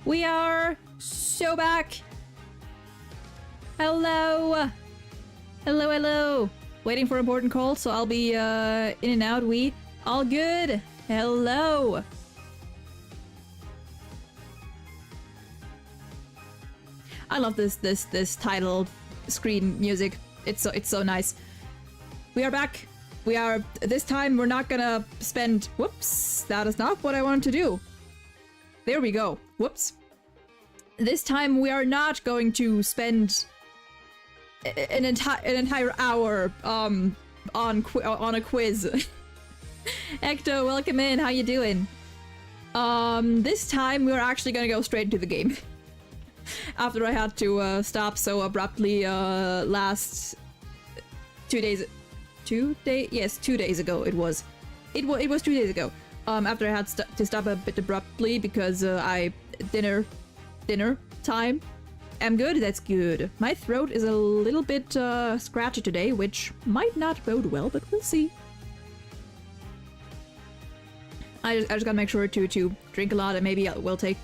We are so back. Hello. Hello, hello. Waiting for important calls, so I'll be in and out. We all good. Hello. I love this title screen music. It's so nice. We are back. We are this time we're not gonna spend whoops, that is not what I wanted to do. There we go. Whoops. This time we are not going to spend an entire hour on a quiz. Ecto, welcome in. How you doing? This time we're actually gonna go straight into the game. After I had to stop so abruptly last 2 days. 2 days? Yes, 2 days ago it was. It was 2 days ago. After I had to stop a bit abruptly because dinner time. I'm good, that's good. My throat is a little bit scratchy today, which might not bode well, but we'll see. I just gotta make sure to drink a lot, and maybe we'll take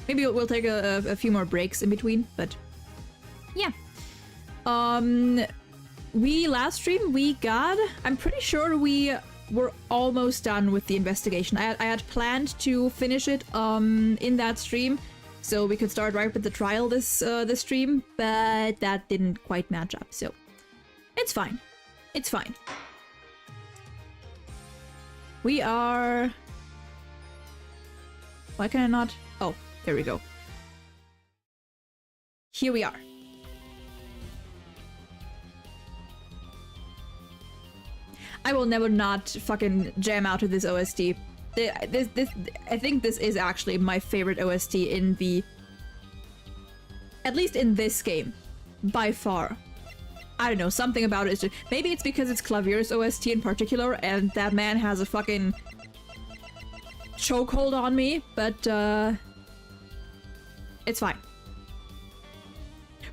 a few more breaks in between, but yeah. Last stream we got, I'm pretty sure we were almost done with the investigation. I had planned to finish it in that stream, so we could start right with the trial this stream, but that didn't quite match up, so it's fine. It's fine. We are... Why can I not... Oh, there we go. Here we are. I will never not fucking jam out to this OST. I think this is actually my favorite OST in the... At least in this game. By far. I don't know, something about it is just... Maybe it's because it's Klavier's OST in particular, and that man has a fucking... chokehold on me, but it's fine.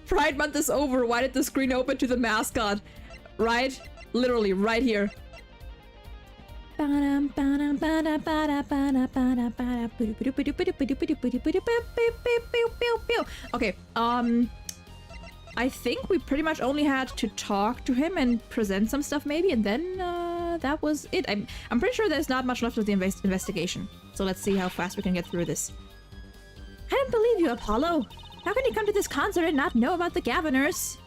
Pride Month is over. Why did the screen open to the mascot? Right? Literally, right here. Okay, I think we pretty much only had to talk to him and present some stuff maybe, and then that was it. I'm pretty sure there's not much left of the investigation. So let's see how fast we can get through this. I don't believe you, Apollo. How can you come to this concert and not know about the Governors?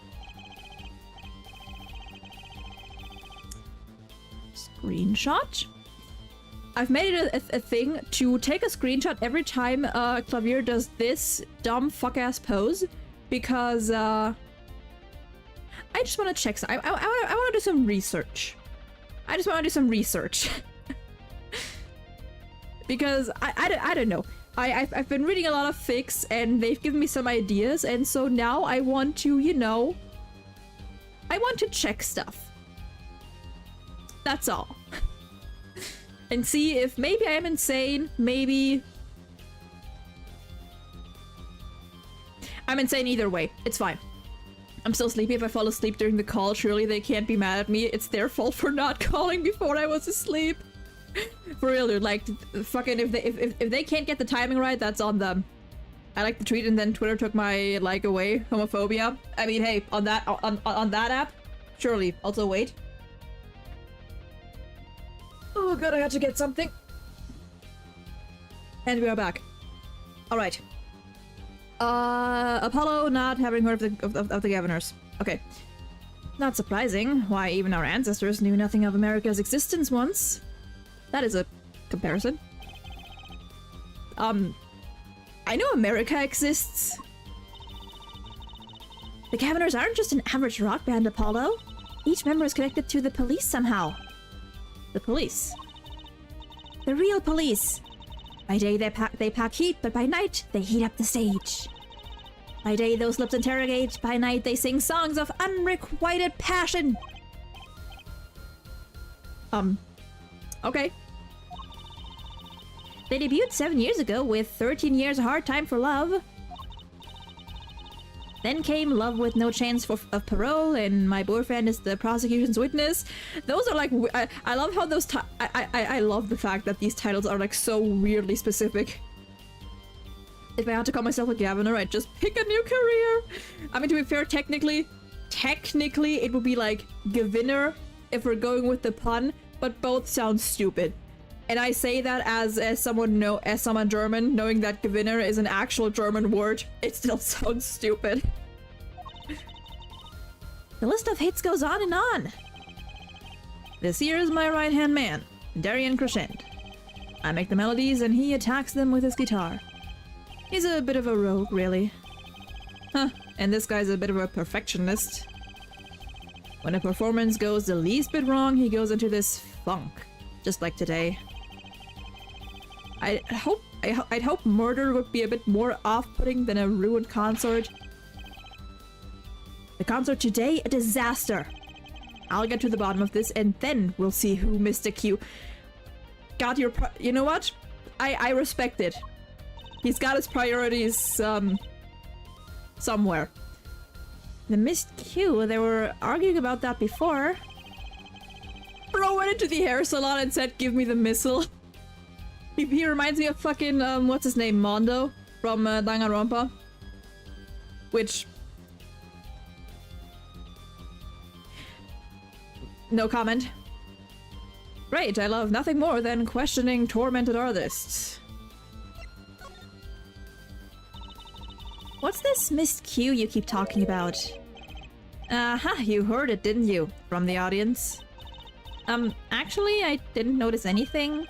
Screenshot? I've made it a thing to take a screenshot every time Klavier does this dumb fuck-ass pose, because I just want to check some. I want to do some research. I just want to do some research. Because I don't know. I've been reading a lot of fics and they've given me some ideas, and so now I want to, you know, I want to check stuff. That's all. And see if maybe I am insane, maybe... I'm insane either way, it's fine. I'm still sleepy. If I fall asleep during the call, surely they can't be mad at me. It's their fault for not calling before I was asleep. For real, dude, like, fucking if they can't get the timing right, that's on them. I like the tweet and then Twitter took my like away. Homophobia. I mean, hey, on that app, surely. Also, wait. Oh god, I had to get something. And we are back. Alright. Apollo not having heard of the Governors. Okay. Not surprising. Why, even our ancestors knew nothing of America's existence once. That is a comparison. I know America exists. The Governors aren't just an average rock band, Apollo. Each member is connected to the police somehow. The police? The real police. By day they pack heat, but by night they heat up the stage. By day those lips interrogate, by night they sing songs of unrequited passion. Okay. They debuted 7 years ago with 13 Years a Hard Time for Love. Then came Love with No Chance of Parole and My Boyfriend is the Prosecution's Witness. Those are like... I love how those... I love the fact that these titles are like so weirdly specific. If I had to call myself a Governor, I'd just pick a new career. I mean, to be fair, technically, it would be like Gewinner if we're going with the pun, but both sound stupid. And I say that as someone German, knowing that Gewinner is an actual German word, it still sounds stupid. The list of hits goes on and on. This here is my right-hand man, Darian Crescent. I make the melodies and he attacks them with his guitar. He's a bit of a rogue, really. Huh, and this guy's a bit of a perfectionist. When a performance goes the least bit wrong, he goes into this funk, just like today. I'd hope murder would be a bit more off-putting than a ruined concert. The concert today, a disaster. I'll get to the bottom of this and then we'll see who missed a cue. Got your you know what? I respect it. He's got his priorities, somewhere. The missed cue, they were arguing about that before. Bro went into the hair salon and said, "Give me the missile." He reminds me of fucking, what's his name? Mondo from Danganronpa. Which... no comment. Great, I love nothing more than questioning tormented artists. What's this missed cue you keep talking about? You heard it, didn't you? From the audience. Actually, I didn't notice anything.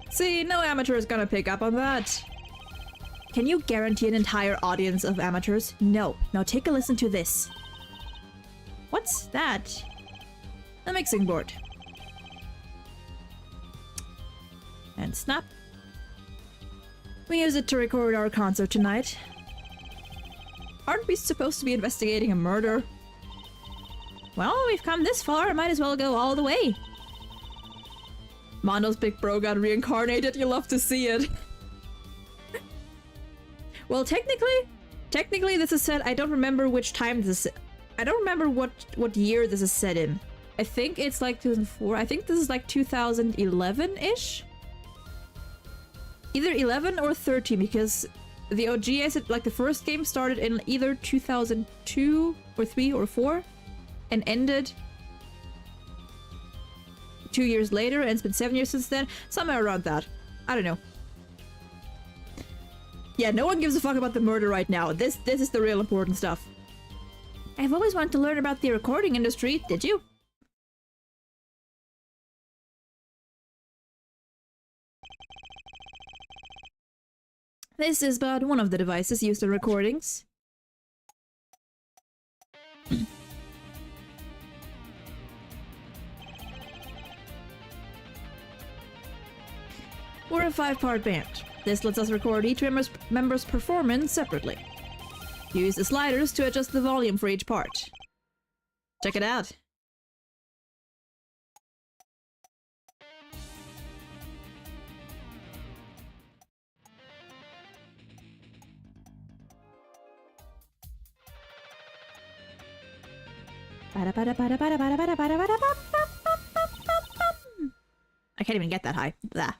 See, no amateur is gonna pick up on that. Can you guarantee an entire audience of amateurs? No. Now take a listen to this. What's that? A mixing board. And snap. We use it to record our concert tonight. Aren't we supposed to be investigating a murder? Well, we've come this far, might as well go all the way. Mondo's big bro got reincarnated, you love to see it. Well, technically this is set, I don't remember which time this is, I don't remember what year this is set in. I think it's like 2004, I think this is like 2011-ish? Either 11 or 13, because the OG, I said, like the first game started in either 2002 or 3 or 4 and ended 2 years later, and it's been 7 years since then. Somewhere around that. I don't know. Yeah, no one gives a fuck about the murder right now. This is the real important stuff. I've always wanted to learn about the recording industry. Did you? This is but one of the devices used in recordings. We're a 5-part band. This lets us record each member's performance separately. Use the sliders to adjust the volume for each part. Check it out. I can't even get that high. Blah.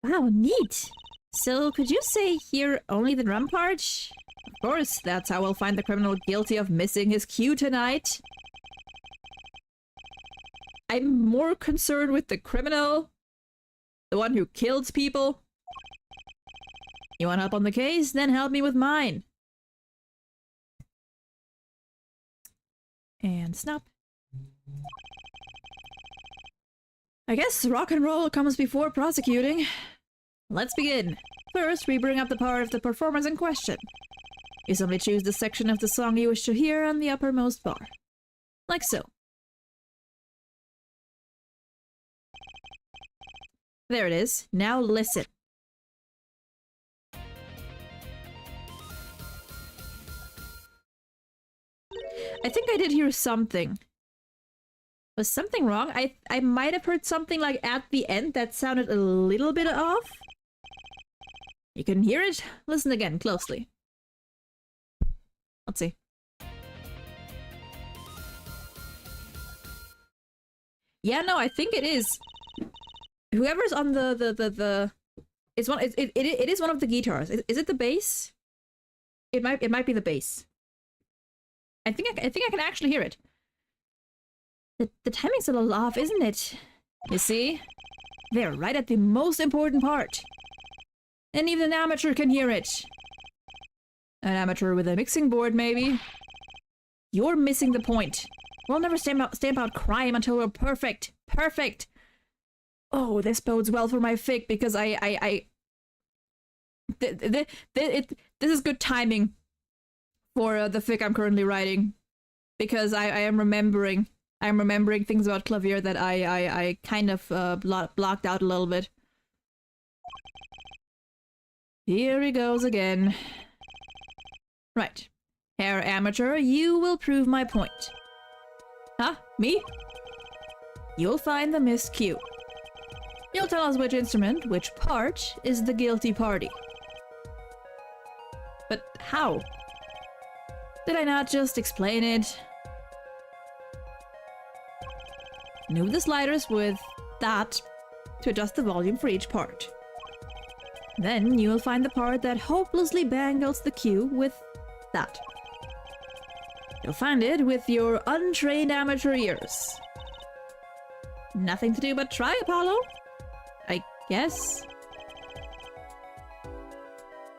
Wow, neat! So, could you say here only the drum part? Of course, that's how we'll find the criminal guilty of missing his cue tonight. I'm more concerned with the criminal. The one who kills people. You want help on the case? Then help me with mine. And snap. I guess rock and roll comes before prosecuting. Let's begin. First, we bring up the part of the performance in question. You simply choose the section of the song you wish to hear on the uppermost bar. Like so. There it is. Now listen. I think I did hear something. Was something wrong? I might have heard something like at the end that sounded a little bit off. You can hear it? Listen again, closely. Let's see. Yeah, no, I think it is. Whoever's on the It's one. It is one of the guitars. Is it the bass? It might be the bass. I think I can actually hear it. The timing's a little off, isn't it? You see? They're right at the most important part. And even an amateur can hear it. An amateur with a mixing board, maybe? You're missing the point. We'll never stamp out crime until we're perfect. Perfect! Oh, this bodes well for my fic, because this is good timing for the fic I'm currently writing. Because I am remembering things about klavier that I kind of blocked out a little bit. Here he goes again. Right. Herr Amateur, you will prove my point. Huh? Me? You'll find the missed cue. You'll tell us which instrument, which part, is the guilty party. But how? Did I not just explain it? Move the sliders with that to adjust the volume for each part. Then you will find the part that hopelessly bangles the cue with that. You'll find it with your untrained amateur ears. Nothing to do but try, Apollo. I guess.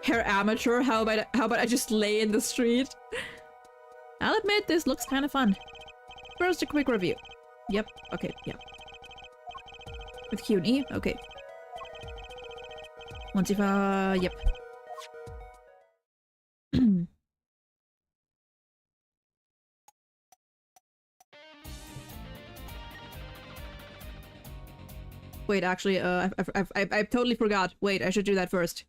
Herr Amateur, how about I just lay in the street? I'll admit this looks kind of fun. First, a quick review. Yep. Okay. Yeah. With Q and E. Okay. Once you've yep. Wait, actually, I totally forgot. Wait, I should do that first.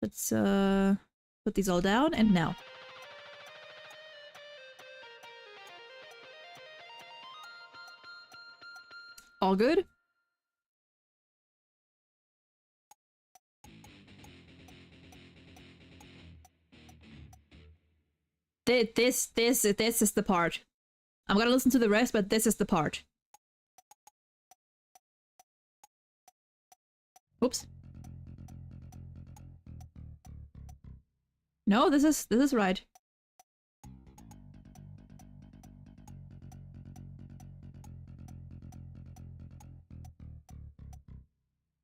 Let's put these all down, and now. All good? This is the part. I'm gonna listen to the rest, but this is the part. Oops. No, this is right.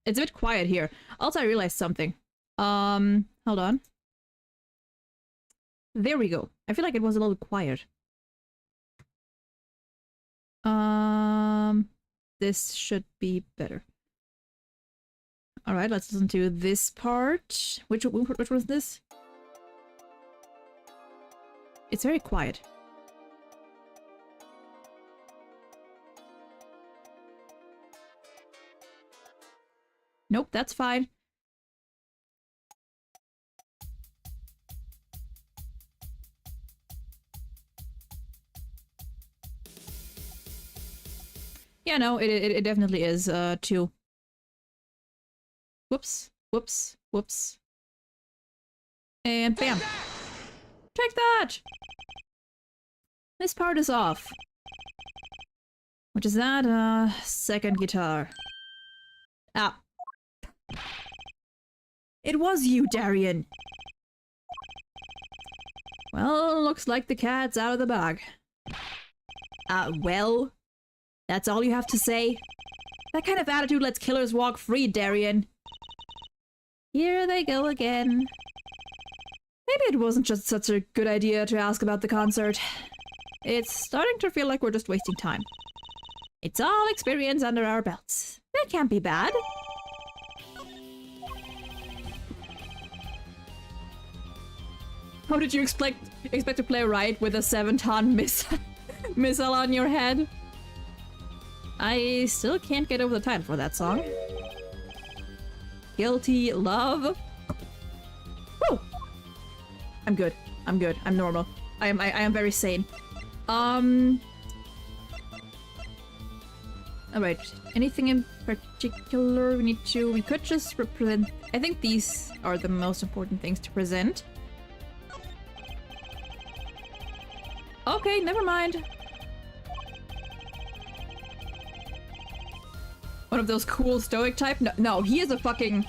It's a bit quiet here. Also, I realized something. Hold on. There we go. I feel like it was a little quiet. This should be better. All right, let's listen to this part. Which was this? It's very quiet. Nope, that's fine. Yeah, no, it definitely is, too. Whoops, whoops, whoops. And bam! Take that! This part is off. Which is that? Second guitar. Ah. It was you, Darian! Well, looks like the cat's out of the bag. Well? That's all you have to say? That kind of attitude lets killers walk free, Darian. Here they go again. Maybe it wasn't just such a good idea to ask about the concert. It's starting to feel like we're just wasting time. It's all experience under our belts. That can't be bad. How did you expect to play right with a 7-ton missile on your head? I still can't get over the title for that song. Guilty Love. Woo! I'm good. I'm good. I'm normal. I am very sane. Alright. Anything in particular we could just represent... I think these are the most important things to present. Okay, never mind. One of those cool stoic type? No, no, he is a fucking...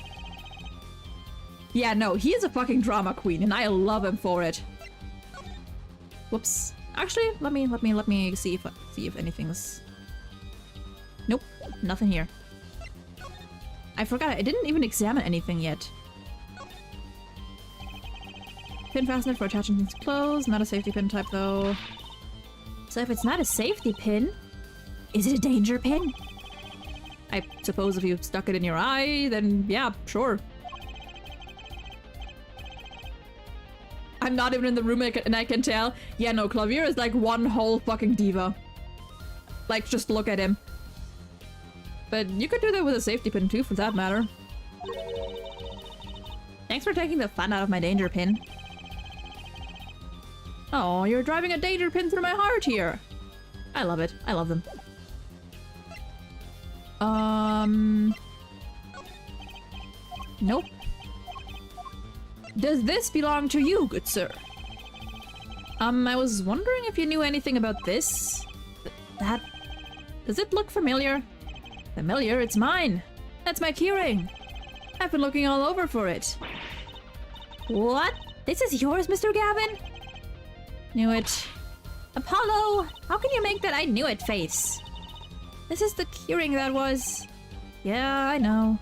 Yeah, no, he is a fucking drama queen, and I love him for it. Whoops. Actually, let me see if anything's... Nope, nothing here. I forgot, I didn't even examine anything yet. Pin fastener for attaching things to clothes, not a safety pin type though. So if it's not a safety pin, is it a danger pin? I suppose if you stuck it in your eye, then yeah, sure. I'm not even in the room and I can tell. Yeah, no, Klavier is like one whole fucking diva. Like, just look at him. But you could do that with a safety pin too, for that matter. Thanks for taking the fun out of my danger pin. Oh, you're driving a danger pin through my heart here. I love it. I love them. Nope. Does this belong to you, good sir? I was wondering if you knew anything about this. That... Does it look familiar? Familiar? It's mine. That's my keyring. I've been looking all over for it. What? This is yours, Mr. Gavin? Knew it. Apollo! How can you make that I knew it face? This is the keyring that was... Yeah, I know.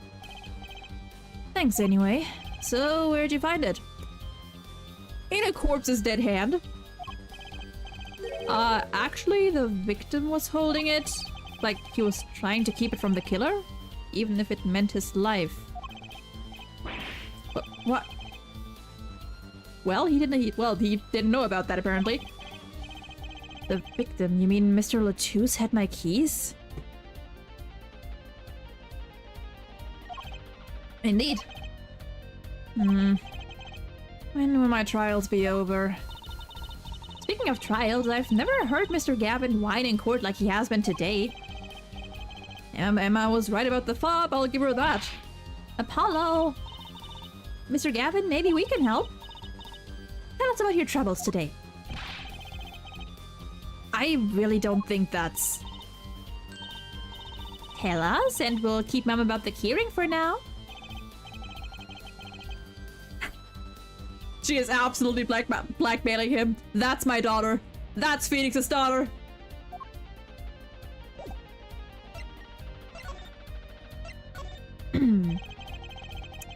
Thanks anyway. So, where'd you find it? In a corpse's dead hand. Actually, the victim was holding it. Like, he was trying to keep it from the killer? Even if it meant his life. What? Well, he didn't know about that, apparently. The victim? You mean Mr. Latouche had my keys? Indeed. When will my trials be over? Speaking of trials, I've never heard Mr. Gavin whine in court like he has been today. Emma was right about the fob, I'll give her that. Apollo! Mr. Gavin, maybe we can help? Tell us about your troubles today. I really don't think that's... Tell us, and we'll keep mum about the keyring for now. She is absolutely blackmailing him. That's my daughter. That's Phoenix's daughter.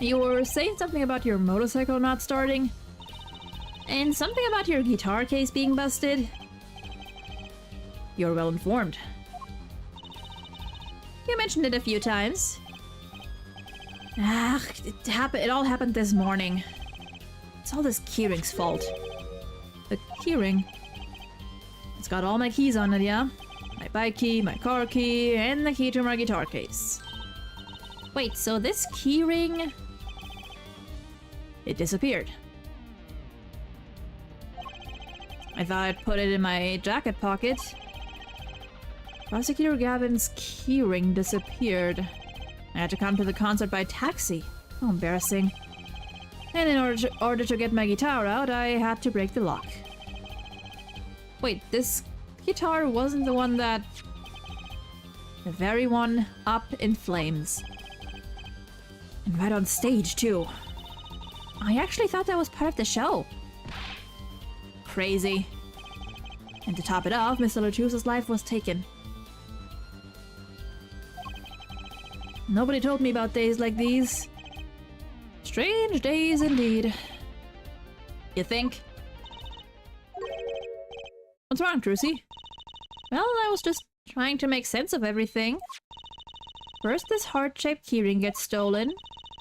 You were saying something about your motorcycle not starting? And something about your guitar case being busted? You're well informed. You mentioned it a few times. Ah, it all happened this morning. It's all this keyring's fault. The keyring? It's got all my keys on it, yeah? My bike key, my car key, and the key to my guitar case. Wait, so this keyring... It disappeared. I thought I'd put it in my jacket pocket. Prosecutor Gavin's keyring disappeared. I had to come to the concert by taxi. How embarrassing. And in order to get my guitar out, I had to break the lock. Wait, this guitar wasn't the one that... The very one up in flames. And right on stage, too. I actually thought that was part of the show. Crazy. And to top it off, Mr. Latouche's life was taken. Nobody told me about days like these. Strange days indeed. You think? What's wrong, Trucy? Well, I was just trying to make sense of everything. First, this heart-shaped keyring gets stolen.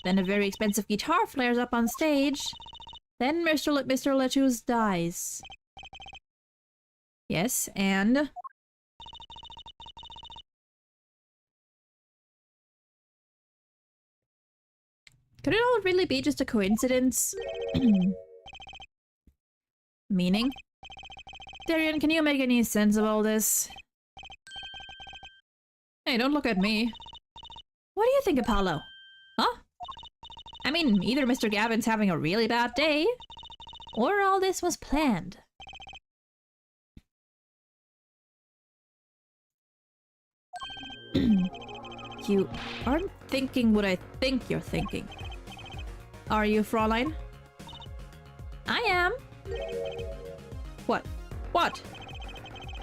Then a very expensive guitar flares up on stage. Then Mr. Latouche dies. Yes, and... Could it all really be just a coincidence? Meaning? Darian, can you make any sense of all this? Hey, don't look at me. What do you think, Apollo? Huh? I mean, either Mr. Gavin's having a really bad day, or all this was planned. You aren't thinking what I think you're thinking. Are you, Fräulein? I am. What? What?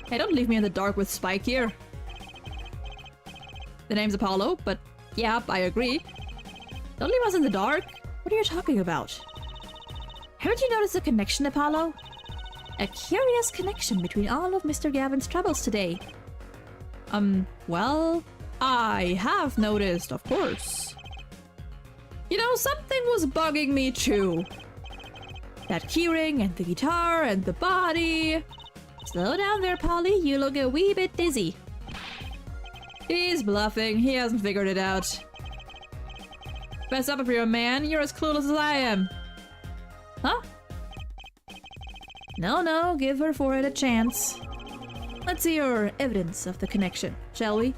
Hey, don't leave me in the dark with Spike here. The name's Apollo, but yeah, I agree. Don't leave us in the dark. What are you talking about? Haven't you noticed a connection, Apollo? A curious connection between all of Mr. Gavin's troubles today. Well, I have noticed, of course. You know, something was bugging me too. That keyring and the guitar and the body. Slow down there, Polly. You look a wee bit dizzy. He's bluffing. He hasn't figured it out. Fess up if you're a man. You're as clueless as I am. Huh? No, give her forehead a chance. Let's see your evidence of the connection, shall we?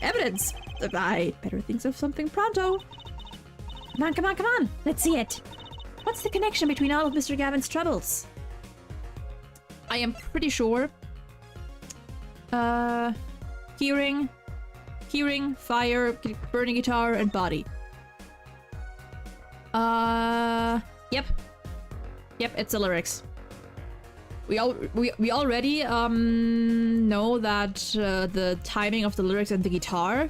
Evidence? I better think of something pronto. Come on. Let's see it. What's the connection between all of Mr. Gavin's troubles? I am pretty sure. Keyring, fire, burning guitar, and body. Yep, it's the lyrics. We already know that the timing of the lyrics and the guitar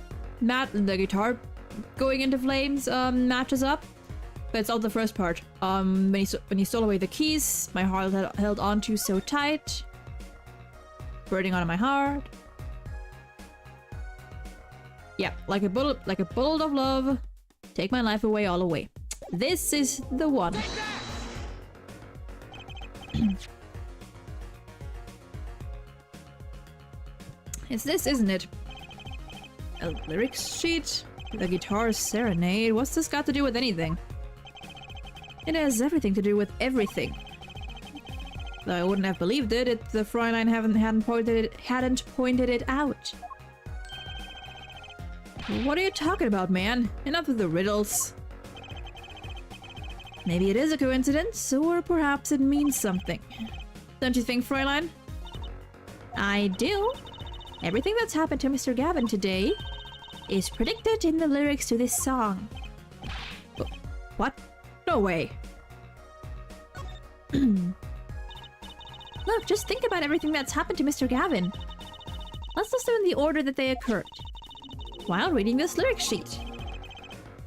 going into flames matches up, but it's all the first part. When he stole away the keys, my heart held onto so tight, burning onto my heart. Yeah, like a bullet of love, take my life away all away. This is the one. It's this, isn't it? A lyrics sheet? The guitar serenade? What's this got to do with anything? It has everything to do with everything. Though I wouldn't have believed it if the Fräulein hadn't pointed it out. What are you talking about, man? Enough of the riddles. Maybe it is a coincidence, or perhaps it means something. Don't you think, Fräulein? I do. Everything that's happened to Mr. Gavin today is predicted in the lyrics to this song. What? No way. Look, just think about everything that's happened to Mr. Gavin. Let's listen in the order that they occurred. While reading this lyric sheet.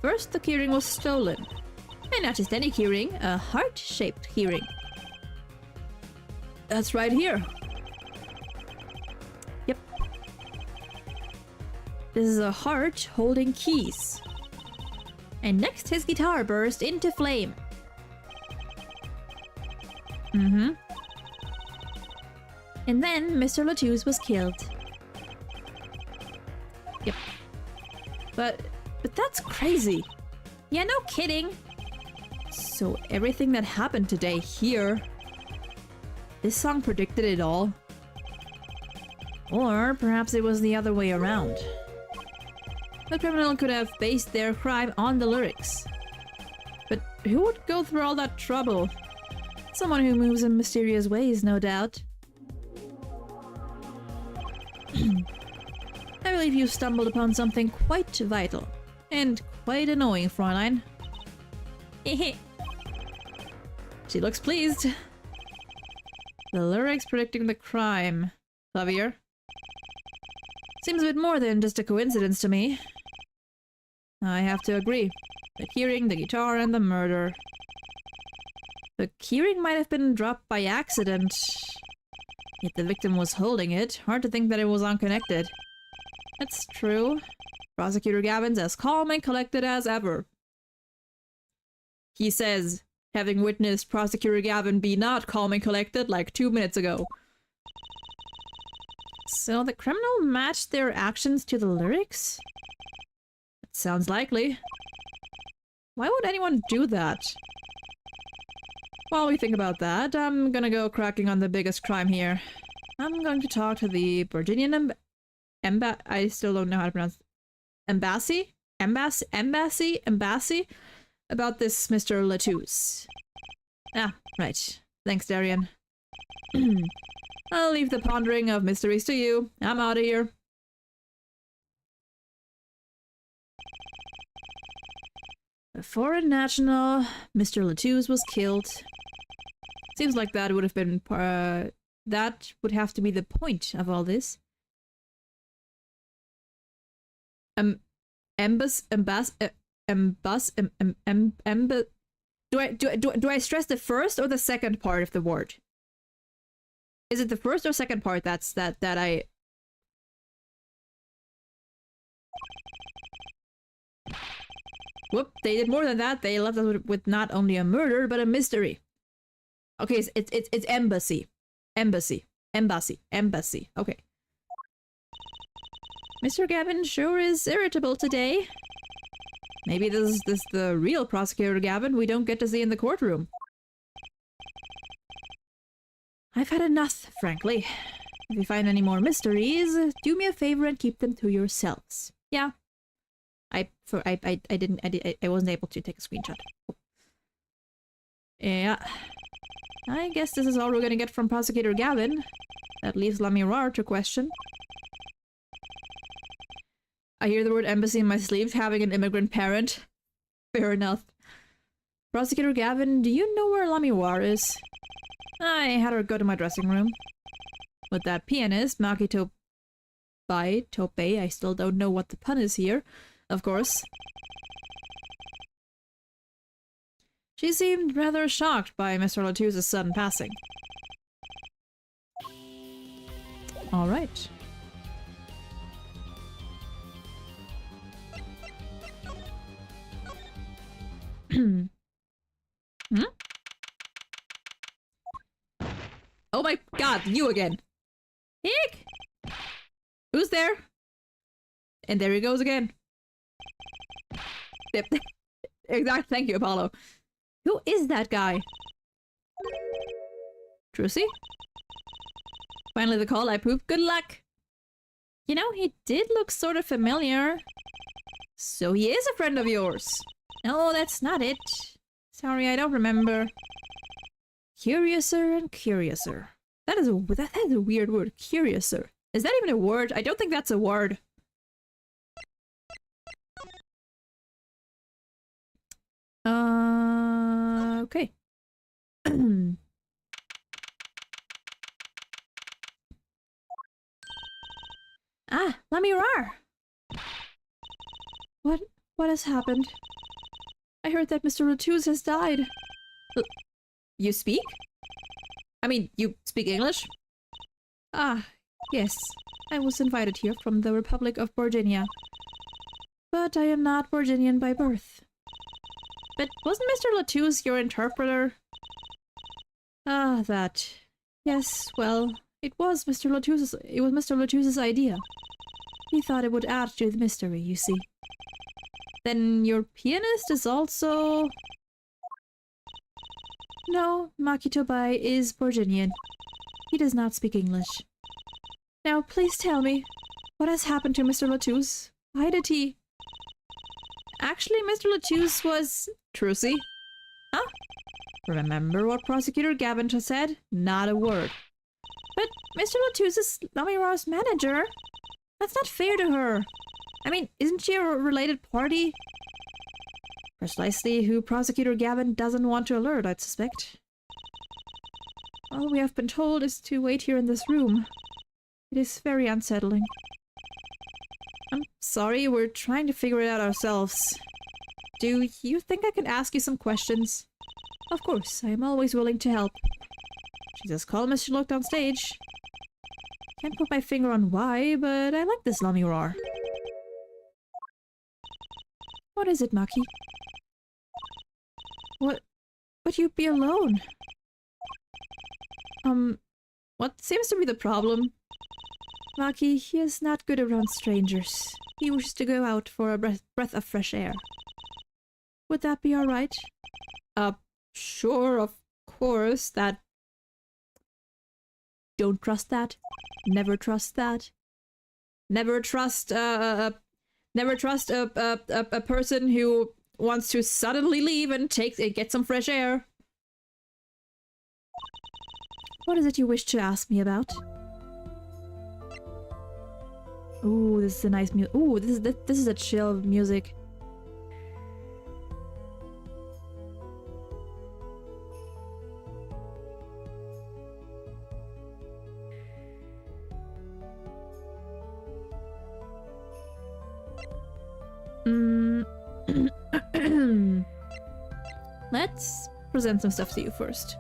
First, the keyring was stolen. And not just any keyring, a heart-shaped keyring. That's right here. Yep. This is a heart holding keys. And next, his guitar burst into flame. And then Mr. Latouche was killed. Yep. But that's crazy. Yeah, no kidding. So everything that happened today here, this song predicted it all? Or perhaps it was the other way around. The criminal could have based their crime on the lyrics. But who would go through all that trouble? Someone who moves in mysterious ways, no doubt. I believe you stumbled upon something quite vital. And quite annoying, Fräulein. She looks pleased. The lyrics predicting the crime. Klavier. Seems a bit more than just a coincidence to me. I have to agree. The keyring, the guitar, and the murder. The keyring might have been dropped by accident. Yet the victim was holding it. Hard to think that it was unconnected. That's true. Prosecutor Gavin's as calm and collected as ever. He says, having witnessed Prosecutor Gavin be not calm and collected like 2 minutes ago. So the criminal matched their actions to the lyrics? It sounds likely. Why would anyone do that? While we think about that, I'm gonna go cracking on the biggest crime here. I'm going to talk to the Virginian I still don't know how to pronounce Embassy about this Mr. Latouche. Ah, right. Thanks, Darian. I'll leave the pondering of mysteries to you. I'm out of here. A foreign national, Mr. Latouche was killed. Seems like that would have been, that would have to be the point of all this. Do I stress the first or the second part of the word? Is it the first or second part that I... Whoop, they did more than that. They left us with not only a murder, but a mystery. Okay, it's embassy. Embassy. Okay. Mr. Gavin sure is irritable today. Maybe this is the real prosecutor Gavin we don't get to see in the courtroom. I've had enough, frankly. If you find any more mysteries, do me a favor and keep them to yourselves. Yeah. I wasn't able to take a screenshot. Yeah. I guess this is all we're gonna get from Prosecutor Gavin. That leaves La Miroir to question. I hear the word embassy in my sleeve, having an immigrant parent. Fair enough. Prosecutor Gavin, do you know where La Miroir is? I had her go to my dressing room. With that pianist, Maki Tope, I still don't know what the pun is here, of course. She seemed rather shocked by Mr. Latouche's sudden passing. Alright. Hmm? Oh my god, you again! Eek! Who's there? And there he goes again. Yep. Exactly, thank you, Apollo. Who is that guy? Trucy? Finally the call I pooped. Good luck! You know, he did look sort of familiar. So he is a friend of yours. No, that's not it. Sorry, I don't remember. Curiouser and curiouser. That is a weird word. Curiouser. Is that even a word? I don't think that's a word. Okay. Ah, La Miroir! What has happened? I heard that Mr. Latouche has died. You speak? I mean, you speak English? Ah, yes. I was invited here from the Republic of Virginia. But I am not Virginian by birth. But wasn't Mr. Latouche your interpreter? Ah, that. Yes, well, it was Mr. Latouche's idea. He thought it would add to the mystery, you see. Then your pianist is also... No, Maki Tobai is Virginian. He does not speak English. Now, please tell me, what has happened to Mr. Latouche? Why did he... Actually, Mr. Latouche was... Trucy? Huh? Remember what Prosecutor Gavin just said? Not a word. But Mr. Latouche is La Miroir's manager. That's not fair to her. I mean, isn't she a related party? Precisely who Prosecutor Gavin doesn't want to alert, I'd suspect. All we have been told is to wait here in this room. It is very unsettling. I'm sorry, we're trying to figure it out ourselves. Do you think I could ask you some questions? Of course, I am always willing to help. She's as calm as she looked on stage. Can't put my finger on why, but I like this La Miroir. What is it, Maki? What? Would you be alone? What seems to be the problem? Maki, he is not good around strangers. He wishes to go out for a breath of fresh air. Would that be alright? Sure, of course, that... Don't trust that. Never trust that. Never trust, never trust a person who wants to suddenly leave and get some fresh air. What is it you wish to ask me about? Ooh, this is a nice music. Ooh, this is a chill music. Let's present some stuff to you first.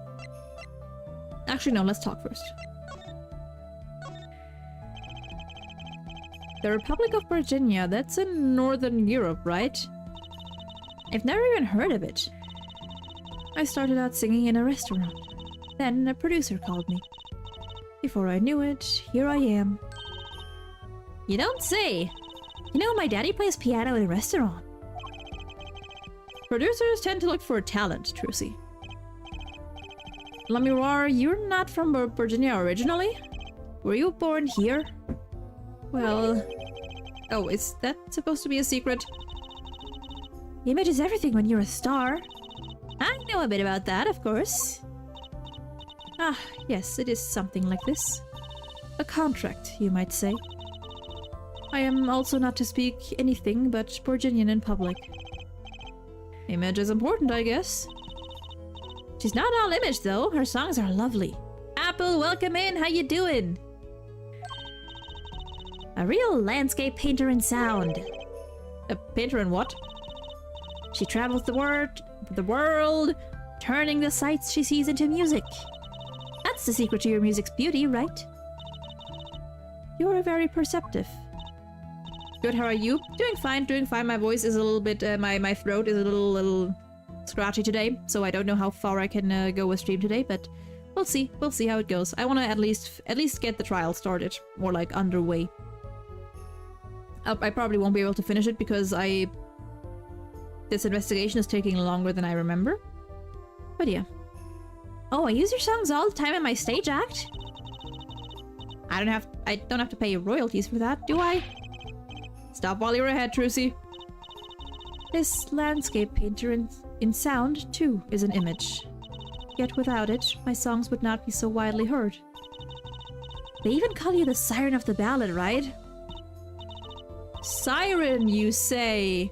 Actually, no, let's talk first. The Republic of Virginia, that's in Northern Europe, right? I've never even heard of it. I started out singing in a restaurant. Then a producer called me. Before I knew it, here I am. You don't say! You know, my daddy plays piano in a restaurant. Producers tend to look for talent, Trucy. Lamiroir, you're not from Virginia originally? Were you born here? Well... Oh, is that supposed to be a secret? Image is everything when you're a star. I know a bit about that, of course. Ah, yes, it is something like this. A contract, you might say. I am also not to speak anything but Virginian in public. Image is important, I guess. She's not all image, though. Her songs are lovely. Apple, welcome in. How you doing? A real landscape painter in sound. A painter in what? She travels the world, turning the sights she sees into music. That's the secret to your music's beauty, right? You're very perceptive. Good, how are you? Doing fine, doing fine. My voice is a little bit, my throat is a little scratchy today, so I don't know how far I can go with stream today, but we'll see how it goes. I want to at least get the trial started, or like underway. I probably won't be able to finish it because this investigation is taking longer than I remember. But yeah. Oh, I use your songs all the time in my stage act? I don't have to pay royalties for that, do I? Stop while you're ahead, Trucy. This landscape painter in sound, too, is an image. Yet without it, my songs would not be so widely heard. They even call you the siren of the ballad, right? Siren, you say?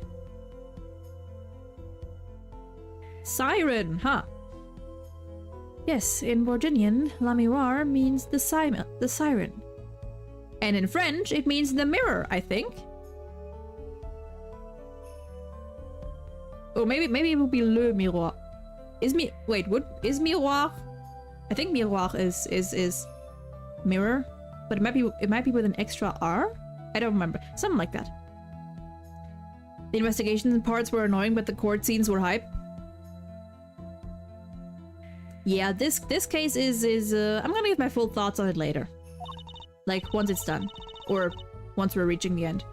Siren, huh? Yes, in Virginian, la miroir means the siren. And in French, it means the mirror, I think. Or maybe it would be le miroir. Is miroir? I think miroir is mirror, but it might be with an extra R. I don't remember. Something like that. The investigations parts were annoying, but the court scenes were hype. Yeah, this case is I'm gonna give my full thoughts on it later. Like, once it's done. Or once we're reaching the end.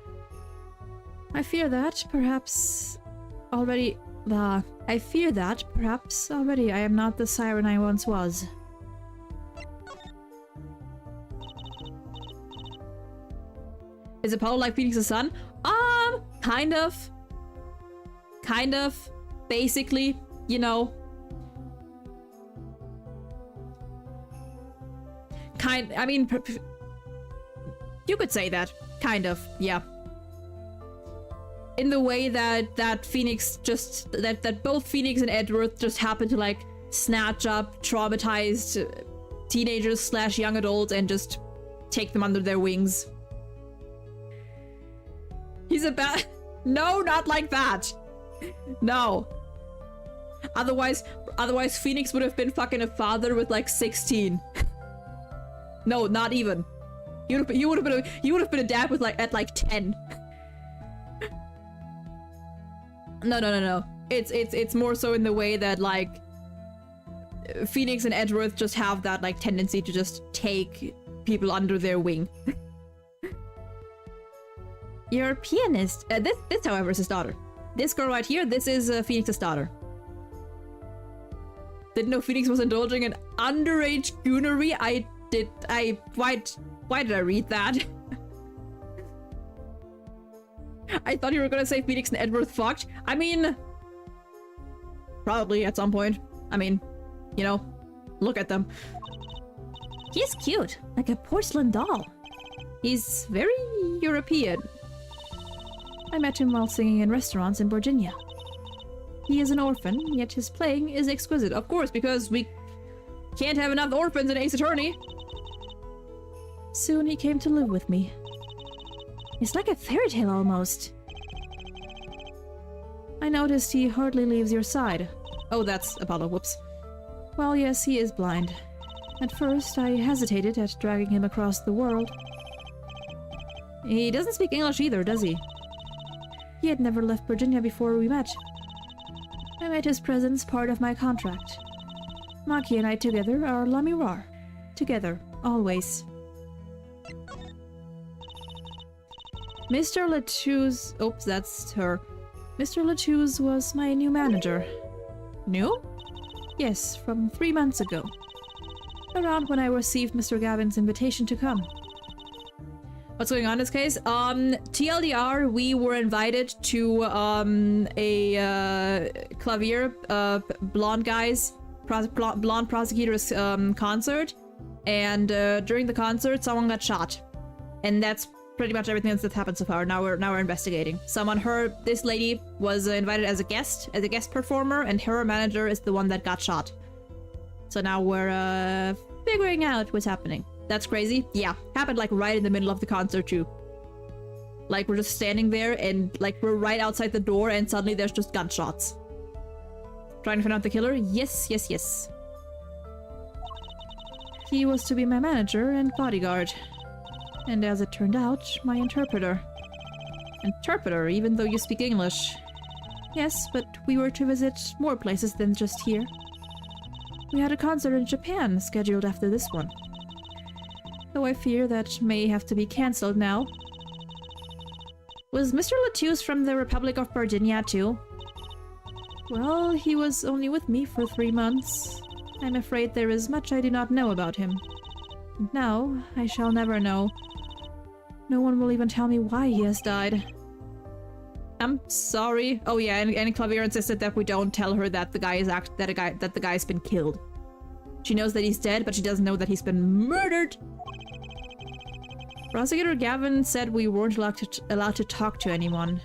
I fear that perhaps already I am not the siren I once was. Is Apollo like Phoenix's son? Kind of. Basically, you know. I mean, you could say that. Kind of, yeah. In the way that Phoenix just... That both Phoenix and Edward just happen to, like, snatch up traumatized teenagers / young adults and just take them under their wings. He's a bad... No, not like that! No. Otherwise Phoenix would have been fucking a father with, like, 16. No, not even. You would have been a dad with at like 10. No. It's more so in the way that like Phoenix and Edgeworth just have that like tendency to just take people under their wing. You're a pianist. This however is his daughter. This girl right here, this is Phoenix's daughter. Didn't know Phoenix was indulging in underage goonery. Why did I read that? I thought you were gonna say Phoenix and Edward fucked. I mean... Probably at some point. I mean, you know, look at them. He's cute, like a porcelain doll. He's very European. I met him while singing in restaurants in Virginia. He is an orphan, yet his playing is exquisite. Of course, because we can't have enough orphans in Ace Attorney. Soon he came to live with me. It's like a fairy tale almost. I noticed he hardly leaves your side. Oh, that's Apollo, whoops. Well, yes, he is blind. At first, I hesitated at dragging him across the world. He doesn't speak English either, does he? He had never left Virginia before we met. I made his presence part of my contract. Maki and I together are Lamirar. Together, always. Mr. Letouze... Oops, that's her. Mr. Letouze was my new manager. New? Yes, from 3 months ago. Around when I received Mr. Gavin's invitation to come. What's going on in this case? TLDR, we were invited to a klavier, blonde guys, blonde prosecutors concert, and during the concert, someone got shot, and that's pretty much everything that's happened so far. Now we're investigating. Someone heard this lady was invited as a guest performer, and her manager is the one that got shot. So now we're figuring out what's happening. That's crazy. Yeah, happened like right in the middle of the concert too. Like we're just standing there and like we're right outside the door and suddenly there's just gunshots. Trying to find out the killer? Yes, yes, yes. He was to be my manager and bodyguard. And as it turned out, my interpreter. Interpreter, even though you speak English. Yes, but we were to visit more places than just here. We had a concert in Japan scheduled after this one. Though I fear that may have to be cancelled now. Was Mr. Letouze from the Republic of Virginia too? Well, he was only with me for 3 months. I'm afraid there is much I do not know about him. And now, I shall never know. No one will even tell me why he has died. I'm sorry. Oh yeah, and Klavier insisted that we don't tell her that the guy's been killed. She knows that he's dead, but she doesn't know that he's been murdered. Prosecutor Gavin said we weren't allowed to talk to anyone.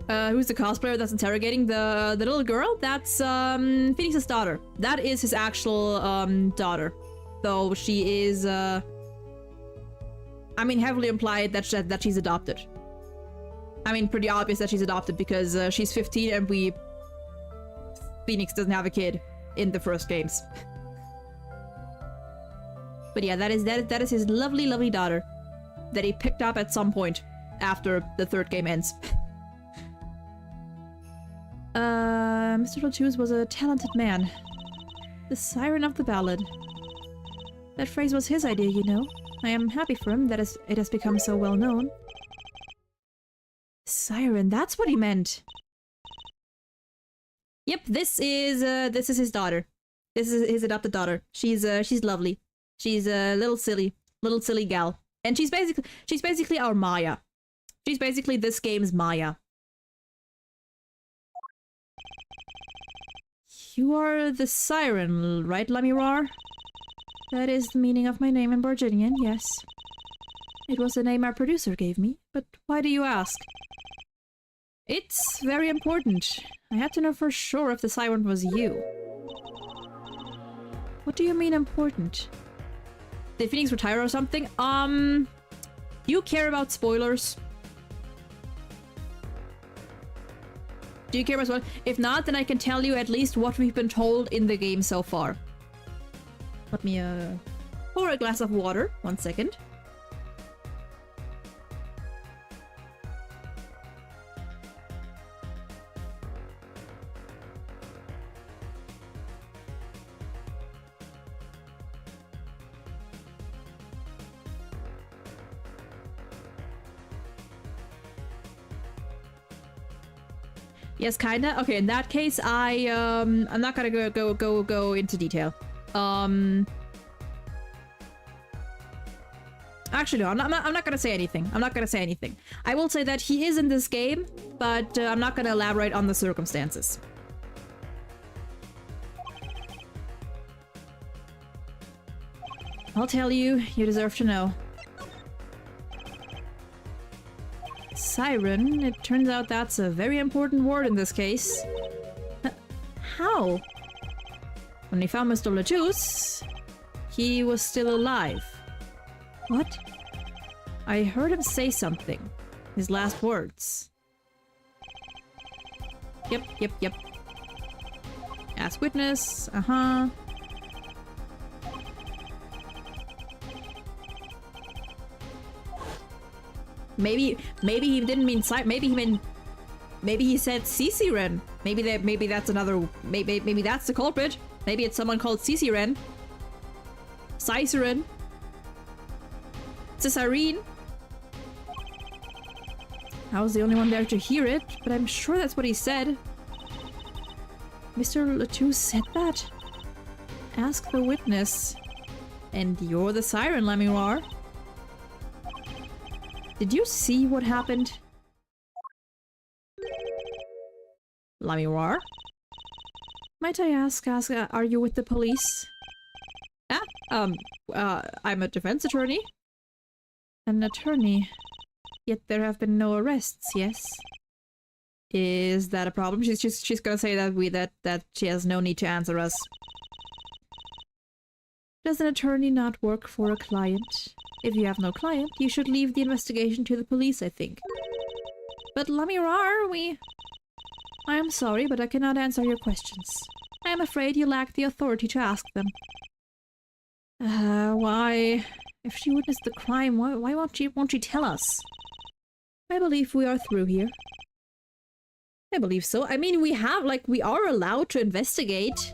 Who's the cosplayer that's interrogating the little girl? That's Phoenix's daughter. That is his actual daughter, though she is I mean, heavily implied that she's adopted. I mean, pretty obvious that she's adopted because she's 15 and Phoenix doesn't have a kid in the first games. But yeah, that is his lovely, lovely daughter that he picked up at some point after the 3rd game ends. Mr. Letouze was a talented man. The siren of the ballad. That phrase was his idea, you know. I am happy for him that it has become so well known. Siren, that's what he meant. Yep, this is his daughter. This is his adopted daughter. She's lovely. She's a little silly gal. And she's basically our Maya. She's basically this game's Maya. You are the siren, right, Lamirar? That is the meaning of my name in Virginian, yes. It was the name our producer gave me, but why do you ask? It's very important. I had to know for sure if the siren was you. What do you mean important? Did Phoenix retire or something? You care about spoilers? Do you care about spoilers? If not, then I can tell you at least what we've been told in the game so far. Let me, pour a glass of water. 1 second. Yes, kinda. Okay, in that case, I'm not gonna go into detail. Actually, no, I'm not gonna say anything. I'm not gonna say anything. I will say that he is in this game, but I'm not gonna elaborate on the circumstances. I'll tell you. You deserve to know. Siren, it turns out that's a very important word in this case. How? When we found Mr. Letouze, he was still alive. What? I heard him say something. His last words. Yep. Ask witness. Uh-huh. Maybe he didn't mean maybe he said CC Ren. Maybe that's another. Maybe that's the culprit. Maybe it's someone called CC Ren. Cicerin. Cesarine. I was the only one there to hear it, but I'm sure that's what he said. Mr. Latou said that? Ask the witness. And you're the siren, Lamiroir. Did you see what happened? Lamiroir? Might I ask, are you with the police? I'm a defense attorney. An attorney. Yet there have been no arrests, yes? Is that a problem? She's gonna say that she has no need to answer us. Does an attorney not work for a client? If you have no client, you should leave the investigation to the police, I think. But Lamiroir, I am sorry, but I cannot answer your questions. I am afraid you lack the authority to ask them. Why? If she witnessed the crime, why won't she tell us? I believe we are through here. I believe so. I mean, we are allowed to investigate.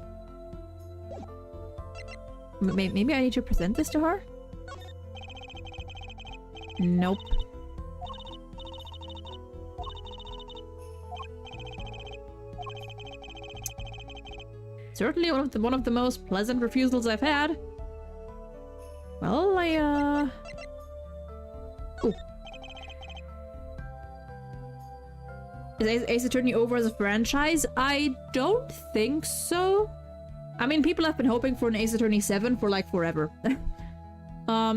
Maybe I need to present this to her? Nope. Certainly one of the most pleasant refusals I've had. Well, Ooh. Is Ace Attorney over as a franchise? I don't think so. I mean, people have been hoping for an Ace Attorney 7 for like forever. I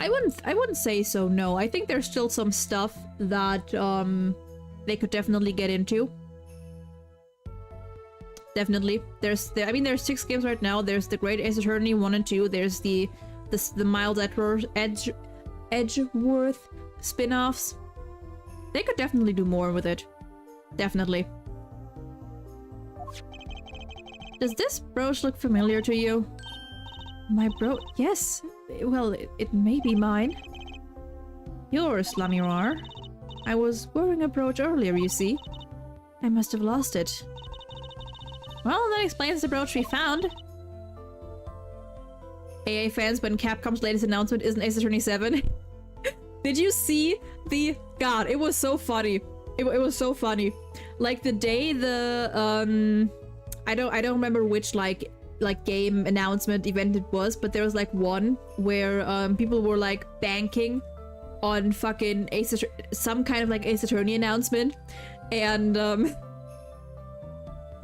wouldn't say so, no. I think there's still some stuff that they could definitely get into. Definitely. There's 6 games right now. There's the Great Ace Attorney 1 and 2. There's the Miles Edgeworth spin-offs. They could definitely do more with it. Definitely. Does this brooch look familiar to you? My brooch? Yes. Well, it may be mine. Yours, Lamiroir. I was wearing a brooch earlier, you see. I must have lost it. Well, that explains the brooch we found. AA fans, when Capcom's latest announcement isn't Ace Attorney 7. Did you see the... God, it was so funny. It was so funny. Like, the day the, I don't remember which, like game announcement event it was, but there was, like, one where, people were, like, banking on fucking some kind of, like, Ace Attorney announcement. And,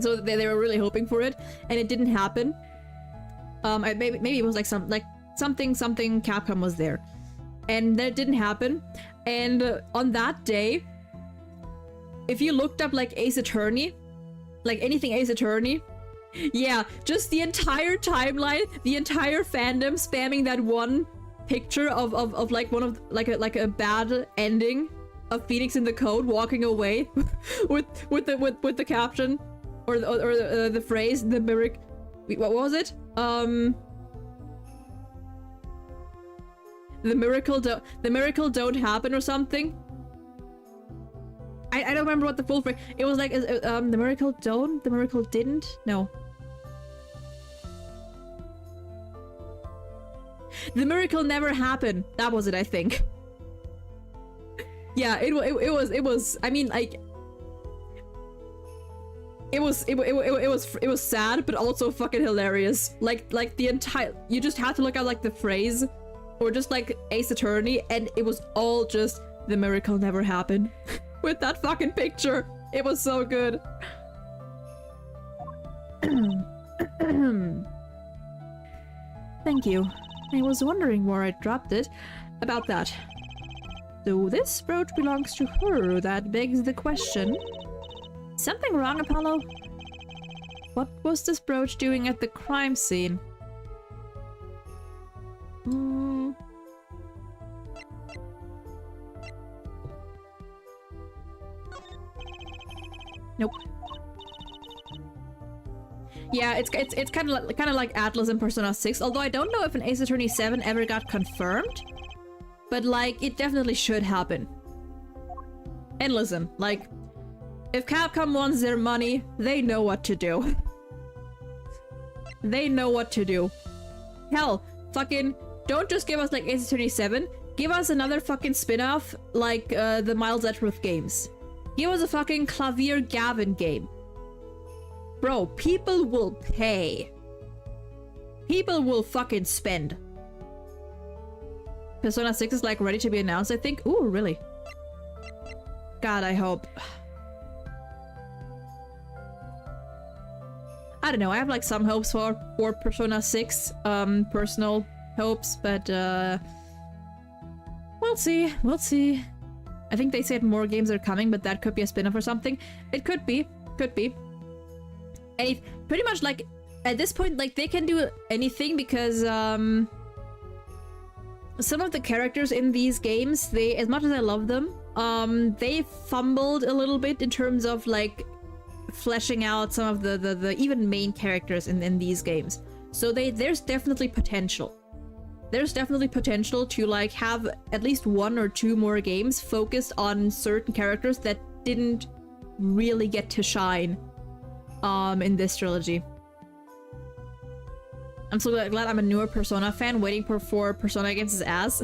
so they were really hoping for it, and it didn't happen. Maybe it was, like, something Capcom was there. And that didn't happen. And on that day, if you looked up like Ace Attorney, like anything Ace Attorney, yeah, just the entire timeline, the entire fandom spamming that one picture of like one of like a bad ending of Phoenix in the Code walking away with the caption or the phrase, the miracle. What was it? The miracle don't happen or something. I don't remember what the full phrase. It was like the miracle don't, the miracle didn't. No. The miracle never happened. That was it, I think. Yeah, it was. I mean, like, it was sad, but also fucking hilarious. Like the entire. You just had to look at like the phrase. Or just like Ace Attorney, and it was all just the miracle never happened. With that fucking picture. It was so good. Thank you. I was wondering where I dropped it. About that. So this brooch belongs to her. That begs the question. Something wrong, Apollo? What was this brooch doing at the crime scene? Nope. Yeah, it's kind of like Atlas in Persona 6. Although I don't know if an Ace Attorney 7 ever got confirmed, but like it definitely should happen. And listen, like if Capcom wants their money, they know what to do. They know what to do. Hell, fucking don't just give us like Ace Attorney 7. Give us another fucking spin-off like the Miles Edgeworth games. Give us a fucking Klavier Gavin game. Bro, people will pay. People will fucking spend. Persona 6 is like ready to be announced, I think. Ooh, really? God, I hope. I don't know, I have like some hopes for Persona 6, personal hopes, but we'll see, we'll see. I think they said more games are coming, but that could be a spin-off or something. It could be, could be. And it, pretty much like, at this point, like, they can do anything because, some of the characters in these games, they, as much as I love them, they fumbled a little bit in terms of, like, fleshing out some of the even main characters in these games. So there's definitely potential. There's definitely potential to, like, have at least 1 or 2 more games focused on certain characters that didn't really get to shine in this trilogy. I'm so glad I'm a newer Persona fan waiting for Persona against his ass.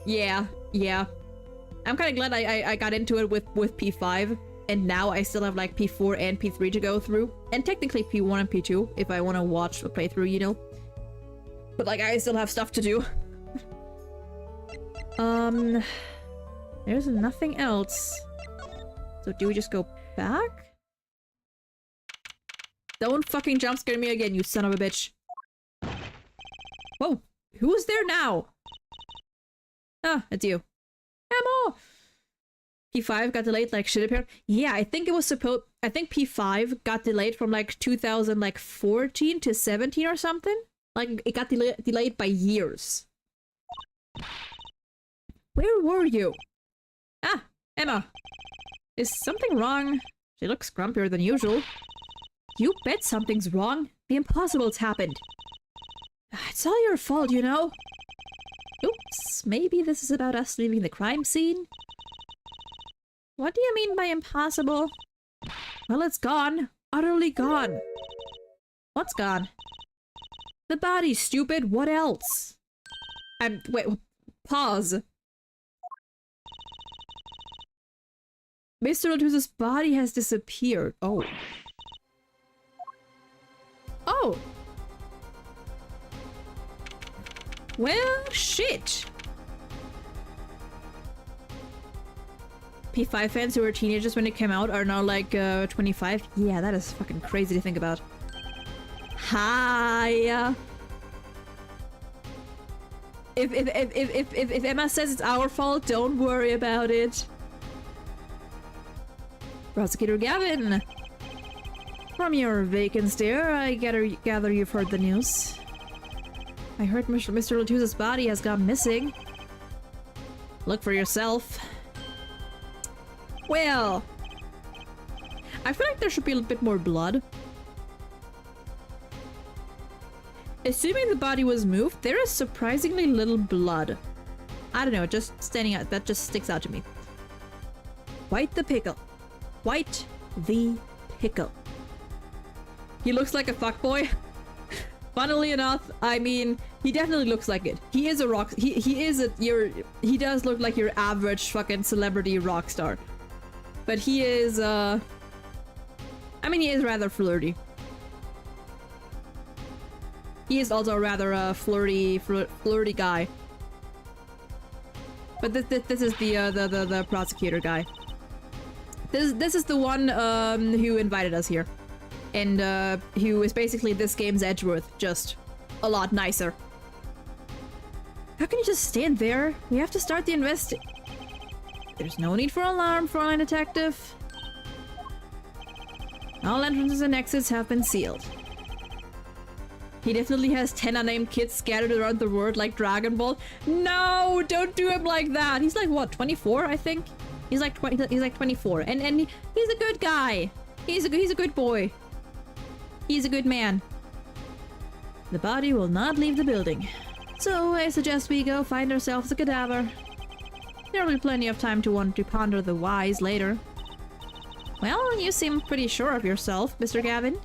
Yeah. I'm kind of glad I got into it with P5, and now I still have like P4 and P3 to go through, and technically P1 and P2 if I want to watch the playthrough, you know. But like I still have stuff to do. There's nothing else. So do we just go back? Don't fucking jump scare me again, you son of a bitch. Whoa, who's there now? Ah, it's you. Ammo! P5 got delayed like shit apparently. Yeah, I think it was supposed... I think P5 got delayed from like 2014 to 17 or something. Like, it got delayed by years. Where were you? Ah, Emma. Is something wrong? She looks grumpier than usual. You bet something's wrong. The impossible's happened. It's all your fault, you know. Oops, maybe this is about us leaving the crime scene? What do you mean by impossible? Well, it's gone. Utterly gone. What's gone? The body, stupid. What else? Wait, pause. Mr. Lotus's body has disappeared. Oh. Oh! Well, shit! P5 fans who were teenagers when it came out are now like 25. Yeah, that is fucking crazy to think about. Hi! If Emma says it's our fault, don't worry about it. Prosecutor Gavin! From your vacant stare, I gather you've heard the news. I heard Mr. Lotus's body has gone missing. Look for yourself. Well... I feel like there should be a bit more blood. Assuming the body was moved, there is surprisingly little blood. I don't know, just standing out, that just sticks out to me. White the pickle. White the pickle. He looks like a fuckboy. Funnily enough, I mean, he definitely looks like it. He is a rock. He does look like your average fucking celebrity rock star. But he is, I mean, he is rather flirty. He is also rather a flirty guy. But this is the prosecutor guy. This is the one who invited us here. And who is basically this game's Edgeworth, just a lot nicer. How can you just stand there? We have to start the There's no need for alarm, Fräulein Detective. All entrances and exits have been sealed. He definitely has 10 unnamed kids scattered around the world like Dragon Ball. No, don't do him like that. He's like, what, 24, I think? He's like 24, and he's a good guy. He's a good boy. He's a good man. The body will not leave the building, so I suggest we go find ourselves a cadaver. There'll be plenty of time to want to ponder the whys later. Well, you seem pretty sure of yourself, Mr. Gavin.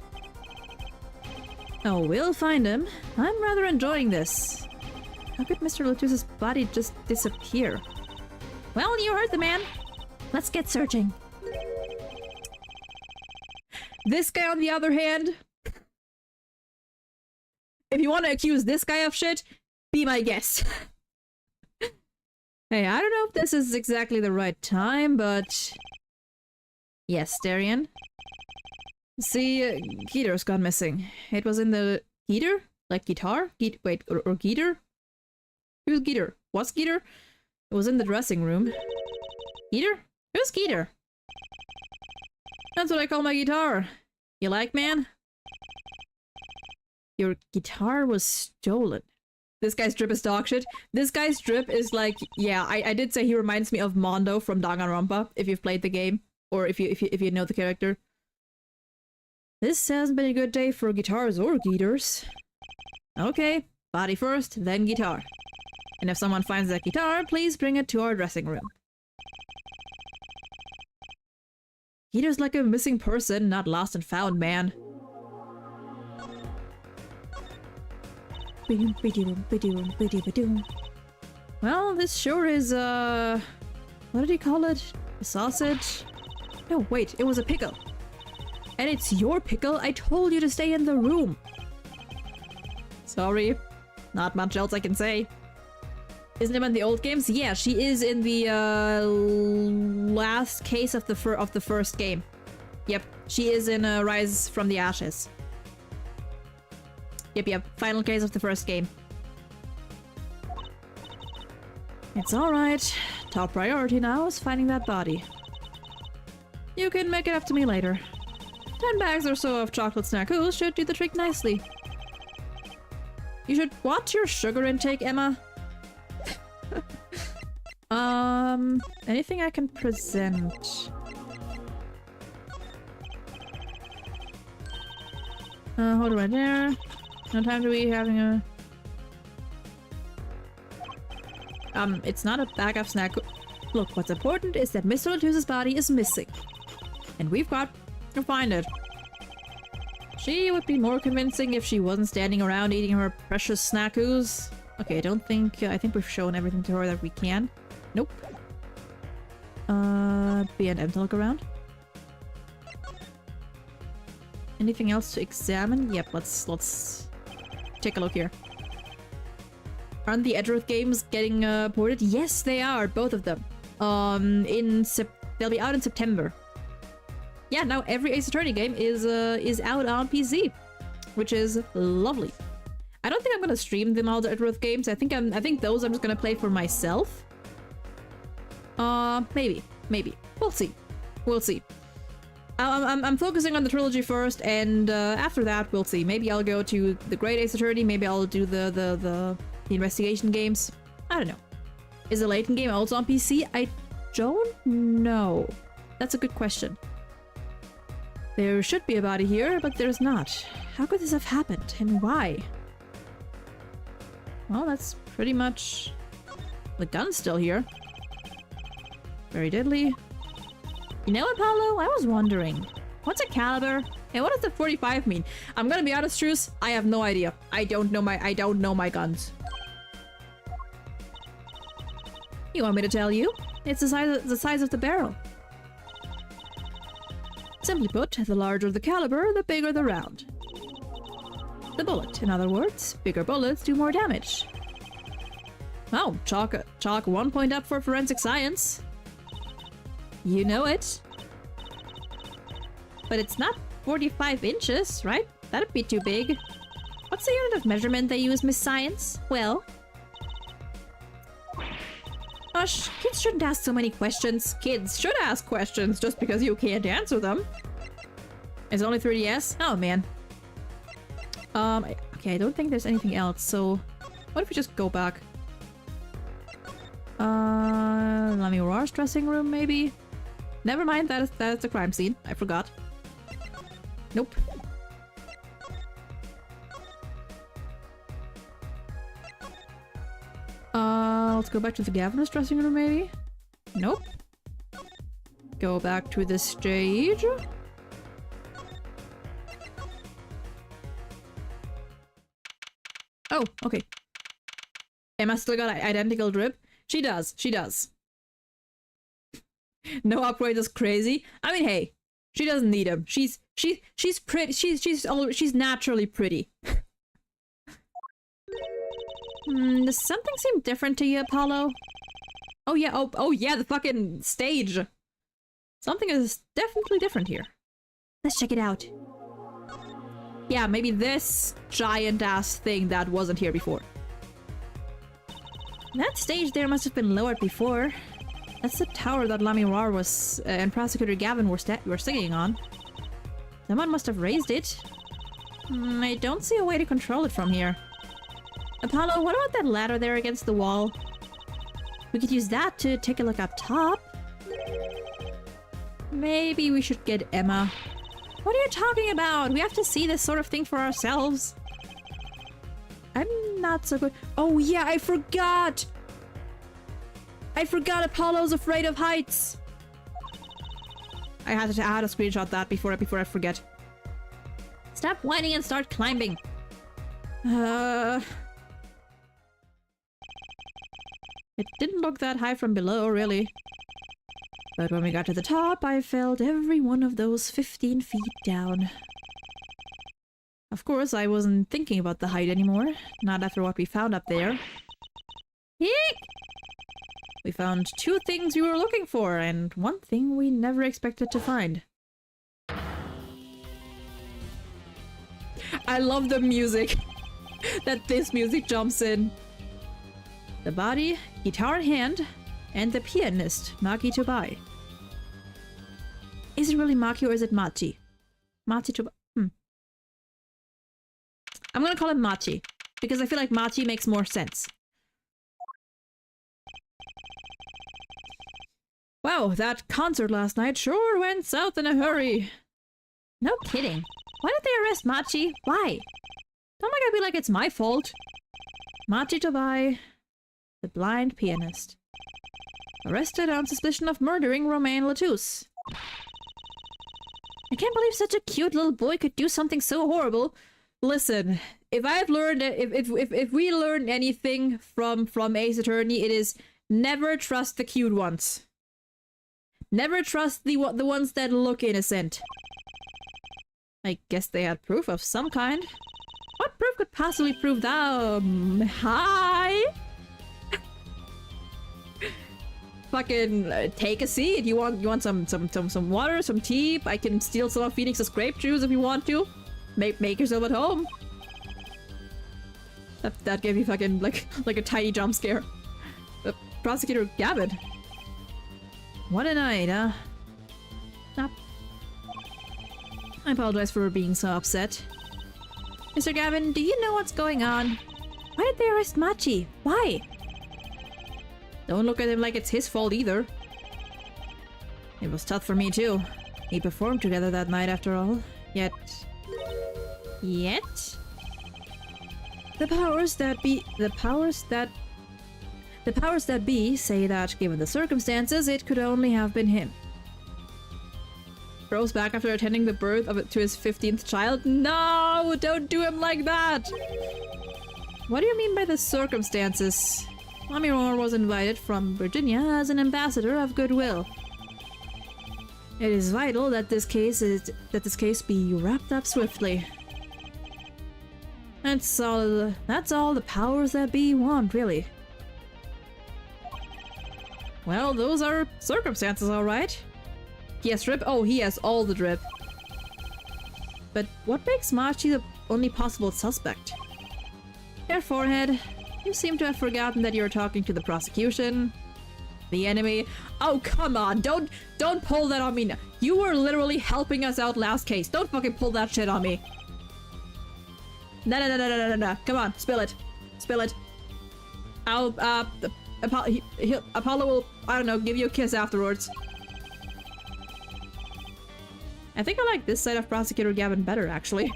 Oh, we'll find him. I'm rather enjoying this. How could Mr. Latus's body just disappear? Well, you heard the man. Let's get searching. This guy, on the other hand, if you want to accuse this guy of shit, be my guest. Hey, I don't know if this is exactly the right time, but... Yes, Darian. See, Geeter's gone missing. It was in the... Geeter? Like guitar? Wait, or Geeter? Who's Geeter? What's Geeter? It was in the dressing room. Geeter? Who's Geeter? That's what I call my guitar. You like, man? Your guitar was stolen. This guy's drip is dog shit. This guy's drip is like... Yeah, I did say he reminds me of Mondo from Danganronpa, if you've played the game. Or if you know the character. This hasn't been a good day for guitars or Geeters. Okay, body first, then guitar. And if someone finds that guitar, please bring it to our dressing room. Geeter's like a missing person, not lost and found, man. Well, this sure is, what did he call it? A sausage? No, wait, it was a pickle. And it's your pickle? I told you to stay in the room. Sorry. Not much else I can say. Isn't Emma in the old games? Yeah, she is in the last case of the first game. Yep, she is in Rise from the Ashes. Yep, final case of the first game. It's alright. Top priority now is finding that body. You can make it up to me later. 10 bags or so of chocolate snackos should do the trick nicely. You should watch your sugar intake, Emma. Anything I can present? Hold it right there. No time to be having a... it's not a bag of snack. Look, what's important is that Mr. Latus's body is missing. And we've got to find it. She would be more convincing if she wasn't standing around eating her precious snackos. Okay, I think we've shown everything to her that we can. Nope. B&M to look around. Anything else to examine? Yep, let's take a look here. Aren't the Edgeworth games getting ported? Yes, they are, both of them. They'll be out in September. Yeah, now every Ace Attorney game is out on PC, which is lovely. I don't think I'm gonna stream them all the Edgeworth games. I think those I'm just gonna play for myself. Maybe. We'll see. We'll see. I'm focusing on the trilogy first, and after that we'll see. Maybe I'll go to the Great Ace Attorney. Maybe I'll do the investigation games. I don't know. Is the Layton game also on PC? I don't know. That's a good question. There should be a body here, but there's not. How could this have happened, and why? Well, that's pretty much... The gun's still here. Very deadly. You know what, Paulo? I was wondering. What's a caliber? And what does the 45 mean? I'm gonna be honest, Truce. I have no idea. I don't know my guns. You want me to tell you? It's the size of the barrel. Simply put, the larger the caliber, the bigger the round. The bullet, in other words. Bigger bullets do more damage. Oh, chalk 1 point up for forensic science. You know it. But it's not 45 inches, right? That'd be too big. What's the unit of measurement they use, Miss Science? Well... Gosh, kids shouldn't ask so many questions. Kids should ask questions just because you can't answer them. It's only 3DS? Oh, man. Okay, I don't think there's anything else, so... What if we just go back? Lamirar's dressing room, maybe? Never mind, that is the crime scene. I forgot. Nope. Let's go back to the governor's dressing room, maybe? Nope. Go back to the stage. Oh, okay. Emma still got identical drip. She does. She does. No upgrade is crazy. I mean, hey, she doesn't need him. She's pretty. She's naturally pretty. Does something seem different to you, Apollo? Oh yeah. Oh yeah. The fucking stage. Something is definitely different here. Let's check it out. Yeah, maybe this giant-ass thing that wasn't here before. That stage there must have been lowered before. That's the tower that Lamirar was and Prosecutor Gavin were singing on. Someone must have raised it. I don't see a way to control it from here. Apollo, what about that ladder there against the wall? We could use that to take a look up top. Maybe we should get Emma. What are you talking about? We have to see this sort of thing for ourselves. I'm not so good. Oh yeah, I forgot! I forgot Apollo's afraid of heights! I had to screenshot that before I forget. Stop whining and start climbing! It didn't look that high from below, really. But when we got to the top, I felt every one of those 15 feet down. Of course, I wasn't thinking about the height anymore. Not after what we found up there. Eek! We found 2 things we were looking for, and 1 thing we never expected to find. I love the music that this music jumps in. The body, guitar in hand, and the pianist, Maki Tobai. Is it really Maki or is it Machi? Machi Tobai. I'm gonna call him Machi, because I feel like Machi makes more sense. Wow, that concert last night sure went south in a hurry. No kidding. Why did they arrest Machi? Why? Don't make it be like it's my fault. Machi Tobai, the blind pianist. Arrested on suspicion of murdering Romain Latouche. I can't believe such a cute little boy could do something so horrible. Listen, if I've learned, if we learned anything from Ace Attorney, it is never trust the cute ones. Never trust the ones that look innocent. I guess they had proof of some kind. What proof could possibly prove that? Hi. Fucking take a seat. You want some water, some tea? I can steal some of Phoenix's grape juice if you want to. Make yourself at home. That gave me fucking like a tiny jump scare. Prosecutor Gavin. What a night, huh? Stop. I apologize for being so upset. Mr. Gavin, do you know what's going on? Why did they arrest Machi? Why? Don't look at him like it's his fault either. It was tough for me too. We performed together that night after all. Yet... The powers that be say that, given the circumstances, it could only have been him. Rose back after attending the birth to his 15th child? No! Don't do him like that! What do you mean by the circumstances? Lamirar was invited from Virginia as an ambassador of goodwill. It is vital that this case be wrapped up swiftly. That's all the powers that be want, really. Well, those are circumstances, alright. He has drip? Oh, he has all the drip. But what makes Machi the only possible suspect? Your forehead. You seem to have forgotten that you're talking to the prosecution. The enemy. Oh, come on. Don't pull that on me now. You were literally helping us out last case. Don't fucking pull that shit on me. No. Come on, spill it. Spill it. Apollo will, I don't know, give you a kiss afterwards. I think I like this side of Prosecutor Gavin better, actually.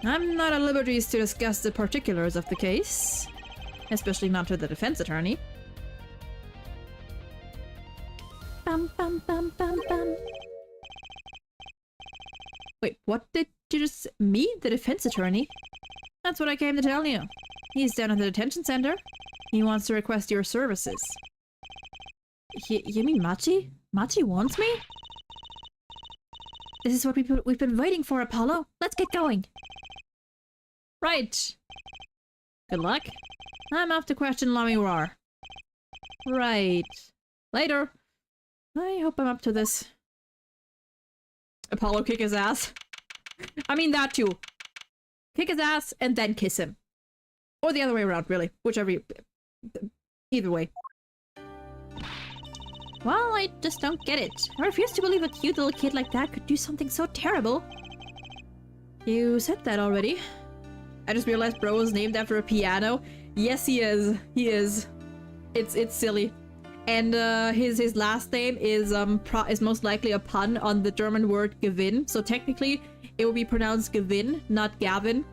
I'm not at liberty to discuss the particulars of the case, especially not to the defense attorney. Bum, bum, bum, bum, bum. Wait, what did you just... Me? The defense attorney? That's what I came to tell you. He's down at the detention center. He wants to request your services. You mean Machi? Machi wants me? This is what we've been waiting for, Apollo. Let's get going. Right. Good luck. I'm off to question Lamirar. Right. Later. I hope I'm up to this. Apollo kick his ass. I mean that too. Kick his ass and then kiss him. Or the other way around, really. Whichever you... Either way. Well, I just don't get it. I refuse to believe a cute little kid like that could do something so terrible. You said that already. I just realized bro was named after a piano. Yes, he is. He is. It's silly. And his last name is most likely a pun on the German word Gewinn. So technically, it would be pronounced Gewinn, not Gavin.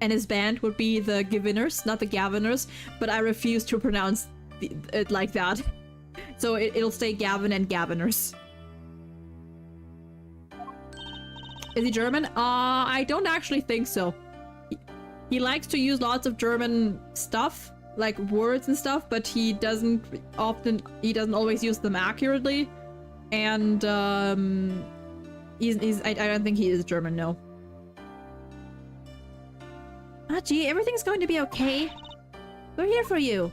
And his band would be the Gewinners, not the Gaviners. But I refuse to pronounce it like that. So it'll stay Gavin and Gaviners. Is he German? I don't actually think so. He likes to use lots of German stuff, like words and stuff, but he doesn't always use them accurately. And I don't think he is German, no. Gee, everything's going to be okay. We're here for you.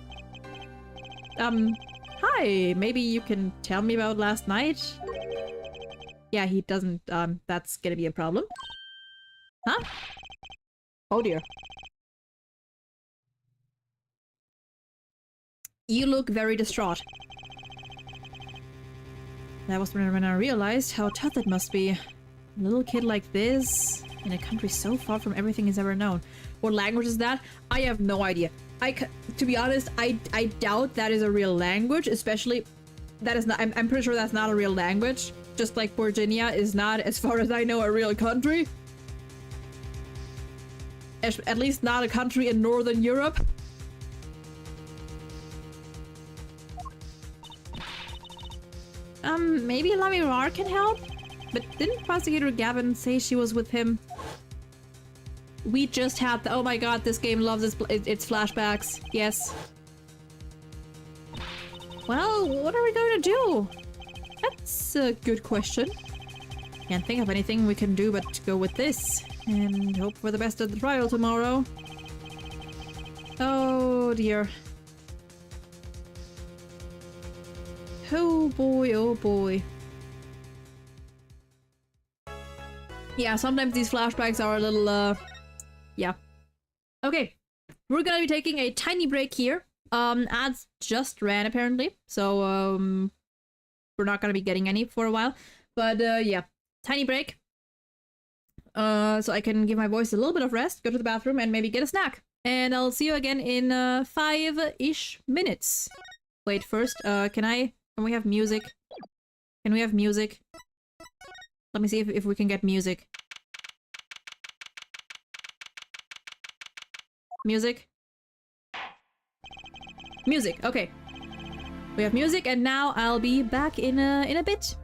Hi, maybe you can tell me about last night? Yeah, he doesn't, that's gonna be a problem. Huh? Oh dear. You look very distraught. That was when I realized how tough it must be. A little kid like this, in a country so far from everything he's ever known. What language is that? I have no idea. To be honest, I doubt that is a real language, especially... That is not... I'm pretty sure that's not a real language. Just like Virginia is not, as far as I know, a real country. At least not a country in Northern Europe. Maybe Lamirar can help? But didn't Prosecutor Gavin say she was with him? We just had the— oh my god, this game loves its flashbacks. Yes. Well, what are we going to do? That's a good question. Can't think of anything we can do but go with this. And hope for the best of the trial tomorrow. Oh dear. Oh boy, oh boy. Yeah, sometimes these flashbacks are a little, yeah. Okay, we're gonna be taking a tiny break here. Ads just ran apparently, so, we're not gonna be getting any for a while. But, yeah, tiny break. So I can give my voice a little bit of rest, go to the bathroom, and maybe get a snack. And I'll see you again in, 5-ish minutes. Wait, first, can we have music? Can we have music? Let me see if we can get music. Music? Music, okay. We have music, and now I'll be back in a bit.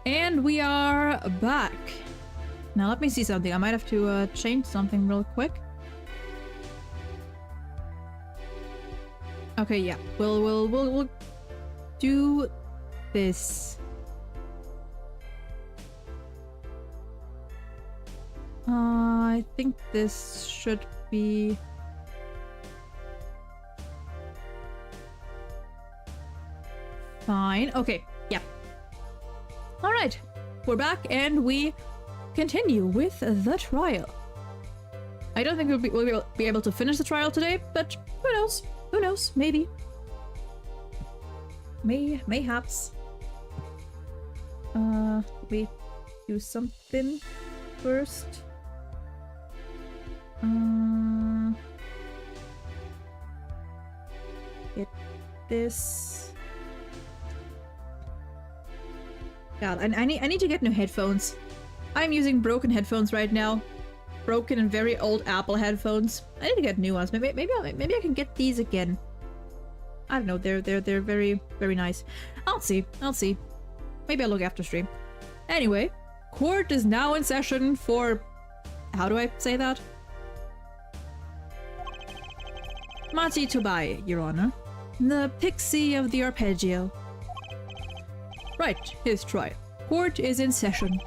And we are back. Now let me see something. I might have to change something real quick. Okay, yeah. We'll do this. I think this should be fine. Okay, yeah. All right, we're back and we continue with the trial. I don't think we'll be able to finish the trial today, but who knows? Who knows? Maybe. Mayhaps. We do something first. Get this. God, I need to get new headphones. I'm using broken headphones right now. Broken and very old Apple headphones. I need to get new ones. Maybe I can get these again. I don't know. They're very nice. I'll see. Maybe I'll look after stream. Anyway, court is now in session for. How do I say that? Mati Tobai, Your Honor. The pixie of the arpeggio. Right, his trial. Court is in session.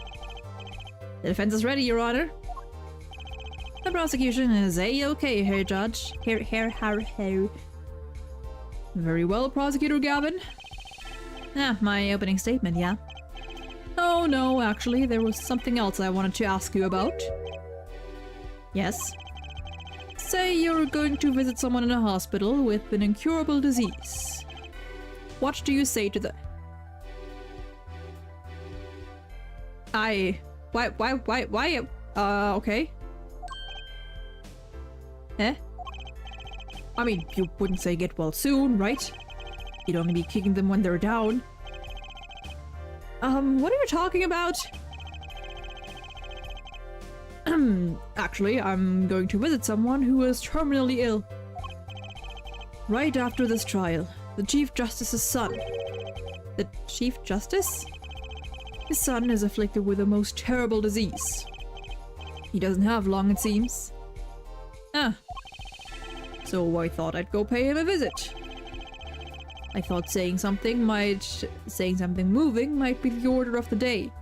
The defense is ready, Your Honor. The prosecution is A-okay, Herr Judge. Herr. Very well, Prosecutor Gavin. My opening statement, yeah? Oh no, actually, there was something else I wanted to ask you about. Yes? Say you're going to visit someone in a hospital with an incurable disease. What do you say to the... Why? Okay. Eh? I mean, you wouldn't say get well soon, right? You'd only be kicking them when they're down. What are you talking about? Actually, I'm going to visit someone who is terminally ill. Right after this trial, the Chief Justice's son. The Chief Justice? His son is afflicted with a most terrible disease. He doesn't have long, it seems. So I thought I'd go pay him a visit. I thought saying something moving might be the order of the day.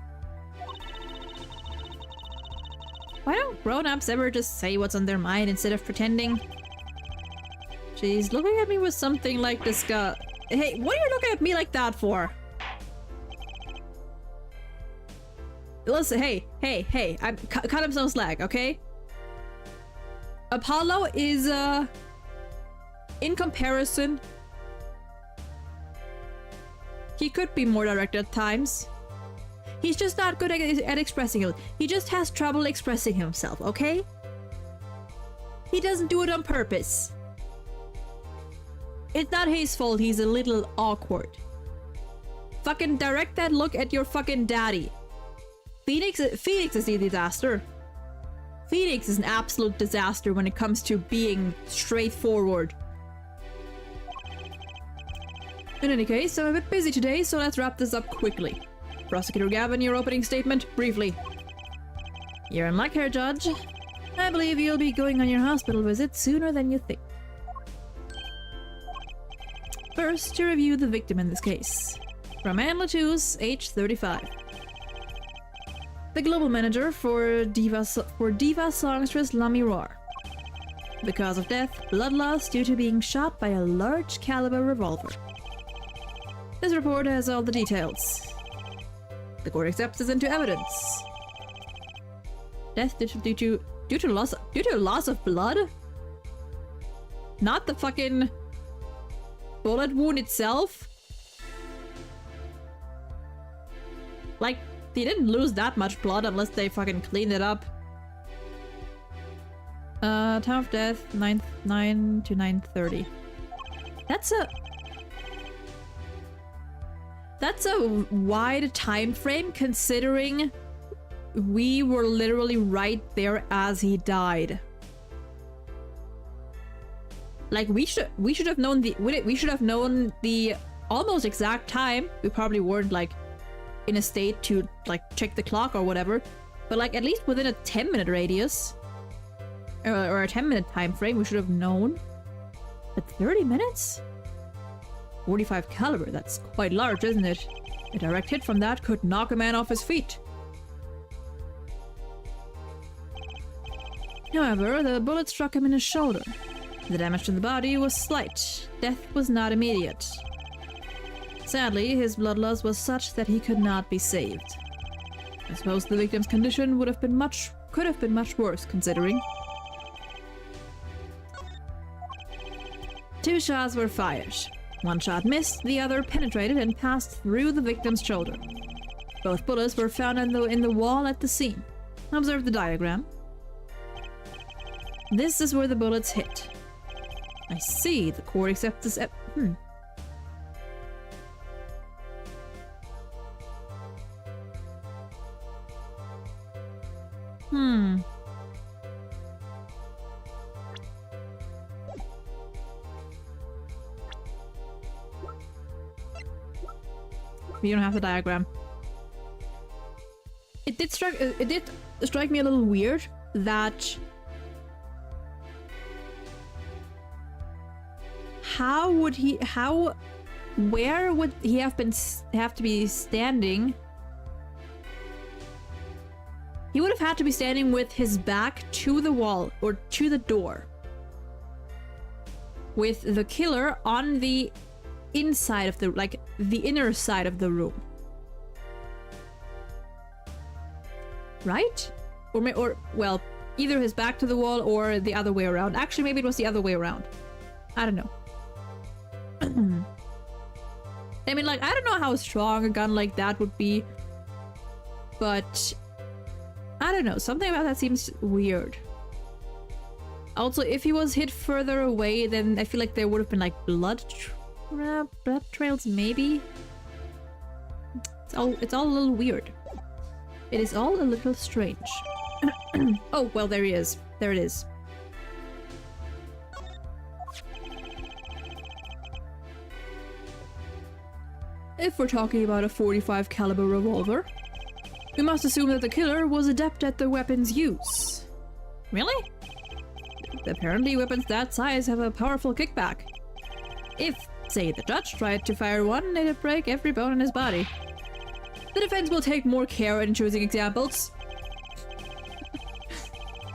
Why don't grown-ups ever just say what's on their mind instead of pretending? She's looking at me with something like disgust. Hey, what are you looking at me like that for? Listen, hey, cut him some slack, okay? Apollo is, in comparison, he could be more direct at times. He's just not good at expressing it. He just has trouble expressing himself, okay? He doesn't do it on purpose. It's not his fault he's a little awkward. Fucking direct that look at your fucking daddy. Phoenix is a disaster. Phoenix is an absolute disaster when it comes to being straightforward. In any case, I'm a bit busy today, so let's wrap this up quickly. Prosecutor Gavin, your opening statement, briefly. You're in luck here, Judge. I believe you'll be going on your hospital visit sooner than you think. First, to review the victim in this case. Romain Latouche, age 35. The global manager for diva songstress La Miroir. The cause of death, blood loss due to being shot by a large caliber revolver. This report has all the details. The court accepts this into evidence. Death due to loss of blood? Not the fucking bullet wound itself? Like, they didn't lose that much blood unless they fucking cleaned it up. Time of death, 9 to 9:30. That's a wide time frame considering we were literally right there as he died. Like we should have known the almost exact time. We probably weren't like in a state to like check the clock or whatever, but like at least within a 10-minute radius or a 10-minute time frame, we should have known. But 30 minutes? 45 caliber, that's quite large, isn't it? A direct hit from that could knock a man off his feet. However, the bullet struck him in his shoulder. The damage to the body was slight. Death was not immediate. Sadly, his blood loss was such that he could not be saved. I suppose the victim's condition could have been much worse, considering. 2 shots were fired. 1 shot missed, the other penetrated and passed through the victim's shoulder. Both bullets were found in the wall at the scene. Observe the diagram. This is where the bullets hit. I see, the court accepts this We don't have the diagram. It did strike me a little weird that where would he have to be standing? He would have had to be standing with his back to the wall or to the door, with the killer on the inside of the, like, the inner side of the room. Right? Or well, either his back to the wall or the other way around. Actually, maybe it was the other way around. I don't know. I mean, like, I don't know how strong a gun like that would be, but I don't know. Something about that seems weird. Also, if he was hit further away, then I feel like there would have been, like, blood trails, maybe? It's all a little weird. It is all a little strange. Oh, well, there he is. There it is. If we're talking about a 45 caliber revolver, we must assume that the killer was adept at the weapon's use. Really? Apparently weapons that size have a powerful kickback. If, say, the judge tried to fire one, it'd break every bone in his body. The defense will take more care in choosing examples.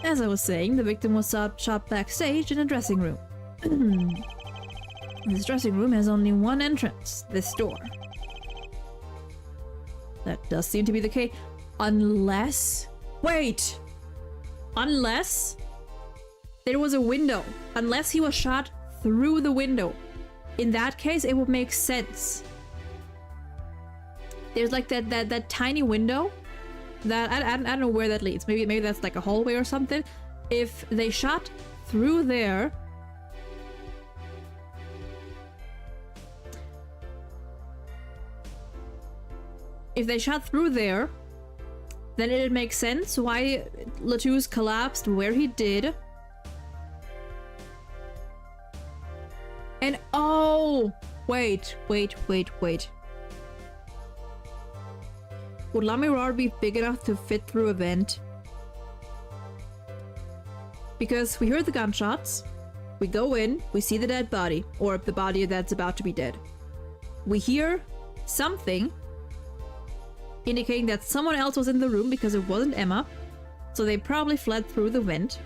As I was saying, the victim was shot backstage in a dressing room. This dressing room has only one entrance, this door. That does seem to be the case. Unless... Wait! Unless there was a window. Unless he was shot through the window. In that case, it would make sense. There's like that tiny window that I don't know where that leads. Maybe that's like a hallway or something. If they shot through there, then it'd make sense why Latouche collapsed where he did. And oh, wait. Would Lamirar be big enough to fit through a vent? Because we hear the gunshots, we go in, we see the dead body, or the body that's about to be dead. We hear something indicating that someone else was in the room because it wasn't Emma, so they probably fled through the vent.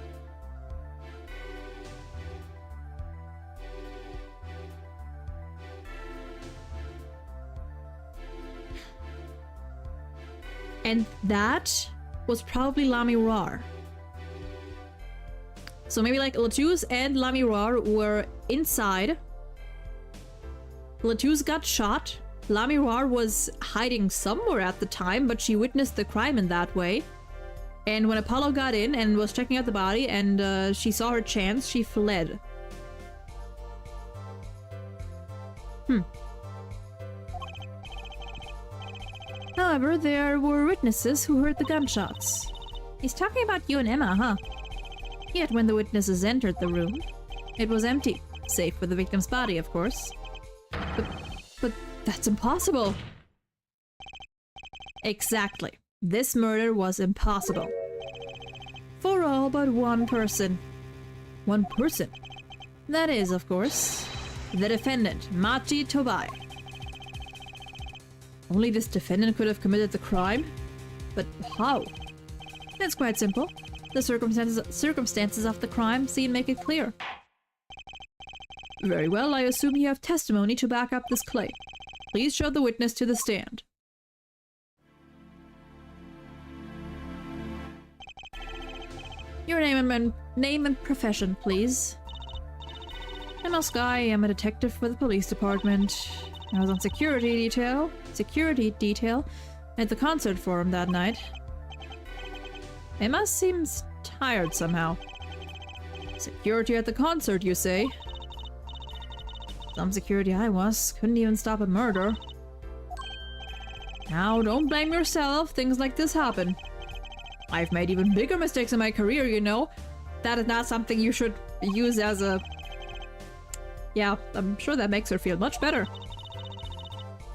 And that was probably Lamirar. So maybe like Latouche and Lamirar were inside. Latouche got shot. Lamirar was hiding somewhere at the time, but she witnessed the crime in that way. And when Apollo got in and was checking out the body and she saw her chance, she fled. However, there were witnesses who heard the gunshots. He's talking about you and Emma, huh? Yet when the witnesses entered the room, it was empty, save for the victim's body, of course. But that's impossible! Exactly. This murder was impossible. For all but one person. One person? That is, of course, the defendant, Machi Tobai. Only this defendant could have committed the crime? But how? It's quite simple. The circumstances of the crime scene make it clear. Very well, I assume you have testimony to back up this claim. Please show the witness to the stand. Your name and profession, please. I'm Oscar. I am a detective for the police department. I was on security detail at the concert forum that night. Emma seems tired somehow. Security at the concert, you say? Some security I was. Couldn't even stop a murder. Now, don't blame yourself. Things like this happen. I've made even bigger mistakes in my career, you know. That is not something you should use as a... Yeah, I'm sure that makes her feel much better.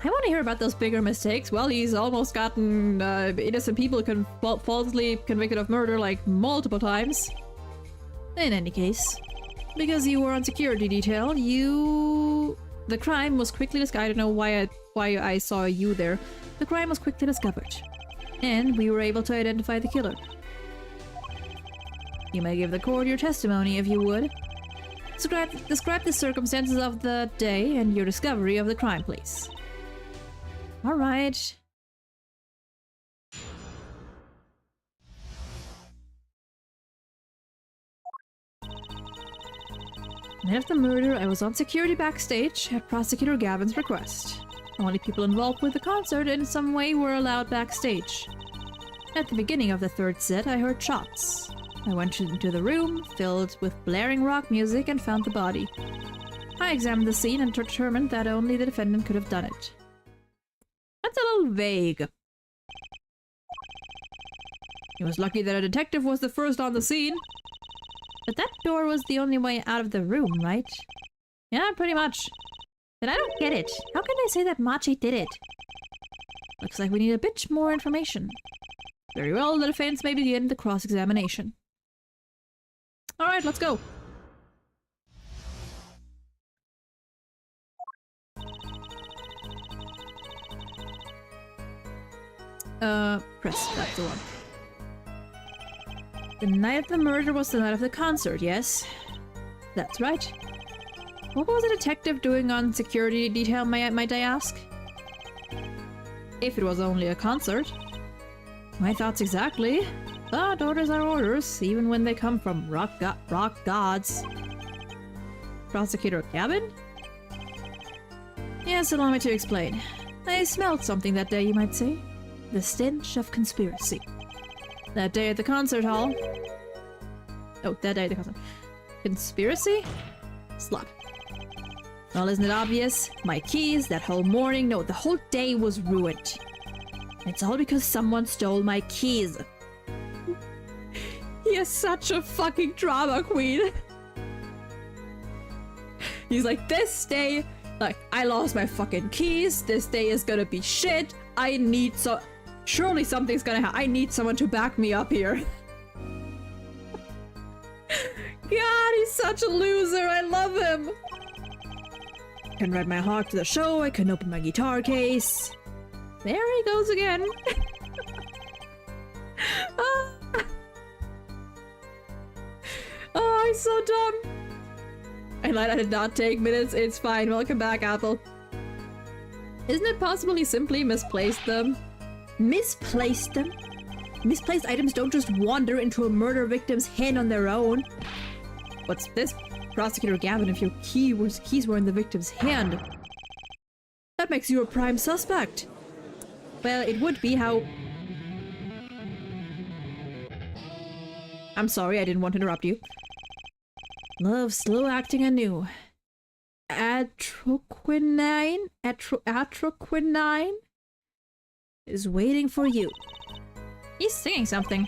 I want to hear about those bigger mistakes. Well, he's almost gotten innocent people falsely convicted of murder like multiple times. In any case, because you were on security detail, the crime was quickly discovered. I don't know why I saw you there. The crime was quickly discovered, and we were able to identify the killer. You may give the court your testimony if you would. Describe the circumstances of the day and your discovery of the crime, please. All right. Night of the murder, I was on security backstage at Prosecutor Gavin's request. Only people involved with the concert in some way were allowed backstage. At the beginning of the third set, I heard shots. I went into the room, filled with blaring rock music, and found the body. I examined the scene and determined that only the defendant could have done it. That's a little vague. It was lucky that a detective was the first on the scene. But that door was the only way out of the room, right? Yeah, pretty much. But I don't get it. How can they say that Machi did it? Looks like we need a bit more information. Very well, the defense may begin the cross-examination. Alright, let's go. Press, that's the one. The night of the murder was the night of the concert, yes? That's right. What was a detective doing on security detail, might I ask? If it was only a concert. My thoughts exactly. But orders are orders, even when they come from rock gods. Prosecutor Gavin? Yes, allow me to explain. I smelled something that day, you might say. The stench of conspiracy. That day at the concert hall. Oh, that day at the concert. Conspiracy? Slap. Well, isn't it obvious? My keys, that whole morning, no, the whole day was ruined. It's all because someone stole my keys. He is such a fucking drama queen. He's like, this day, like, I lost my fucking keys. This day is gonna be shit. I need surely something's gonna happen. I need someone to back me up here. God, he's such a loser. I love him. I can ride my hawk to the show. I can open my guitar case. There he goes again. Oh, he's so dumb. I did not take minutes. It's fine. Welcome back, Apple. Isn't it possible he simply misplaced them? Misplaced them? Misplaced items don't just wander into a murder victim's hand on their own. What's this? Prosecutor Gavin, if your keys were in the victim's hand. That makes you a prime suspect. Well, it would be how... I'm sorry, I didn't want to interrupt you. Love slow acting anew. Atroquinine is waiting for you. He's singing something.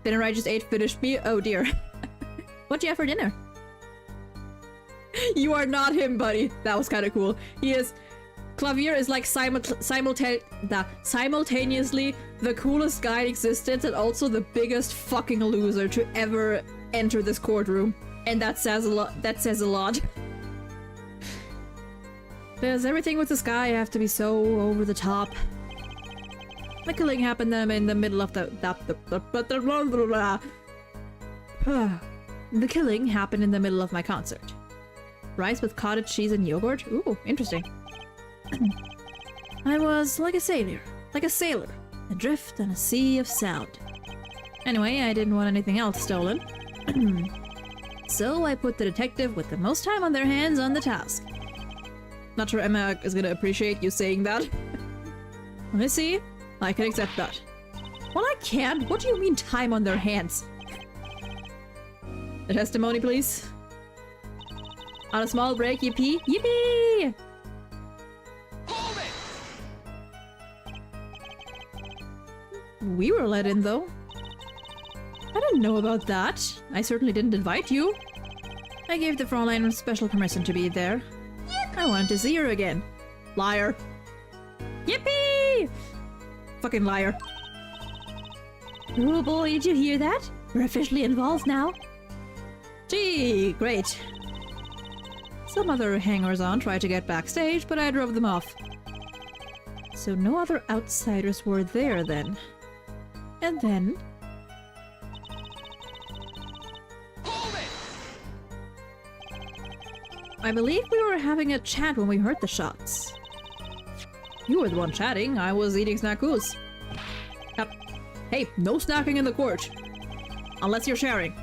Dinner I just ate finished me. Oh dear. What'd you have for dinner? You are not him, buddy. That was kind of cool. He is Klavier is like simultaneously the coolest guy in existence and also the biggest fucking loser to ever enter this courtroom. And that says a lot. That says a lot. Does everything with this guy have to be so over the top? The killing happened in the middle of the killing happened in the middle of my concert. Rice with cottage cheese and yogurt? Ooh, interesting. I was like a sailor, adrift on a sea of sound. Anyway, I didn't want anything else stolen. So I put the detective with the most time on their hands on the task. Not sure Emma is gonna appreciate you saying that. Let me see. I can accept that. Well, I can't. What do you mean time on their hands? The testimony, please. On a small break, yippee! Yippee! Hold it! We were let in, though. I didn't know about that. I certainly didn't invite you. I gave the Fräulein special permission to be there. I wanted to see her again. Liar. Yippee! Fucking liar. Oh boy, did you hear that? We're officially involved now. Gee, great. Some other hangers-on tried to get backstage, but I drove them off. So no other outsiders were there then. And then... Hold it! I believe we were having a chat when we heard the shots. You were the one chatting, I was eating snackoos. Yep. Hey, no snacking in the court. Unless you're sharing.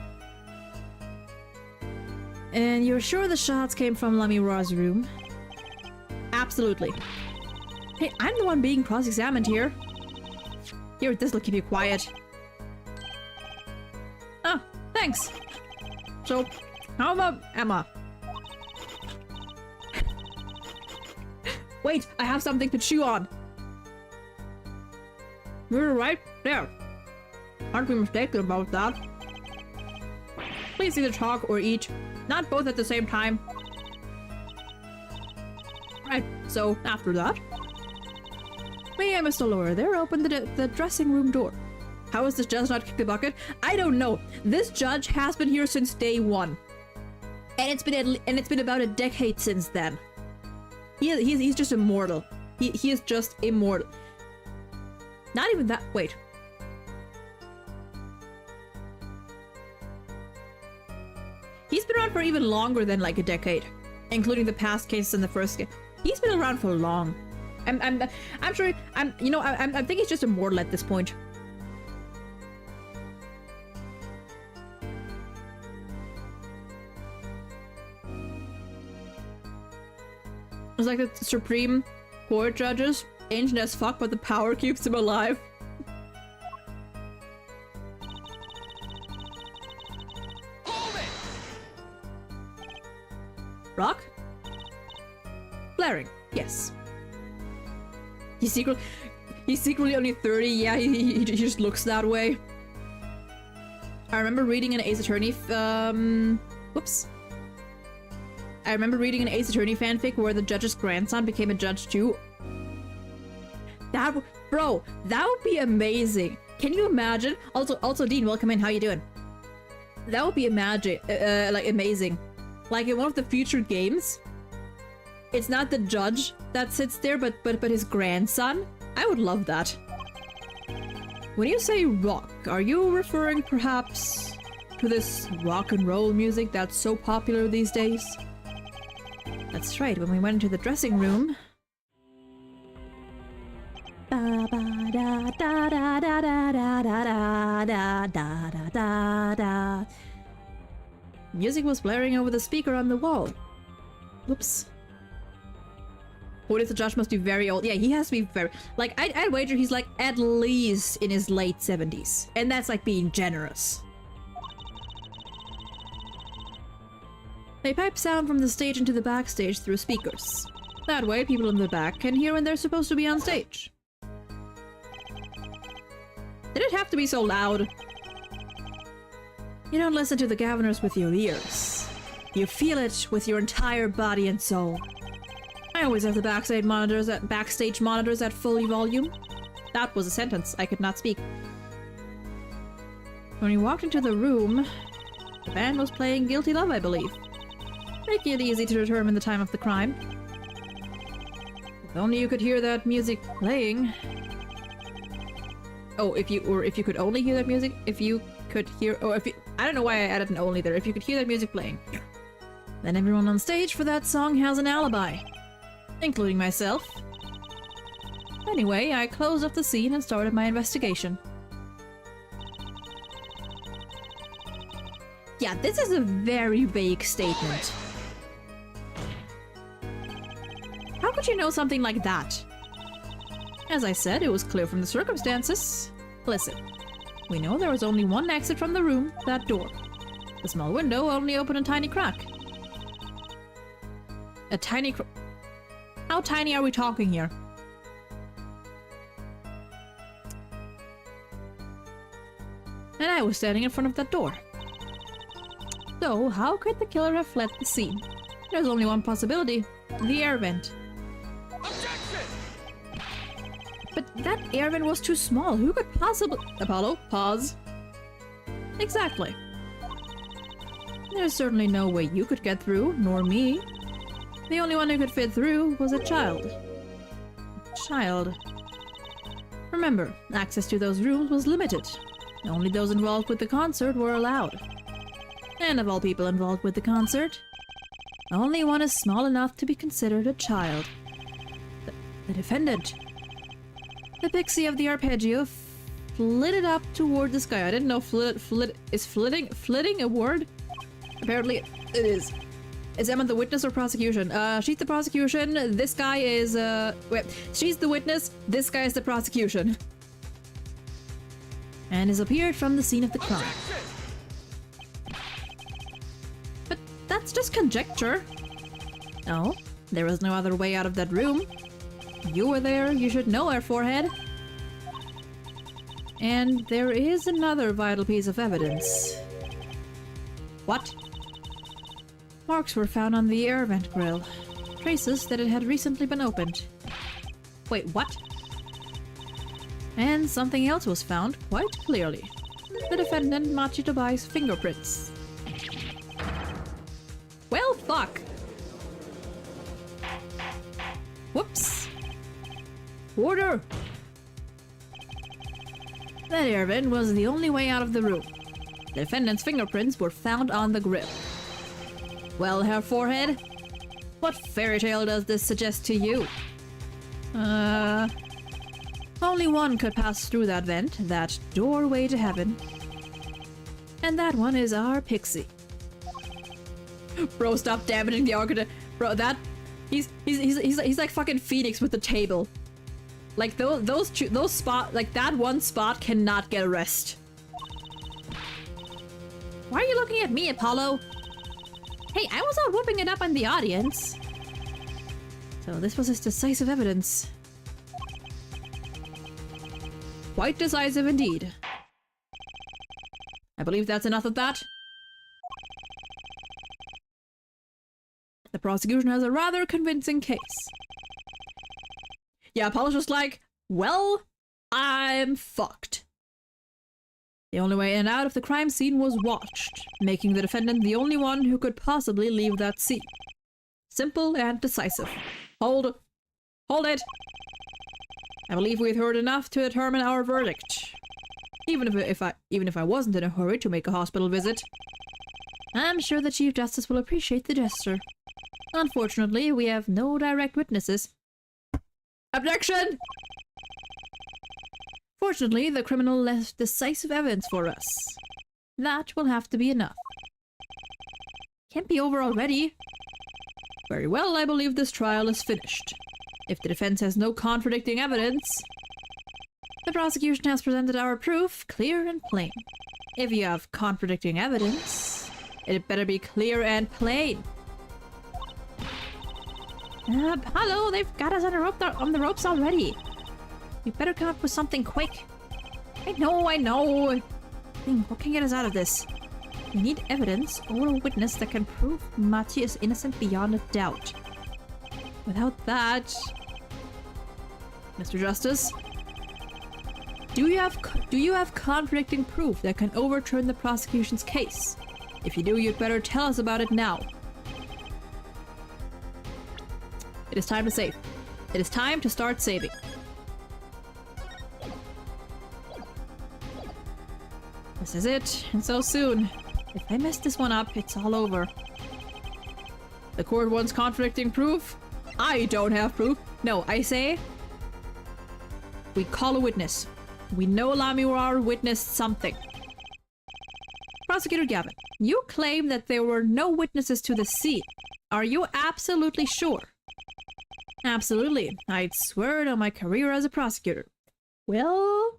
And you're sure the shots came from Lamiroir's room? Absolutely. Hey, I'm the one being cross-examined here. Here, this'll keep you quiet. Ah, thanks. So, how about Emma? Wait, I have something to chew on. You're right there. Aren't we mistaken about that? Please either talk or eat. Not both at the same time. Right, so after that... May I, Mr. Laura, there opened the dressing room door. How has this judge not kicked the bucket? I don't know. This judge has been here since day one. And it's been about a decade since then. He's just immortal. He is just immortal. Not even that. Wait. He's been around for even longer than like a decade, including the past cases in the first game. He's been around for long. I'm sure. I think he's just immortal at this point. It's like the Supreme Court judges, ancient as fuck, but the power keeps him alive. Hold it! Rock? Flaring, yes. He's secretly only 30, yeah, he just looks that way. I remember reading an Ace Attorney, whoops. I remember reading an Ace Attorney fanfic where the judge's grandson became a judge too. Bro, that would be amazing. Can you imagine? Also, Dean, welcome in. How you doing? That would be amazing. Like in one of the future games, it's not the judge that sits there, but his grandson. I would love that. When you say rock, are you referring perhaps to this rock and roll music that's so popular these days? That's right, when we went into the dressing room... Music was blaring over the speaker on the wall. Oops. What if the judge must be very old? Yeah, he has to be very... Like, I'd wager he's like at least in his late 70s. And that's like being generous. They pipe sound from the stage into the backstage through speakers. That way, people in the back can hear when they're supposed to be on stage. Did it have to be so loud? You don't listen to the governors with your ears. You feel it with your entire body and soul. I always have the backstage monitors at fully volume. That was a sentence. I could not speak. When we walked into the room, the band was playing Guilty Love, I believe. Making it easy to determine the time of the crime. If only you could hear that music playing. Oh, if you could only hear that music, if you could hear, I don't know why I added an only there. If you could hear that music playing, then everyone on stage for that song has an alibi, including myself. Anyway, I closed up the scene and started my investigation. Yeah, this is a very vague statement. How could you know something like that? As I said, it was clear from the circumstances. Listen, we know there was only one exit from the room, that door. The small window only opened a tiny crack. A tiny How tiny are we talking here? And I was standing in front of that door. So, how could the killer have fled the scene? There's only one possibility. The air vent. Objection! But that air vent was too small. Who could possibly... Apollo, pause. Exactly. There's certainly no way you could get through, nor me. The only one who could fit through was a child. Remember, access to those rooms was limited. Only those involved with the concert were allowed. And of all people involved with the concert, only one is small enough to be considered a child. The defendant. The pixie of the arpeggio flitted up toward the sky. I didn't know is flitting a word? Apparently it is. Is Emma the witness or prosecution? She's the prosecution. This guy is, wait. She's the witness. This guy is the prosecution. And has appeared from the scene of the crime. But that's just conjecture. No, there was no other way out of that room. You were there, you should know, our forehead. And there is another vital piece of evidence. What? Marks were found on the air vent grill. Traces that it had recently been opened. Wait, what? And something else was found, quite clearly. The defendant Machi Tobai's fingerprints. Well, fuck! Whoops! Order! That air vent was the only way out of the room. The defendant's fingerprints were found on the grill. Well, Herr Forehead, what fairy tale does this suggest to you? Only one could pass through that vent, that doorway to heaven. And that one is our pixie. Bro, stop damaging the architect. Bro, that... He's like fucking Phoenix with the table. Like, those spot... Like, that one spot cannot get a rest. Why are you looking at me, Apollo? Hey, I was out whooping it up in the audience. So this was his decisive evidence. Quite decisive indeed. I believe that's enough of that. The prosecution has a rather convincing case. Yeah, Apollo's just like, well, I'm fucked. The only way in and out of the crime scene was watched, making the defendant the only one who could possibly leave that scene. Simple and decisive. Hold it! I believe we've heard enough to determine our verdict. Even if I wasn't in a hurry to make a hospital visit. I'm sure the Chief Justice will appreciate the gesture. Unfortunately, we have no direct witnesses. Objection! Fortunately, the criminal left decisive evidence for us. That will have to be enough. Can't be over already. Very well, I believe this trial is finished. If the defense has no contradicting evidence, the prosecution has presented our proof clear and plain. If you have contradicting evidence, it better be clear and plain. Hello, they've got us on the ropes already. You better come up with something quick. I know. What can get us out of this? We need evidence or a witness that can prove Mati is innocent beyond a doubt. without that... Mr. Justice? Do you have conflicting proof that can overturn the prosecution's case? If you do, you'd better tell us about it now. It is time to save. It is time to start saving. This is it, and so soon. If I mess this one up, it's all over. The court wants conflicting proof? I don't have proof. No, I say... we call a witness. We know Lamirar witnessed something. Prosecutor Gavin, you claim that there were no witnesses to the scene. Are you absolutely sure? Absolutely. I'd swear it on my career as a prosecutor. Well...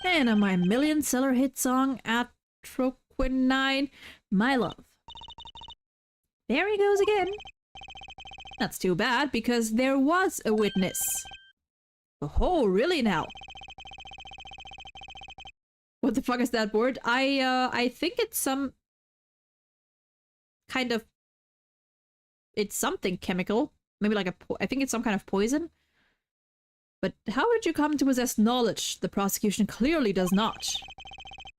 and on my million-seller hit song, Atroquinine, My Love. There he goes again. That's too bad, because there was a witness. Oh, really now? What the fuck is that word? I think it's some... kind of... it's something chemical. Maybe like I think it's some kind of poison. But how did you come to possess knowledge the prosecution clearly does not?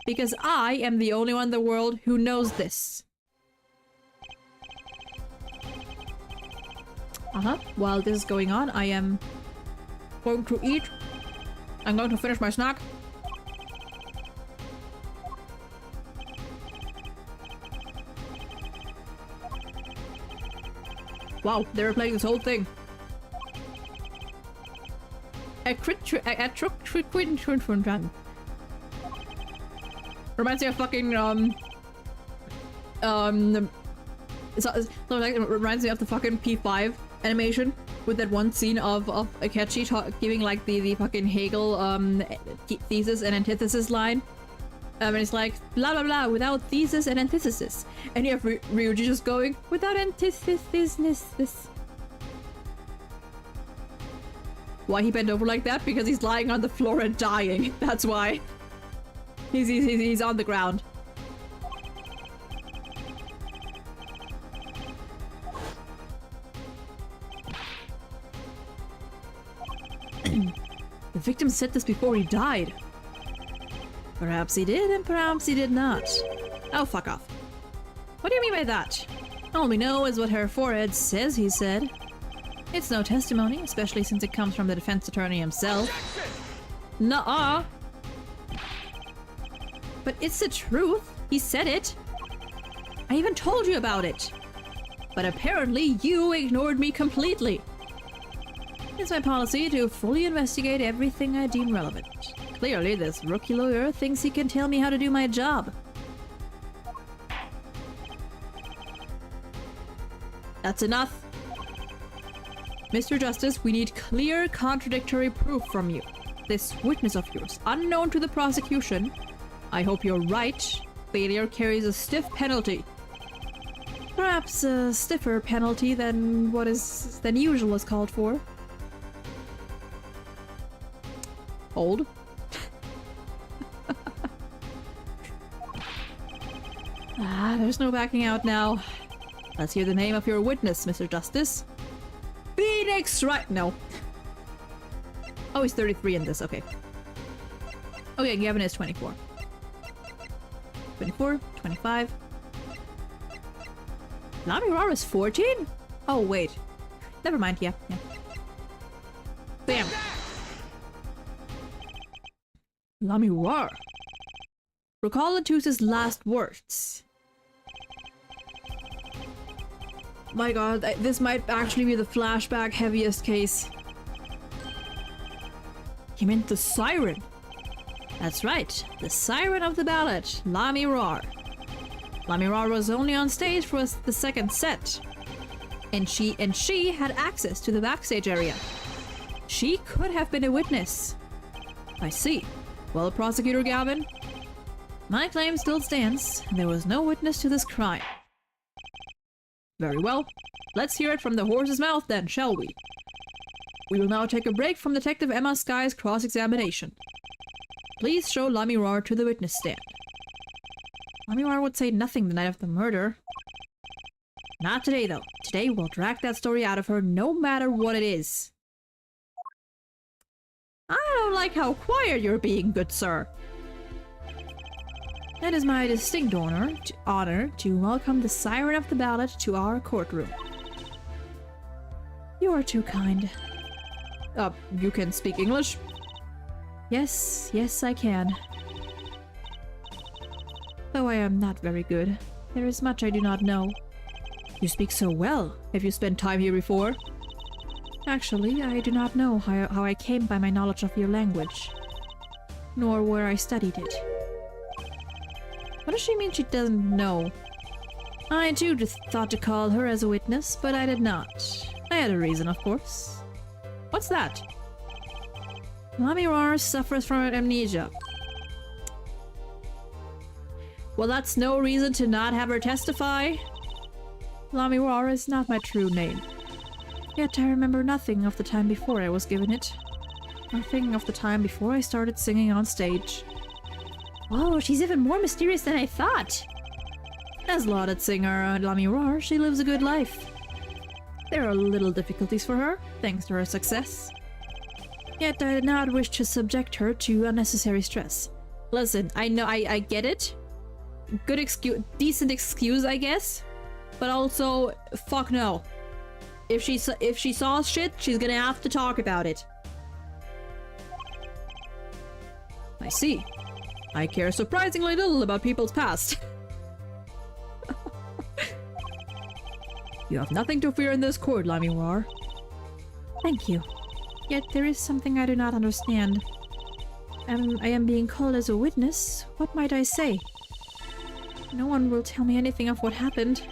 Because I am the only one in the world who knows this. While this is going on, I am going to eat. I'm going to finish my snack. Wow, they were playing this whole thing. Reminds me of fucking it reminds me of the fucking P5 animation with that one scene of Akechi giving like the fucking Hegel thesis and antithesis line. And it's like blah blah blah without thesis and antithesis, and you have Ryuji just going without antithesis. Why he bent over like that? Because he's lying on the floor and dying. That's why. He's on the ground. The victim said this before he died. Perhaps he did, and perhaps he did not. Oh, fuck off. What do you mean by that? All we know is what her forehead says he said. It's no testimony, especially since it comes from the defense attorney himself. Nuh-uh. But it's the truth. He said it. I even told you about it. But apparently you ignored me completely. It's my policy to fully investigate everything I deem relevant. Clearly, this rookie lawyer thinks he can tell me how to do my job. That's enough. Mr. Justice, we need clear, contradictory proof from you. This witness of yours, unknown to the prosecution. I hope you're right. Failure carries a stiff penalty. Perhaps a stiffer penalty than usual is called for. Hold. There's no backing out now. Let's hear the name of your witness, Mr. Justice. Phoenix Wright. No. Oh, he's 33 in this. Okay. Okay, Gavin is 24. 24, 25. Lamirar is 14? Oh, wait. Never mind. Yeah. Bam. Lamirar. Recall Atus's last words. My god, this might actually be the flashback heaviest case. He meant the siren. That's right, the siren of the ballad, Lamirar. Lamirar was only on stage for the second set. And she had access to the backstage area. She could have been a witness. I see. Well, Prosecutor Gavin, my claim still stands. There was no witness to this crime. Very well. Let's hear it from the horse's mouth then, shall we? We will now take a break from Detective Emma Sky's cross-examination. Please show Lamirar to the witness stand. Lamirar would say nothing the night of the murder. Not today, though. today we'll drag that story out of her no matter what it is. I don't like how quiet you're being, good sir. It is my distinct honor to welcome the siren of the ballad to our courtroom. You are too kind. You can speak English? Yes, I can. Though I am not very good. There is much I do not know. You speak so well. Have you spent time here before? Actually, I do not know how I came by my knowledge of your language. Nor where I studied it. What does she mean she doesn't know? I too thought to call her as a witness, but I did not. I had a reason, of course. What's that? Lamirar suffers from amnesia. Well, that's no reason to not have her testify. Lamirar is not my true name. Yet I remember nothing of the time before I was given it. Nothing of the time before I started singing on stage. Whoa, she's even more mysterious than I thought! As lauded singer Lamirar, she lives a good life. There are little difficulties for her, thanks to her success. Yet I did not wish to subject her to unnecessary stress. Listen, I know, I get it. Good excuse, decent excuse, I guess. But also, fuck no. If she saw shit, she's gonna have to talk about it. I see. I care surprisingly little about people's past. You have nothing to fear in this court, Lamirar. Thank you. Yet there is something I do not understand. I am being called as a witness. What might I say? No one will tell me anything of what happened.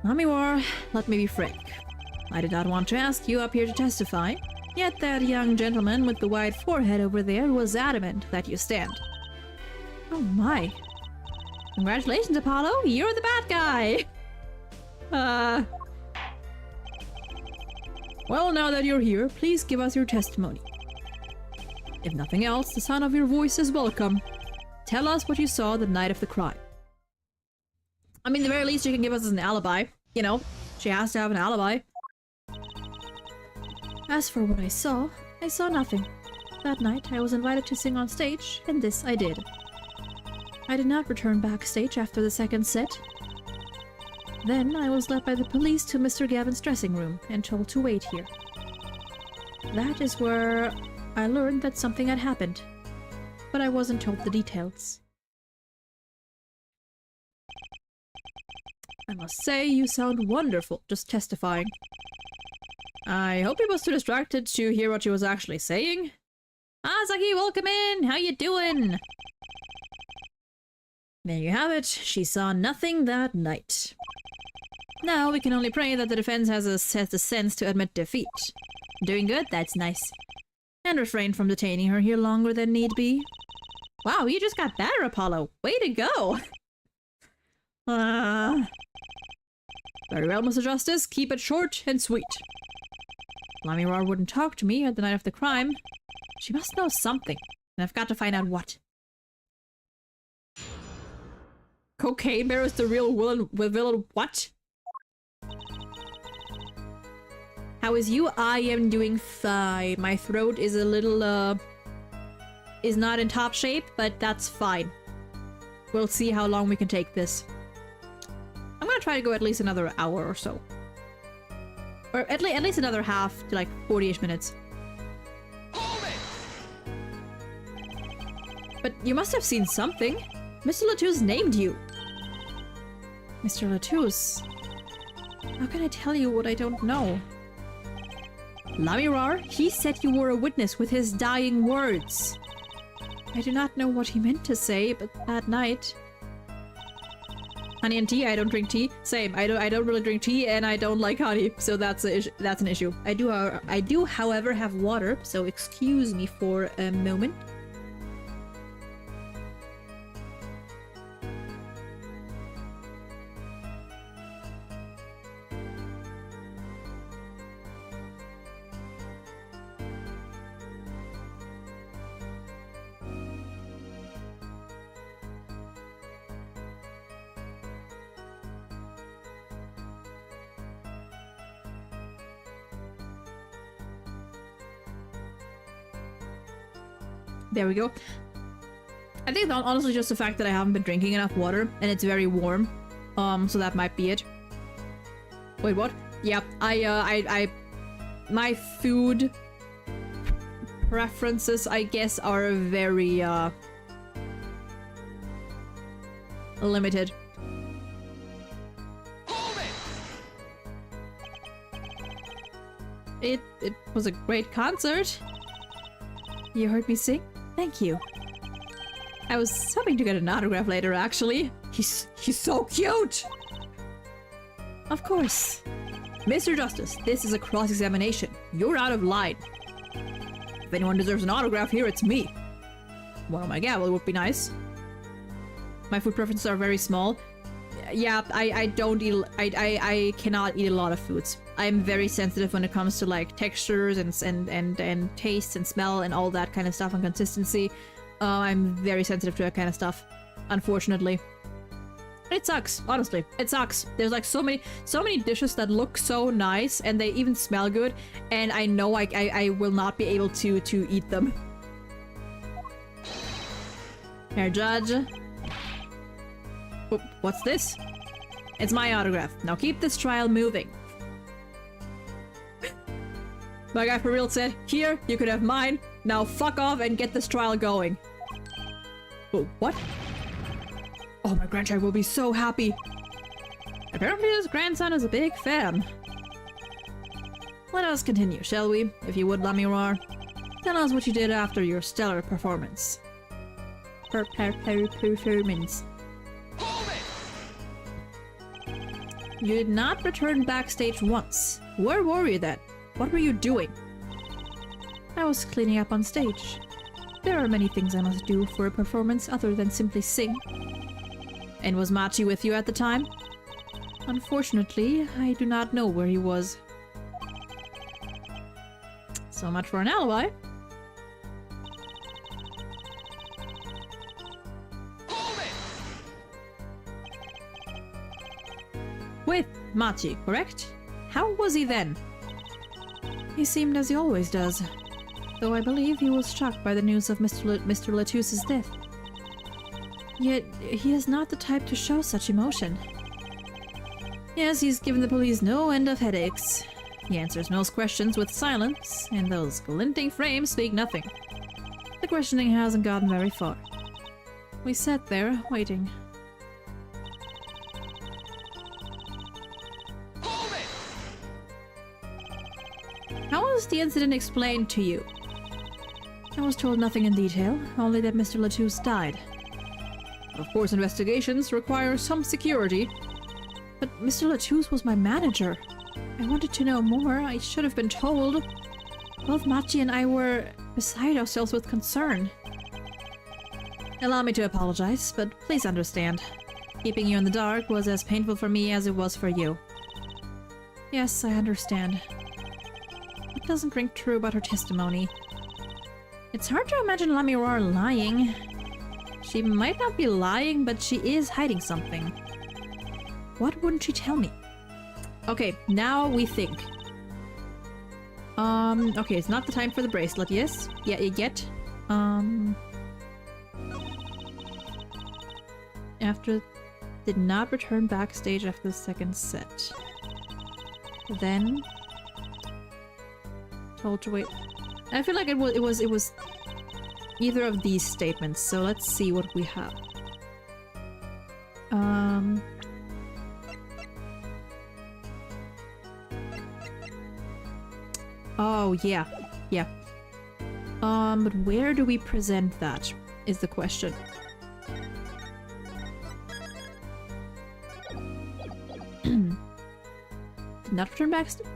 Lamirar, let me be frank. I did not want to ask you up here to testify, yet that young gentleman with the wide forehead over there was adamant that you stand. Oh my. Congratulations, Apollo! You're the bad guy! Well, now that you're here, please give us your testimony. If nothing else, the sound of your voice is welcome. Tell us what you saw the night of the crime. I mean, the very least you can give us an alibi. You know, she has to have an alibi. As for what I saw nothing. That night, I was invited to sing on stage, and this I did. I did not return backstage after the second set. Then I was led by the police to Mr. Gavin's dressing room and told to wait here. That is where I learned that something had happened, but I wasn't told the details. I must say, you sound wonderful just testifying. I hope he was too distracted to hear what she was actually saying. Saki, welcome in! How you doing? There you have it. She saw nothing that night. Now we can only pray that the defense has the sense to admit defeat. Doing good? That's nice. And refrain from detaining her here longer than need be. Wow, you just got better, Apollo. Way to go! Very well, Mr. Justice. Keep it short and sweet. Lamirar wouldn't talk to me at the night of the crime. She must know something, and I've got to find out what. Cocaine Bear is the real villain. What? How is you? I am doing fine. My throat is a little, is not in top shape, but that's fine. We'll see how long we can take this. I'm gonna try to go at least another hour or so. Or at least another half to like 40-ish minutes. Hold it! But you must have seen something. Mr. Latouche named you. Mr. Latouche. How can I tell you what I don't know? Lamirar, he said you were a witness with his dying words. I do not know what he meant to say, but that night... Honey and tea? I don't drink tea. Same. I don't really drink tea, and I don't like honey, so that's an issue. I do, however, have water, so excuse me for a moment. There we go. I think honestly just the fact that I haven't been drinking enough water and it's very warm. So that might be it. Wait, what? Yeah, my food preferences, I guess, are very, limited. It was a great concert. You heard me sing? Thank you. I was hoping to get an autograph later, actually. He's so cute! Of course. Mr. Justice, this is a cross-examination. You're out of line. If anyone deserves an autograph here, it's me. Well, my gavel would be nice. My food preferences are very small. Yeah, I don't eat... I cannot eat a lot of foods. I'm very sensitive when it comes to, like, textures and taste and smell and all that kind of stuff and consistency. I'm very sensitive to that kind of stuff, unfortunately. It sucks, honestly. It sucks. There's like so many dishes that look so nice and they even smell good, and I know I will not be able to eat them. Herr Judge. Oh, what's this? It's my autograph. Now keep this trial moving. My guy for real said, here, you could have mine. Now fuck off and get this trial going. Oh, what? Oh, my grandchild will be so happy. Apparently his grandson is a big fan. Let us continue, shall we? If you would, Lamirar. Tell us what you did after your stellar performance. Performance. You did not return backstage once. Where were you then? What were you doing? I was cleaning up on stage. There are many things I must do for a performance other than simply sing. And was Machi with you at the time? Unfortunately, I do not know where he was. So much for an alibi. With Machi, correct? How was he then? He seemed as he always does. Though I believe he was shocked by the news of Mr. Latus's death. Yet, he is not the type to show such emotion. Yes, he's given the police no end of headaches. He answers most questions with silence, and those glinting frames speak nothing. The questioning hasn't gotten very far. We sat there, waiting. How was the incident explained to you? I was told nothing in detail, only that Mr. Latus died. Of course, investigations require some security. But Mr. Latus was my manager. I wanted to know more. I should have been told. Both Machi and I were beside ourselves with concern. Allow me to apologize, but please understand. Keeping you in the dark was as painful for me as it was for you. Yes, I understand. It doesn't ring true about her testimony. It's hard to imagine Lamirar lying. She might not be lying, but she is hiding something. What wouldn't she tell me? Okay, now we think. Okay, it's not the time for the bracelet, yes? Yeah, yet. After... Did not return backstage after the second set. Then... Told to wait... I feel like it was either of these statements, so let's see what we have. Oh, yeah. Yeah. But where do we present that, is the question. Not return backstage?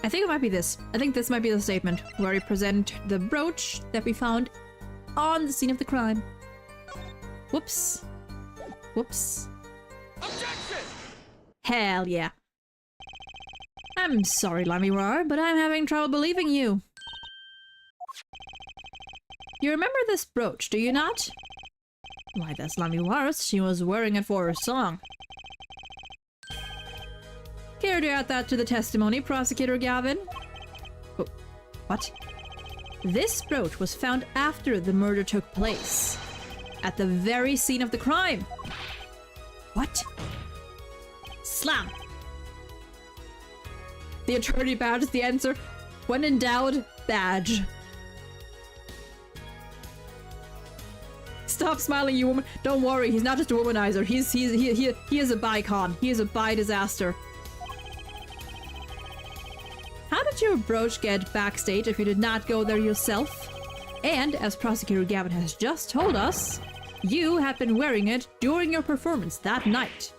I think it might be this. I think this might be the statement where we present the brooch that we found on the scene of the crime. Whoops. Whoops. Objection! Hell yeah. I'm sorry, Lamirar, but I'm having trouble believing you. You remember this brooch, do you not? Why, that's Lamiwar's. She was wearing it for her song. Care to add that to the testimony, Prosecutor Gavin? Oh, what? This brooch was found after the murder took place. At the very scene of the crime. What? Slam! The attorney badge is the answer. When in doubt, badge. Stop smiling, you woman. Don't worry, he's not just a womanizer. He is a bicon. He is a bi-disaster. How did your brooch get backstage if you did not go there yourself? And, as Prosecutor Gavin has just told us, you had been wearing it during your performance that night.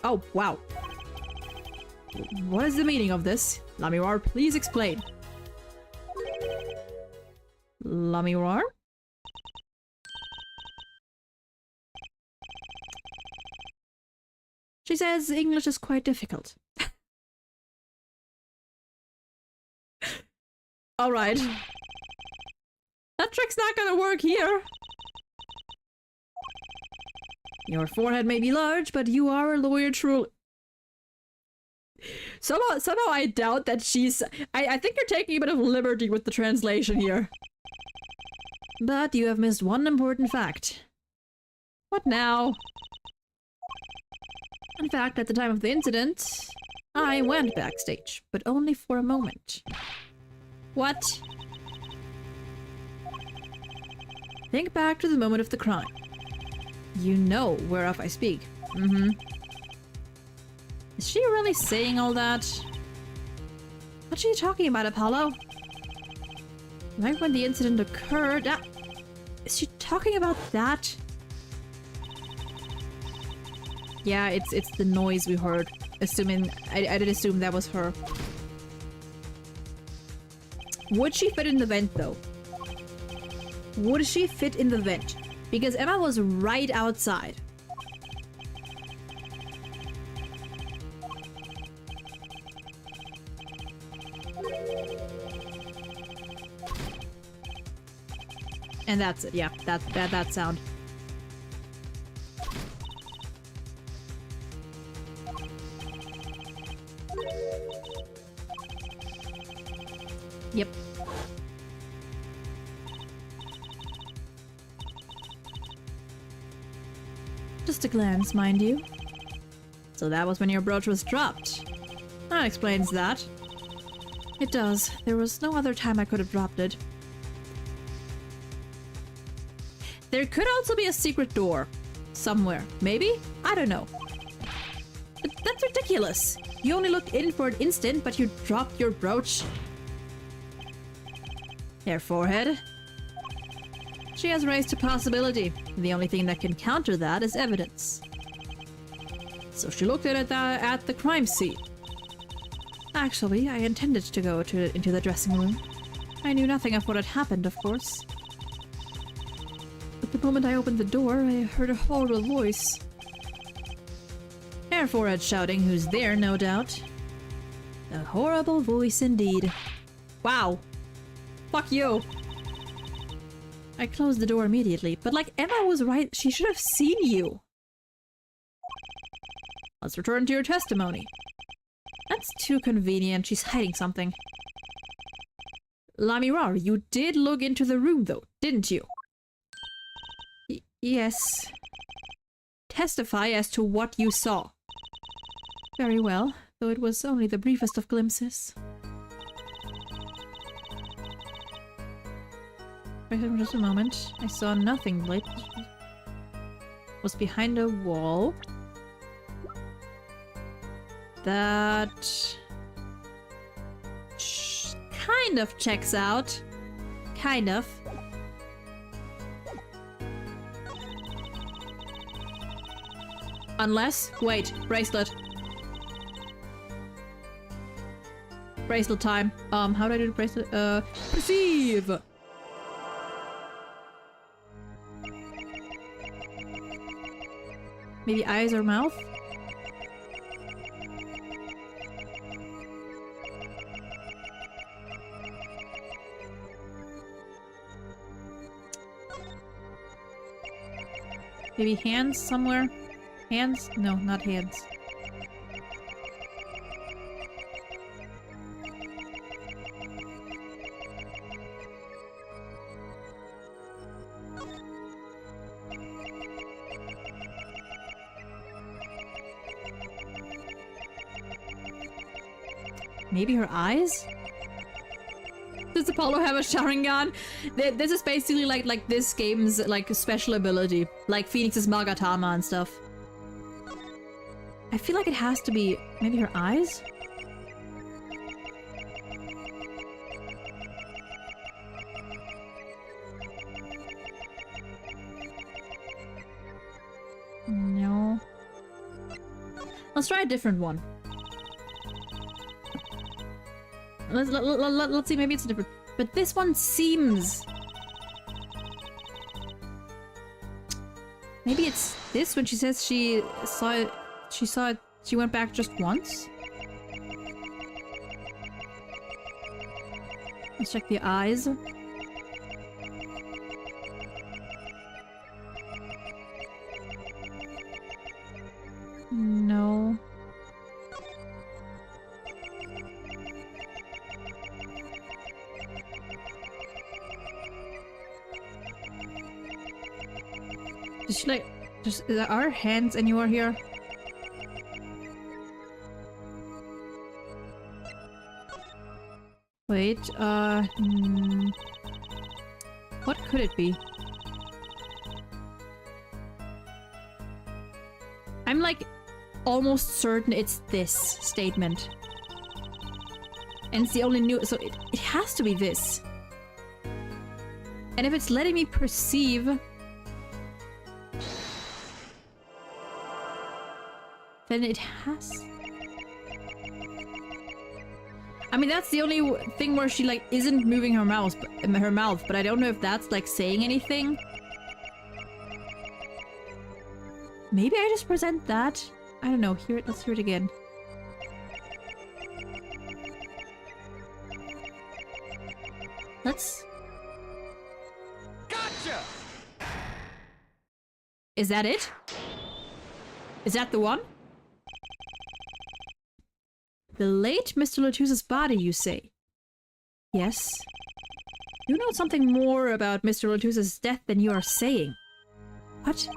Oh, wow. What is the meaning of this? Lamirar, please explain. Lamirar? She says English is quite difficult. Alright. That trick's not gonna work here. Your forehead may be large, but you are a lawyer truly. Somehow I doubt that she's... I think you're taking a bit of liberty with the translation here. But you have missed one important fact. What now? In fact, at the time of the incident, I went backstage, but only for a moment. What? Think back to the moment of the crime. You know whereof I speak. Mm-hmm. Is she really saying all that? What's she talking about, Apollo? Right when the incident occurred... Ah, is she talking about that? Yeah, it's the noise we heard. Assuming... I did assume that was her. Would she fit in the vent, though? Would she fit in the vent? Because Emma was right outside. And that's it, yeah. That sound. Yep. Just a glance, mind you. So that was when your brooch was dropped. That explains that. It does. There was no other time I could have dropped it. There could also be a secret door. Somewhere. Maybe? I don't know. But that's ridiculous. You only looked in for an instant, but you dropped your brooch. There, forehead. She has raised a possibility. The only thing that can counter that is evidence. So she looked at the crime scene. Actually, I intended to go into the dressing room. I knew nothing of what had happened, of course. But the moment I opened the door, I heard a horrible voice. Hair forehead shouting, who's there, no doubt. A horrible voice indeed. Wow. Fuck you. I closed the door immediately, but like Emma was right, she should have seen you. Let's return to your testimony. That's too convenient, she's hiding something. Lamirar, you did look into the room though, didn't you? Yes. Testify as to what you saw. Very well, though it was only the briefest of glimpses. Wait just a moment. I saw nothing. Light was behind a wall. That kind of checks out. Kind of. Unless, wait, bracelet. Bracelet time. How do I do the bracelet? Perceive! Maybe eyes or mouth? Maybe hands somewhere? Hands? No, not hands. Maybe her eyes? Does Apollo have a Sharingan? This is basically like this game's like special ability. Like Phoenix's Magatama and stuff. I feel like it has to be maybe her eyes? No. Let's try a different one. Let's see, maybe it's different. But this one seems... Maybe it's this when she says she went back just once? Let's check the eyes. No. Does she like... are her hands anywhere here? Wait, what could it be? I'm like almost certain it's this statement. And it's the only new- so it has to be this. And if it's letting me perceive... then it has... I mean, that's the only thing where she like isn't moving her mouth, but I don't know if that's like saying anything. Maybe I just present that? I don't know. Hear it. Let's hear it again. Let's... Gotcha! Is that it? Is that the one? The late Mr. Latus's body, you say? Yes. You know something more about Mr. Latus's death than you are saying. What?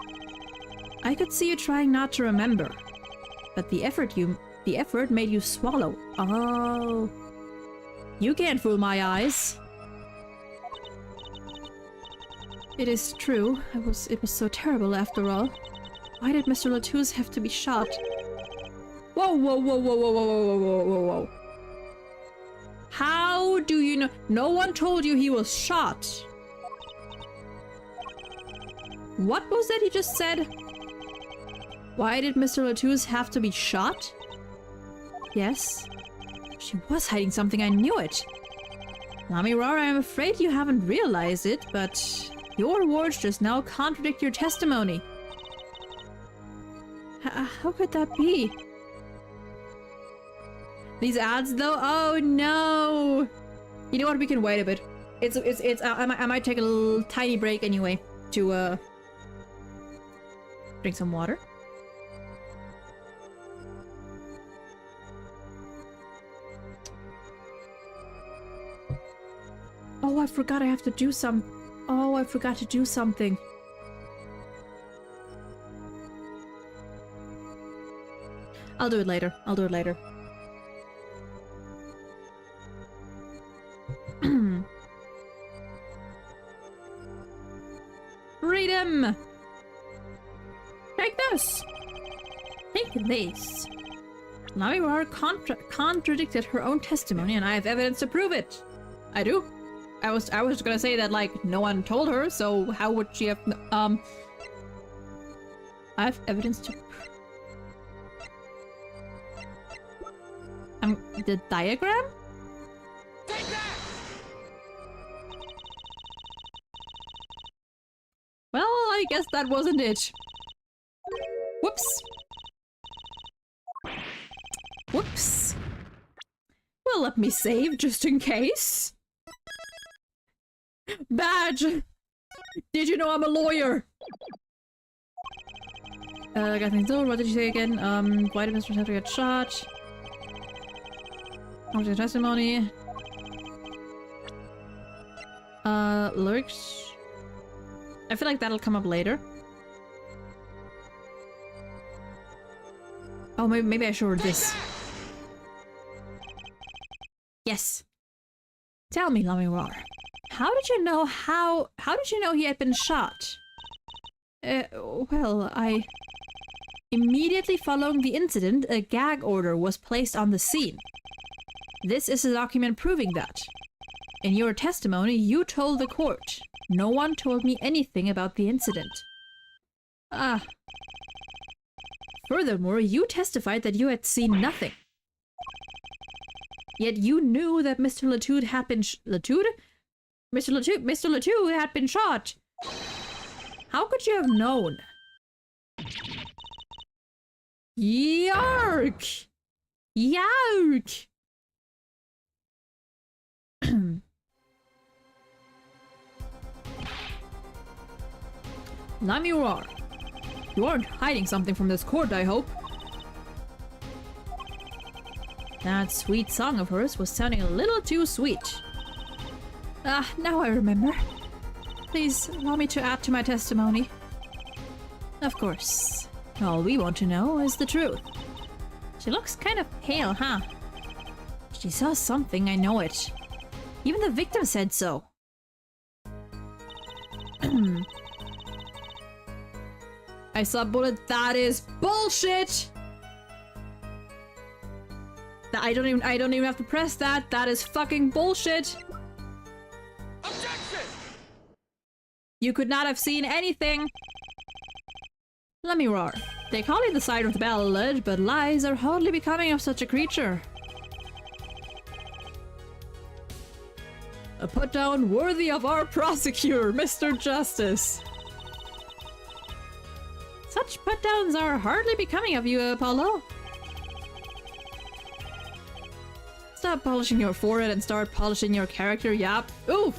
I could see you trying not to remember. But the effort made you swallow. Oh. You can't fool my eyes. It is true. It was so terrible after all. Why did Mr. Latus have to be shot? Whoa, whoa, whoa, whoa, whoa, whoa, whoa, whoa, whoa, whoa. How do you know? No one told you he was shot. What was that he just said? Why did Mr. Latus have to be shot? Yes. She was hiding something, I knew it. Lamirara, I'm afraid you haven't realized it, but your words just now contradict your testimony. How could that be? These ads though? Oh no! You know what? We can wait a bit. I might take a little tiny break anyway to drink some water. Oh, I forgot I have to do some. Oh, I forgot to do something. I'll do it later. I'll do it later. Freedom! Take this! Take this! Lamirara contradicted her own testimony and I have evidence to prove it. I do. I was gonna say that like no one told her, so how would she have I have evidence to the diagram? Take that! Well, I guess that wasn't it. Whoops. Whoops. Well, let me save just in case. Badge! Did you know I'm a lawyer? Got things over. What did you say again? Why did Mr. Hatter get shot? How was your testimony? Lyrics? I feel like that'll come up later. Oh, maybe I showed this. Yes. Tell me, Lamirar, how did you know he had been shot? Well, immediately following the incident, a gag order was placed on the scene. This is a document proving that. In your testimony, you told the court, no one told me anything about the incident. Ah. Furthermore, you testified that you had seen nothing. Yet you knew that Mr. Latude had been Mr. Latude had been shot. How could you have known? Yark! Yark! Lamirar, you aren't hiding something from this court, I hope. That sweet song of hers was sounding a little too sweet. Ah, now I remember. Please allow me to add to my testimony. Of course. All we want to know is the truth. She looks kind of pale, huh? She saw something, I know it. Even the victim said so. I saw a bullet. That is bullshit! I don't even have to press that. That is fucking bullshit. Objection! You could not have seen anything. Lamirar, they call it the side of the ballad, but lies are hardly becoming of such a creature. A put-down worthy of our prosecutor, Mr. Justice. Such put-downs are hardly becoming of you, Apollo. Stop polishing your forehead and start polishing your character, yap. Oof!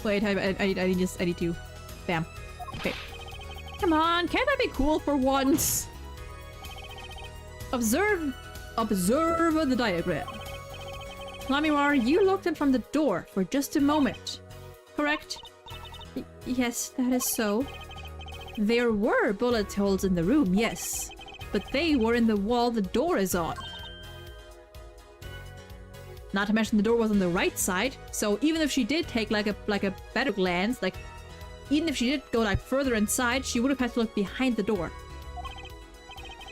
Wait, I need to... Bam. Okay. Come on, can't I be cool for once? Observe the diagram. Lamirar, you looked in from the door for just a moment. Correct? Yes, that is so. There were bullet holes in the room, yes. But they were in the wall the door is on. Not to mention the door was on the right side, so even if she did take like a better glance, like even if she did go like further inside, she would have had to look behind the door.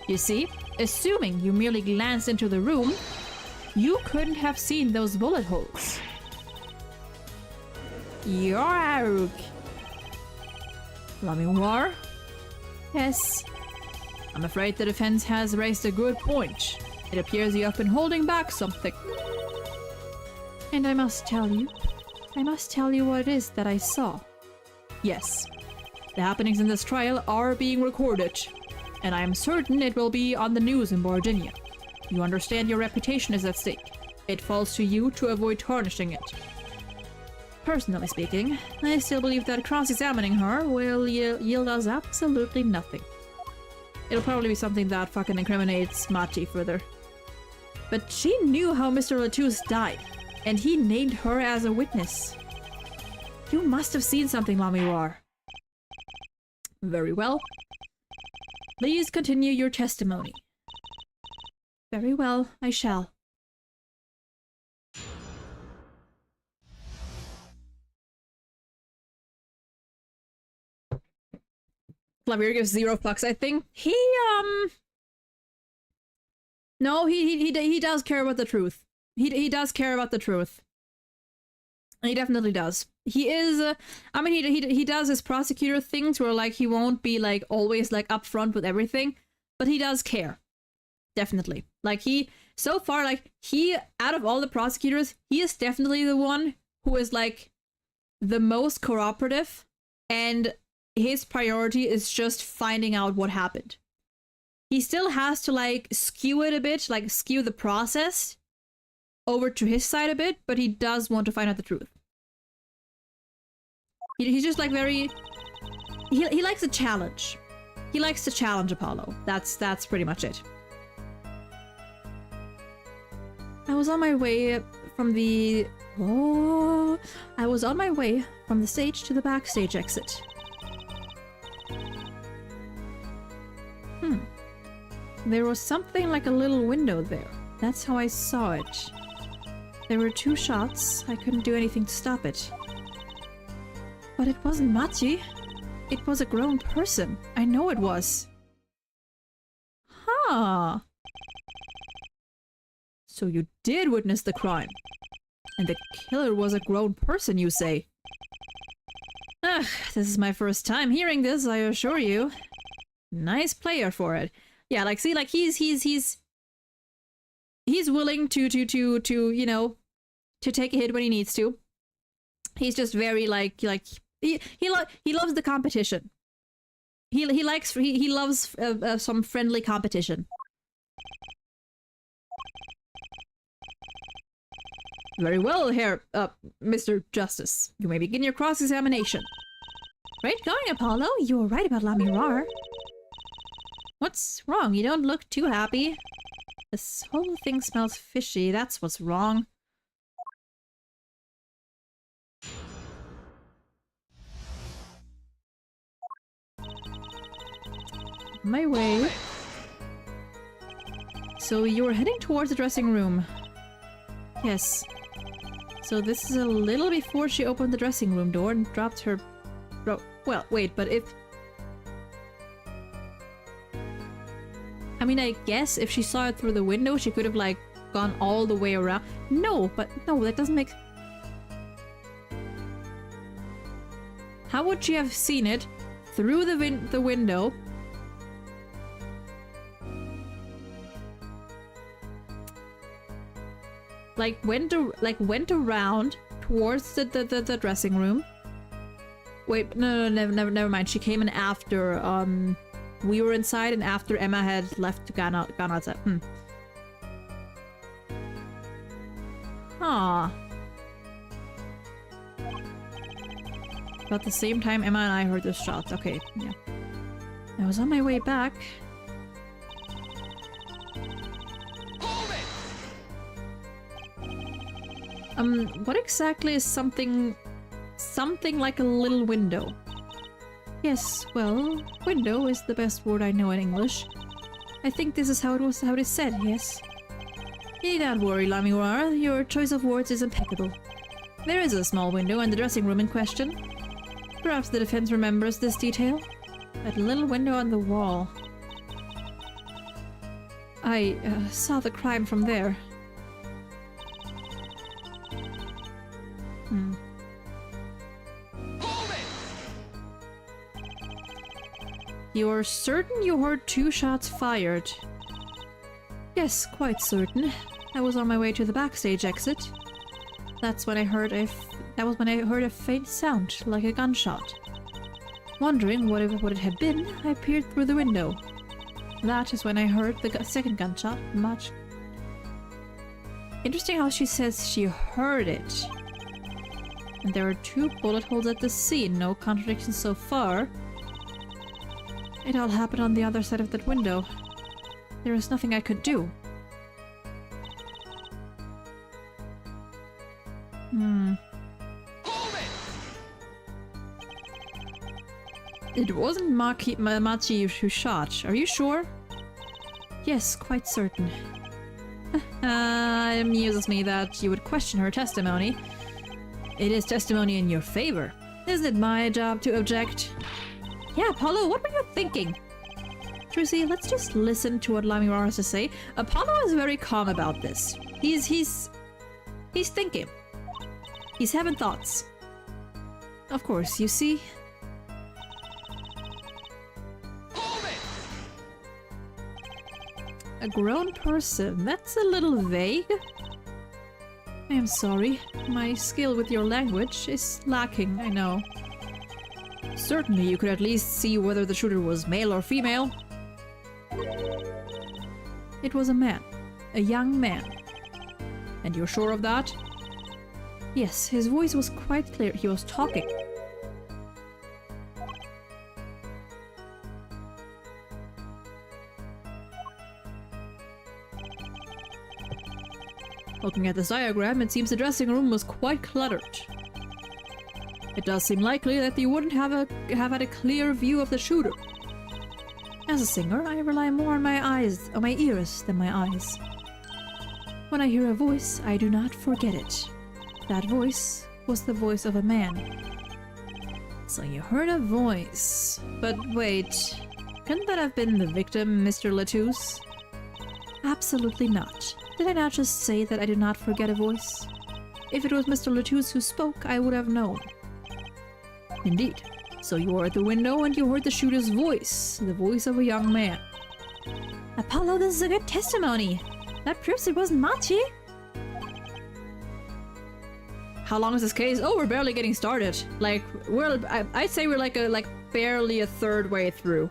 You see, assuming you merely glanced into the room, you couldn't have seen those bullet holes. Yark! Lamirar? Yes. I'm afraid the defense has raised a good point. It appears you have been holding back something. And I must tell you what it is that I saw. Yes, the happenings in this trial are being recorded, and I am certain it will be on the news in Virginia. You understand your reputation is at stake. It falls to you to avoid tarnishing it. Personally speaking, I still believe that cross-examining her will yield us absolutely nothing. It'll probably be something that fucking incriminates Mati further. But she knew how Mr. Latouche died, and he named her as a witness. You must have seen something, Lamirar. Very well. Please continue your testimony. Very well, I shall. Klavier gives 0 fucks. I think he no, he does care about the truth. He does care about the truth. He definitely does. He is I mean he does his prosecutor things where like he won't be like always like upfront with everything, but he does care. Definitely. Like he so far like he out of all the prosecutors, he is definitely the one who is like the most cooperative, and his priority is just finding out what happened. He still has to like skew it a bit, like skew the process over to his side a bit, but he does want to find out the truth. He's just like very... He likes a challenge. He likes to challenge Apollo. That's pretty much it. I was on my way from the... Oh... I was on my way from the stage to the backstage exit. There was something like a little window there. That's how I saw it. There were 2 shots. I couldn't do anything to stop it. But it wasn't Machi. It was a grown person. I know it was. Huh. So you did witness the crime. And the killer was a grown person, you say? Ugh, this is my first time hearing this, I assure you. Nice player for it. Yeah, like, see, like, he's willing to, you know, to take a hit when he needs to. He's just very, like, he loves the competition. He loves some friendly competition. Very well, Mr. Justice. You may begin your cross-examination. Great going, Apollo. You were right about Lamirar. What's wrong? You don't look too happy. This whole thing smells fishy. That's what's wrong. My way. So you were heading towards the dressing room. Yes. So this is a little before she opened the dressing room door and dropped her... Well, wait, but if... I mean, I guess if she saw it through the window, she could have, like, gone all the way around. No, but no, that doesn't make... How would she have seen it through the window? Went around towards the dressing room. Wait, no, never mind. She came in after we were inside and after Emma had left, gone outside. Huh. About the same time Emma and I heard those shots. Okay, yeah. I was on my way back. What exactly is something like a little window? Yes, well, window is the best word I know in English. I think this is how it is said, yes. You need not worry, Lamirar. Your choice of words is impeccable. There is a small window in the dressing room in question. Perhaps the defense remembers this detail. That little window on the wall. I saw the crime from there. You're certain you heard 2 shots fired? Yes, quite certain. I was on my way to the backstage exit. That's when I heard a faint sound, like a gunshot. Wondering what it had been, I peered through the window. That is when I heard the second gunshot. Much. Interesting how she says she heard it. And there are 2 bullet holes at the scene. No contradictions so far. It all happened on the other side of that window. There is nothing I could do. It wasn't Machi who shot. Are you sure? Yes, quite certain. It amuses me that you would question her testimony. It is testimony in your favor. Isn't it my job to object? Yeah, Apollo, what were you thinking? Trucy, let's just listen to what Lamirar has to say. Apollo is very calm about this. He's thinking. He's having thoughts. Of course, you see. A grown person? That's a little vague. I am sorry. My skill with your language is lacking, I know. Certainly you could at least see whether the shooter was male or female. It was a man. A young man. And you're sure of that? Yes, his voice was quite clear. He was talking. Looking at this diagram, it seems the dressing room was quite cluttered. It does seem likely that you wouldn't have had a clear view of the shooter. As a singer, I rely more on my ears than my eyes. When I hear a voice, I do not forget it. That voice was the voice of a man. So you heard a voice. But wait, couldn't that have been the victim, Mr. Latouche? Absolutely not. Did I not just say that I do not forget a voice? If it was Mr. Latouche who spoke, I would have known. Indeed. So you were at the window and you heard the shooter's voice, the voice of a young man. Apollo, this is a good testimony. That proves it wasn't Machi. How long is this case? Oh, we're barely getting started. Like, I'd say we're like barely a third way through.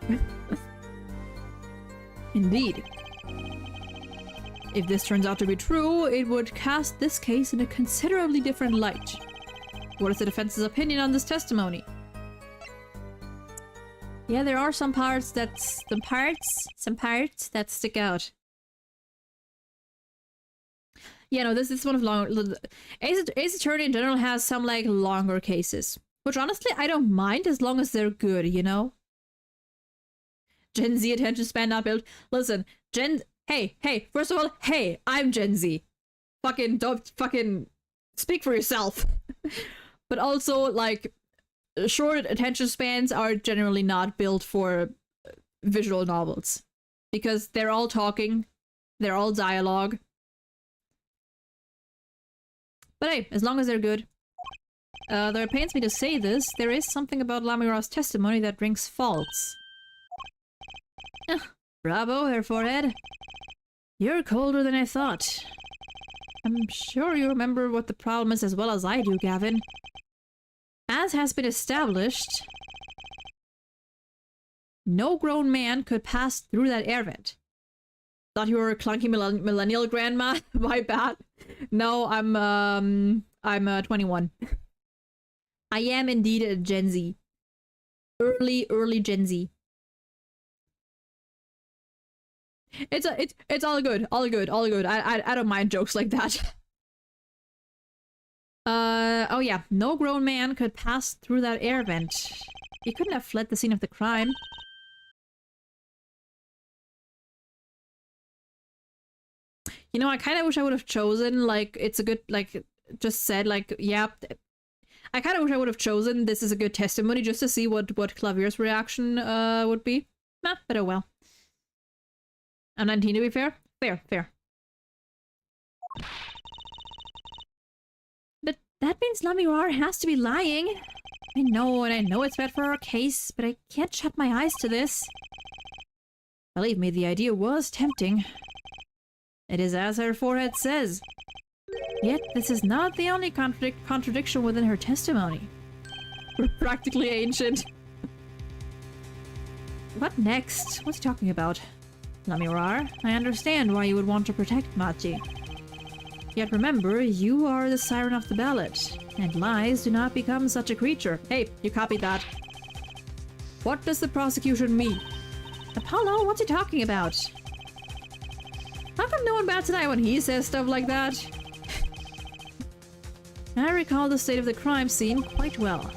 Indeed. If this turns out to be true, it would cast this case in a considerably different light. What is the defense's opinion on this testimony? Yeah, there are some parts that stick out. Yeah, no, this is one of long. Ace Attorney in general has some like longer cases, which honestly I don't mind as long as they're good, you know. Gen Z attention span not built. Listen, hey, first of all, hey, I'm Gen Z. Don't speak for yourself. But also, like, short attention spans are generally not built for visual novels. Because they're all talking, they're all dialogue. But hey, as long as they're good. Though it pains me to say this, there is something about Lamira's testimony that rings false. Bravo, Her Forehead. You're colder than I thought. I'm sure you remember what the problem is as well as I do, Gavin. As has been established, no grown man could pass through that air vent. Thought you were a clunky millennial grandma? My bad. No, I'm 21. I am indeed a Gen Z. Early Gen Z. It's all good. I don't mind jokes like that. Oh yeah, no grown man could pass through that air vent. He couldn't have fled the scene of the crime. You know, I kind of wish I would have chosen, like, it's a good, like, just said, like, yeah. I kind of wish I would have chosen this is a good testimony just to see what Klavier's reaction would be. Nah, but oh well. I'm 19 to be fair? Fair. But that means Lamira has to be lying. I know, and I know it's bad for our case, but I can't shut my eyes to this. Believe me, the idea was tempting. It is as her forehead says. Yet, this is not the only contradiction within her testimony. We're practically ancient. What next? What's he talking about? Lamira, I understand why you would want to protect Machi. Yet remember, you are the siren of the ballot, and lies do not become such a creature. Hey, you copied that. What does the prosecution mean? Apollo, what's he talking about? How come no one bats an eye when he says stuff like that? I recall the state of the crime scene quite well.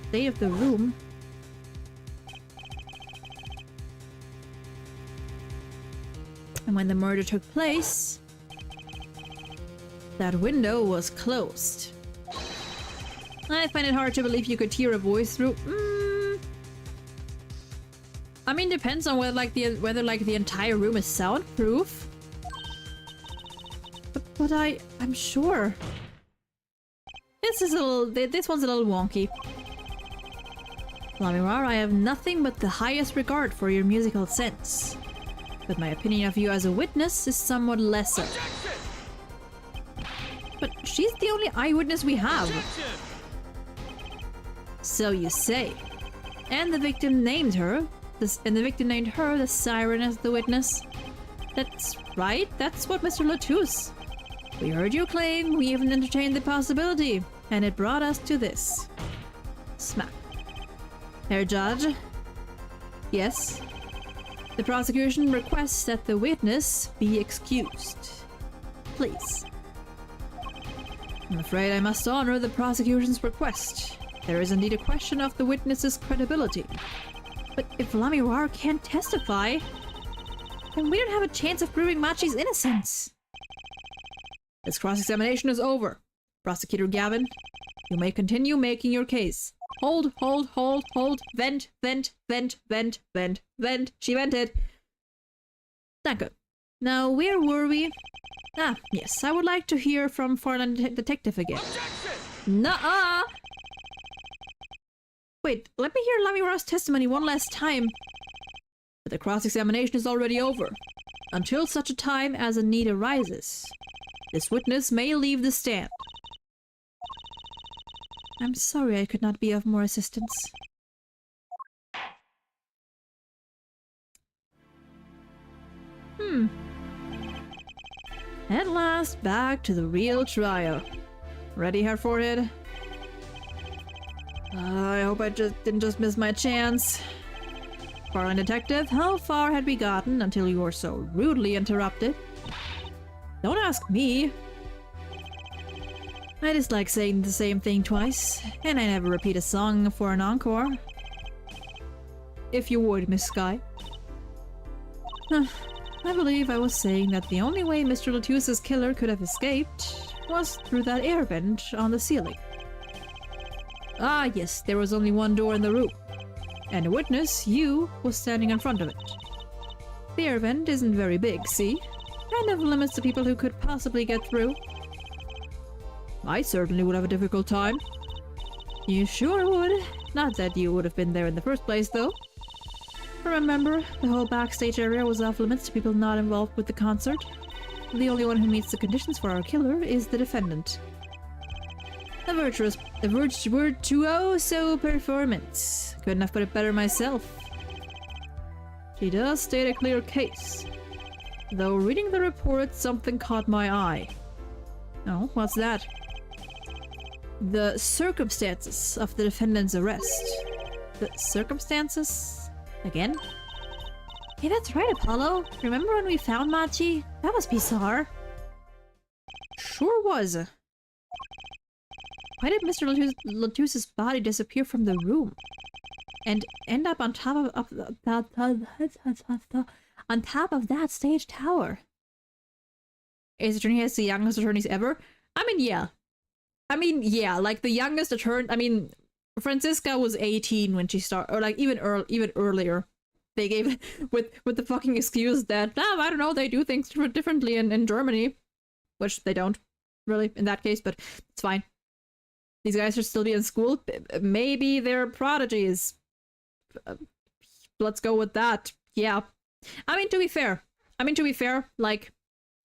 State of the room. And when the murder took place, that window was closed. I find it hard to believe you could hear a voice through. I mean, depends on whether the entire room is soundproof. But I'm sure. This one's a little wonky. Lamira, I have nothing but the highest regard for your musical sense. But my opinion of you as a witness is somewhat lesser. But she's the only eyewitness we have. So you say. And the victim named her. The siren as the witness. That's right, that's what Mr. Latouche. We heard you claim, we even entertained the possibility, and it brought us to this. Smack. Herr Judge? Yes? The prosecution requests that the witness be excused. Please. I'm afraid I must honor the prosecution's request. There is indeed a question of the witness's credibility. But if Lamira can't testify, then we don't have a chance of proving Machi's innocence. This cross-examination is over. Prosecutor Gavin, you may continue making your case. Hold, hold, hold, hold. Vent, vent, vent, vent, vent, vent. She vented. Danke. Now, where were we? Ah, yes, I would like to hear from foreign detective again. Objection! Nuh-uh! Wait, let me hear Lamira's testimony one last time. But the cross-examination is already over. Until such a time as a need arises. This witness may leave the stand. I'm sorry I could not be of more assistance. At last, back to the real trial. Ready, Hair Forehead? I hope I didn't miss my chance. Foreign detective, how far had we gotten until you were so rudely interrupted? Don't ask me. I dislike saying the same thing twice, and I never repeat a song for an encore. If you would, Miss Sky. I believe I was saying that the only way Mr. Latusa's killer could have escaped was through that air vent on the ceiling. Ah yes, there was only one door in the room, and a witness, you, was standing in front of it. The air vent isn't very big, see? Kind of limits the people who could possibly get through. I certainly would have a difficult time. You sure would. Not that you would have been there in the first place, though. Remember, the whole backstage area was off limits to people not involved with the concert. The only one who meets the conditions for our killer is the defendant. A virtuoso performance. Couldn't have put it better myself. She does state a clear case. Though reading the report, something caught my eye. Oh, what's that? The circumstances of the defendant's arrest. The circumstances? Again? Hey, that's right, Apollo. Remember when we found Machi? That was bizarre. Sure was. Why did Mr. Latusa's body disappear from the room? And end up on top of that stage tower? His attorney has the youngest attorneys ever? I mean, yeah, like the youngest attorney. I mean, Franziska was 18 when she started, or like even earlier. They gave with the fucking excuse that I don't know, they do things differently in Germany, which they don't really in that case, but it's fine. These guys should still be in school. Maybe they're prodigies. Let's go with that. Yeah. I mean, to be fair, like,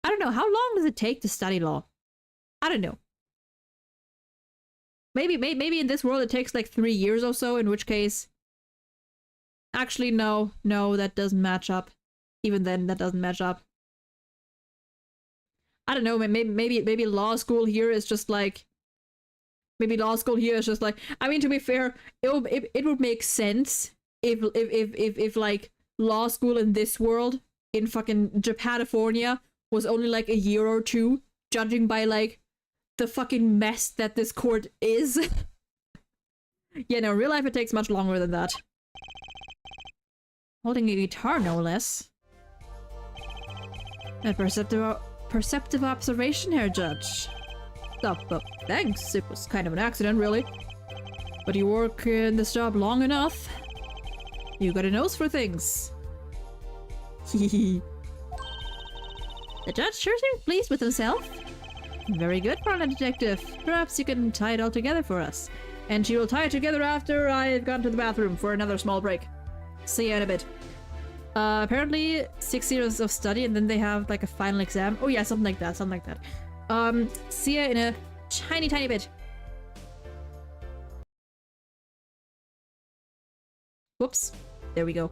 I don't know, how long does it take to study law? I don't know. Maybe in this world it takes like 3 years or so, in which case... Actually, no, that doesn't match up. Even then, that doesn't match up. I don't know, maybe law school here is just like... Maybe law school here is just like... I mean, to be fair, it would make sense if like, law school in this world, in fucking Japanifornia, was only like a year or two, judging by like, the fucking mess that this court is. Yeah, no, in real life it takes much longer than that. Holding a guitar, no less. A perceptive observation here, Judge. Oh, well, thanks. It was kind of an accident, really. But you work in this job long enough. You got a nose for things. The judge sure seemed pleased with himself. Very good, foreign detective. Perhaps you can tie it all together for us. And she will tie it together after I've gone to the bathroom for another small break. See you in a bit. Apparently 6 years of study and then they have like a final exam. Oh yeah, something like that, see ya in a tiny bit. Whoops. There we go.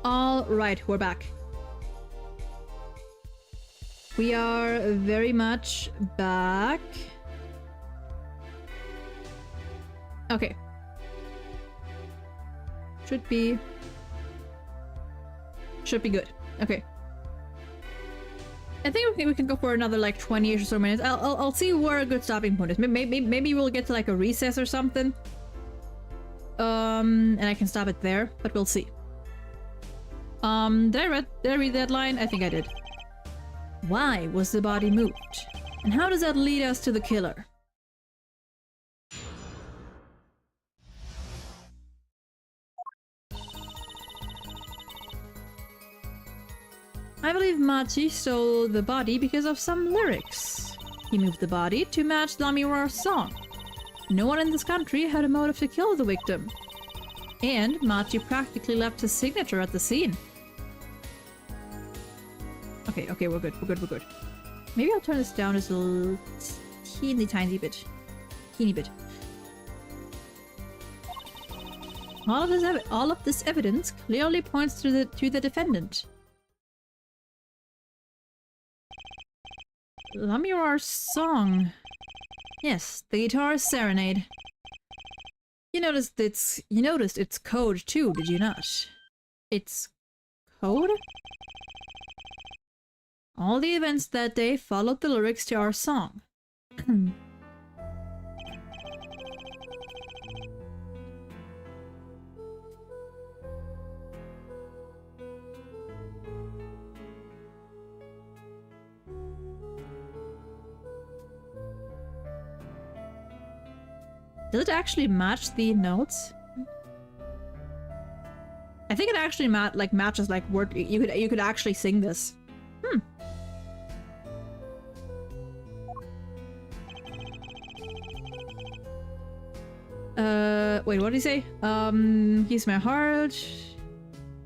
All right, we're back. We are very much back. Okay. Should be good. Okay. I think we can go for another like 20 or so minutes. I'll see where a good stopping point is. Maybe we'll get to like a recess or something. And I can stop it there, but we'll see. Did I read that line? I think I did. Why was the body moved? And how does that lead us to the killer? I believe Machi stole the body because of some lyrics. He moved the body to match Lamirar's song. No one in this country had a motive to kill the victim. And Machi practically left his signature at the scene. Okay, we're good. Maybe I'll turn this down just a little tiny bit. Teeny bit. All of this evidence clearly points to the defendant. Lamirar's song. Yes, the guitar serenade. You noticed its code too, did you not? Its code? All the events that day followed the lyrics to our song. Does it actually match the notes? I think it actually matches like word. You could actually sing this. Wait, what did he say? He's my heart.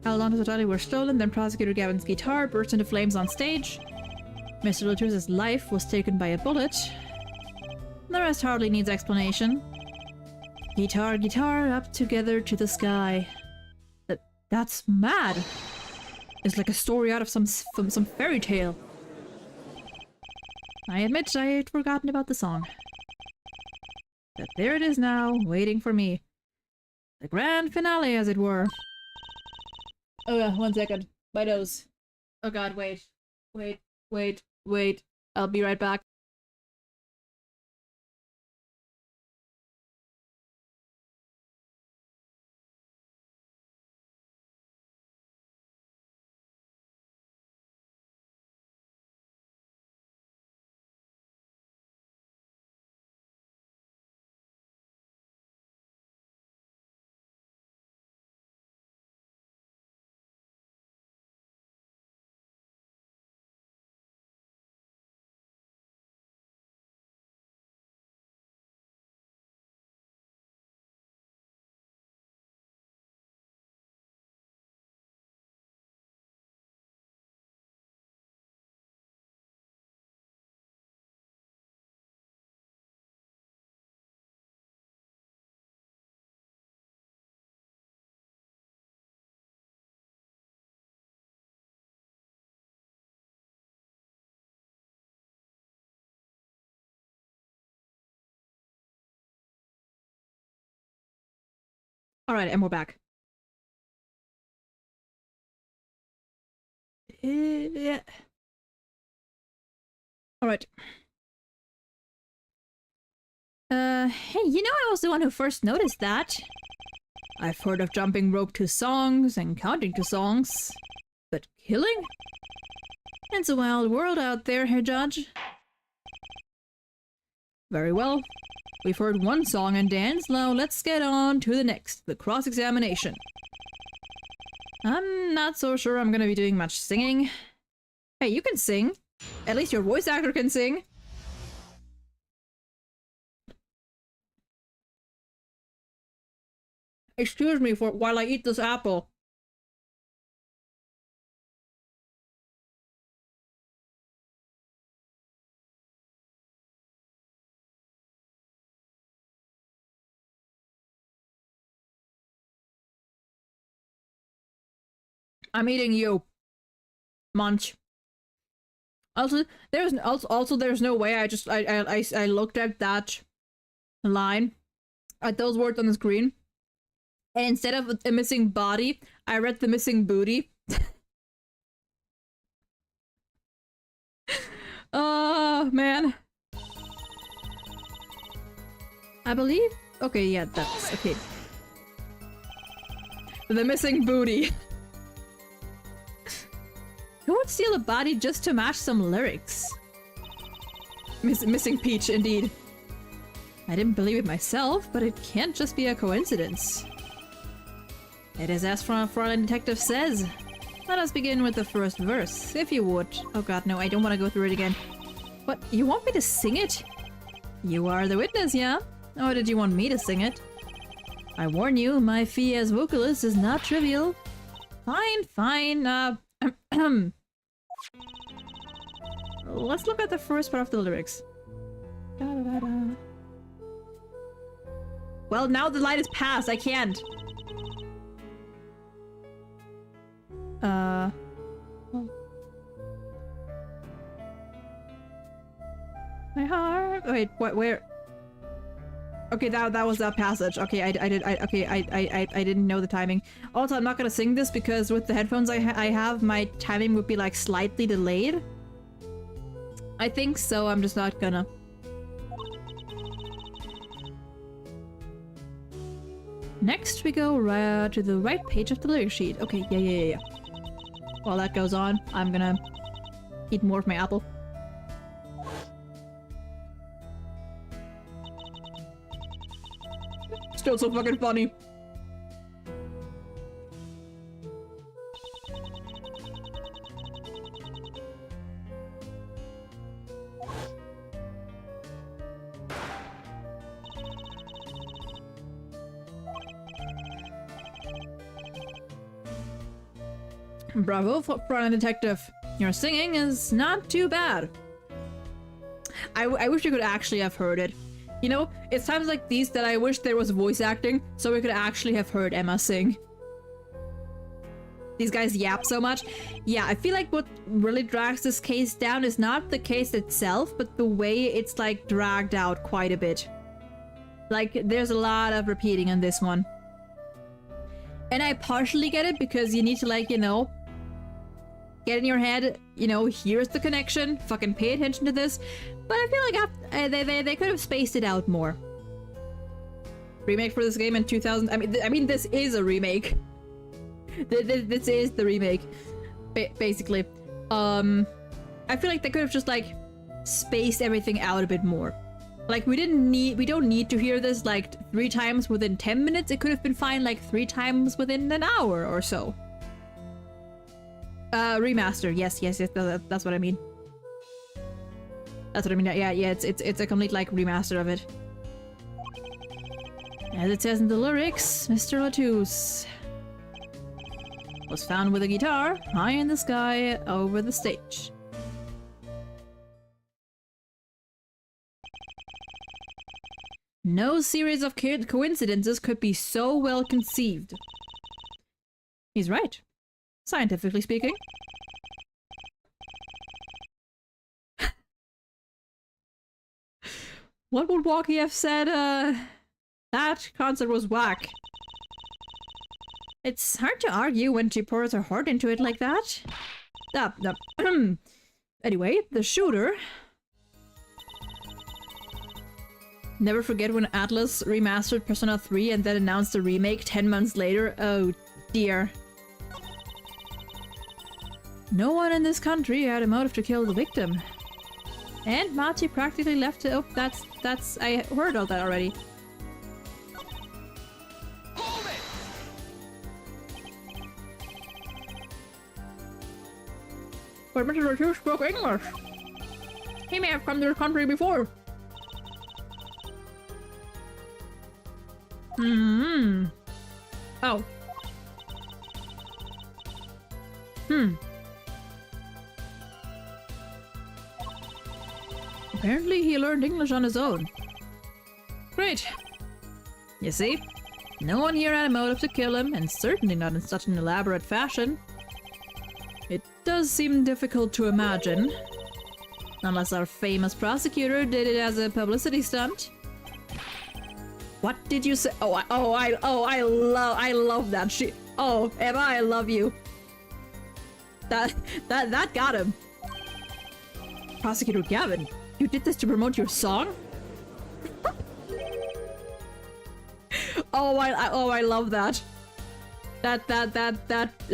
Held on to the title were stolen, then Prosecutor Gavin's guitar burst into flames on stage. Mr. Latrus's life was taken by a bullet. The rest hardly needs explanation. Guitar, up together to the sky. That's mad. It's like a story out of some fairy tale. I admit I had forgotten about the song. But there it is now, waiting for me. The grand finale, as it were. Oh yeah, 1 second. My nose. Oh god, wait. Wait. I'll be right back. Alright, and we're back. Yeah. Alright. Hey, I was the one who first noticed that. I've heard of jumping rope to songs and counting to songs. But killing? It's a wild world out there, Herr Judge. Very well. We've heard one song and dance, now let's get on to the next, the cross-examination. I'm not so sure I'm gonna be doing much singing. Hey, you can sing. At least your voice actor can sing. Excuse me while I eat this apple. I'm eating you. Munch. Also, there's no way I looked at that line, at those words on the screen, and instead of a missing body, I read the missing booty. Oh, man. I believe? Okay, yeah, that's okay. The missing booty. Who would steal a body just to match some lyrics? Missing Peach, indeed. I didn't believe it myself, but it can't just be a coincidence. It is as Fraulein Detective says. Let us begin with the first verse, if you would. Oh god, no, I don't want to go through it again. What? You want me to sing it? You are the witness, yeah? Or did you want me to sing it? I warn you, my fee as vocalist is not trivial. Fine, fine, let's look at the first part of the lyrics. Da, da, da. Well, now the light is past, I can't. Oh. My heart. Wait, what? Where? Okay, that was that passage. Okay, I didn't know the timing. Also, I'm not gonna sing this because with the headphones I have, my timing would be like slightly delayed. I think so. I'm just not gonna. Next, we go to the right page of the lyric sheet. Okay, yeah. While that goes on, I'm gonna eat more of my apple. Still so fucking funny. Bravo, Fraulein Detective. Your singing is not too bad. I wish you could actually have heard it. You know, it's times like these that I wish there was voice acting so we could actually have heard Emma sing. These guys yap so much. Yeah, I feel like what really drags this case down is not the case itself, but the way it's like dragged out quite a bit. Like, there's a lot of repeating in this one. And I partially get it because you need to, like, you know, get in your head, you know, here's the connection, fucking pay attention to this. But I feel like they could have spaced it out more. Remake for this game in 2000. I mean, this is a remake. This is the remake, basically. I feel like they could have just like spaced everything out a bit more. Like we don't need to hear this like 3 times within 10 minutes. It could have been fine like 3 times within an hour or so. Remaster. Yes. That's what I mean. That's what I mean. Yeah. It's a complete like remaster of it. As it says in the lyrics, Mr. Latouche was found with a guitar high in the sky over the stage. No series of coincidences could be so well conceived. He's right. Scientifically speaking. What would Walkie have said? That concert was whack. It's hard to argue when she pours her heart into it like that. Anyway, the shooter. Never forget when Atlas remastered Persona 3 and then announced a remake 10 months later. Oh dear. No one in this country had a motive to kill the victim. And Mati practically left it. Oh, that's I heard all that already. Hold it! But Mr. Latouche spoke English. He may have come to this country before. Oh. Apparently he learned English on his own. Great. You see? No one here had a motive to kill him, and certainly not in such an elaborate fashion. does seem difficult to imagine. Unless our famous prosecutor did it as a publicity stunt. What did you say? I love that. Oh, Emma, I love you. That got him. Prosecutor Gavin, you did this to promote your song? I love that.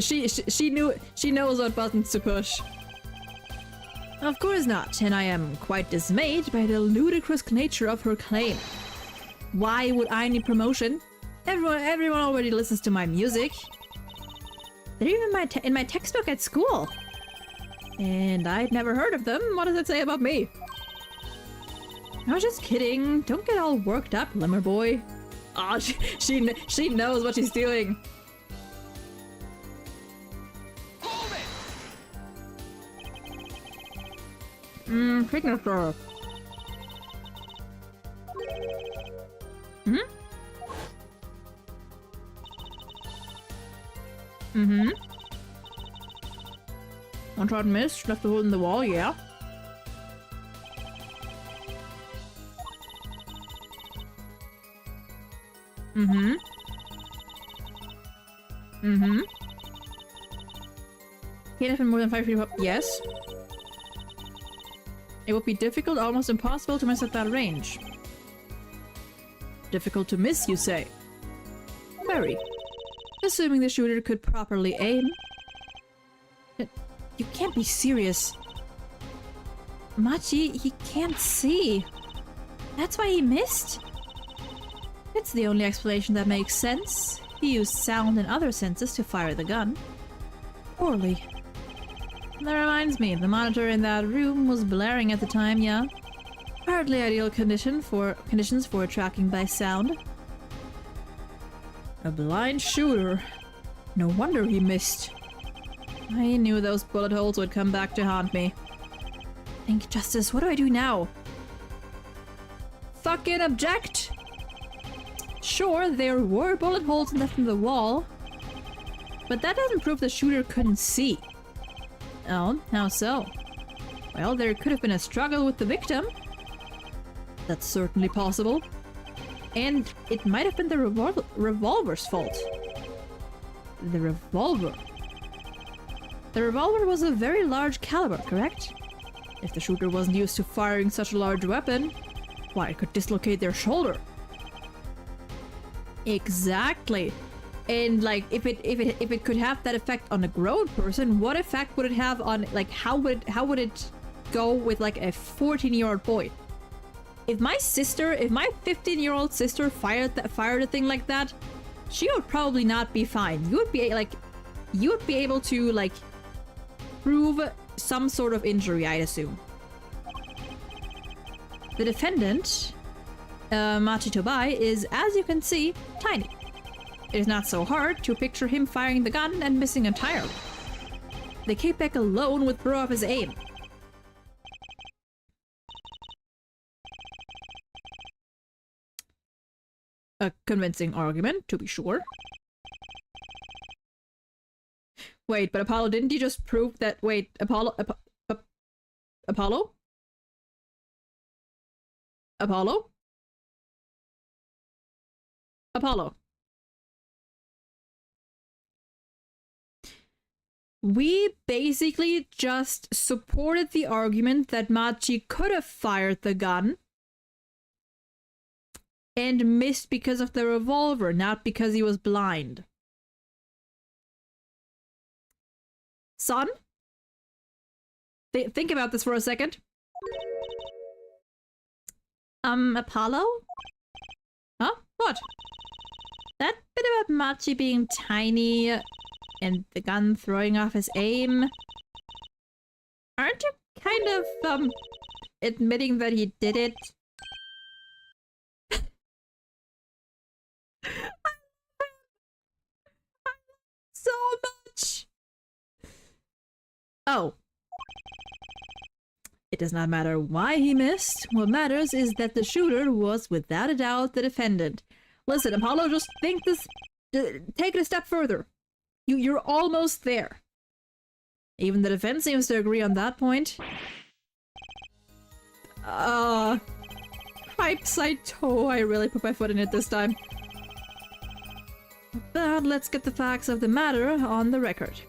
She knows what buttons to push. Of course not, and I am quite dismayed by the ludicrous nature of her claim. Why would I need promotion? Everyone already listens to my music. They're even in my textbook at school. And I'd never heard of them. What does it say about me? I was just kidding. Don't get all worked up, Limmer boy. Ah, she knows what she's doing. Hold it! Signature. One shot missed, left a hole in the wall, yeah. Can't have been more than 5 feet up. Yes. It would be difficult, almost impossible to miss at that range. Difficult to miss, you say? Very. Assuming the shooter could properly aim. You can't be serious. Machi, he can't see. That's why he missed? It's the only explanation that makes sense. He used sound and other senses to fire the gun. Poorly. That reminds me, the monitor in that room was blaring at the time, yeah? Hardly ideal conditions for tracking by sound. A blind shooter. No wonder he missed. I knew those bullet holes would come back to haunt me. Think, Justice, what do I do now? Fucking object! Sure, there were bullet holes left in the wall, but that doesn't prove the shooter couldn't see. Oh, how so? Well, there could have been a struggle with the victim. That's certainly possible. And it might have been the revolver's fault. The revolver. The revolver was a very large caliber, correct? If the shooter wasn't used to firing such a large weapon, why, it could dislocate their shoulder. Exactly. And like, if it could have that effect on a grown person, what effect would it have on, like, how would it go with like a 14-year-old boy? If my 15-year-old sister fired a thing like that, she would probably not be fine. You would be able to like prove some sort of injury, I'd assume. The defendant, Machi Tobai, is, as you can see, tiny. It is not so hard to picture him firing the gun and missing entirely. The K-Pack alone would throw off his aim. A convincing argument, to be sure. Wait, but Apollo, didn't you just prove that— wait, Apollo? Apollo? Apollo? Apollo. We basically just supported the argument that Machi could have fired the gun and missed because of the revolver, not because he was blind. Son? Think about this for a second. Apollo? Huh? What? That bit about Machi being tiny and the gun throwing off his aim. Aren't you kind of, admitting that he did it? So much! Oh. It does not matter why he missed. What matters is that the shooter was without a doubt the defendant. Listen, Apollo, just think this— take it a step further. You're almost there. Even the defense seems to agree on that point. Cripes, I really put my foot in it this time. But let's get the facts of the matter on the record.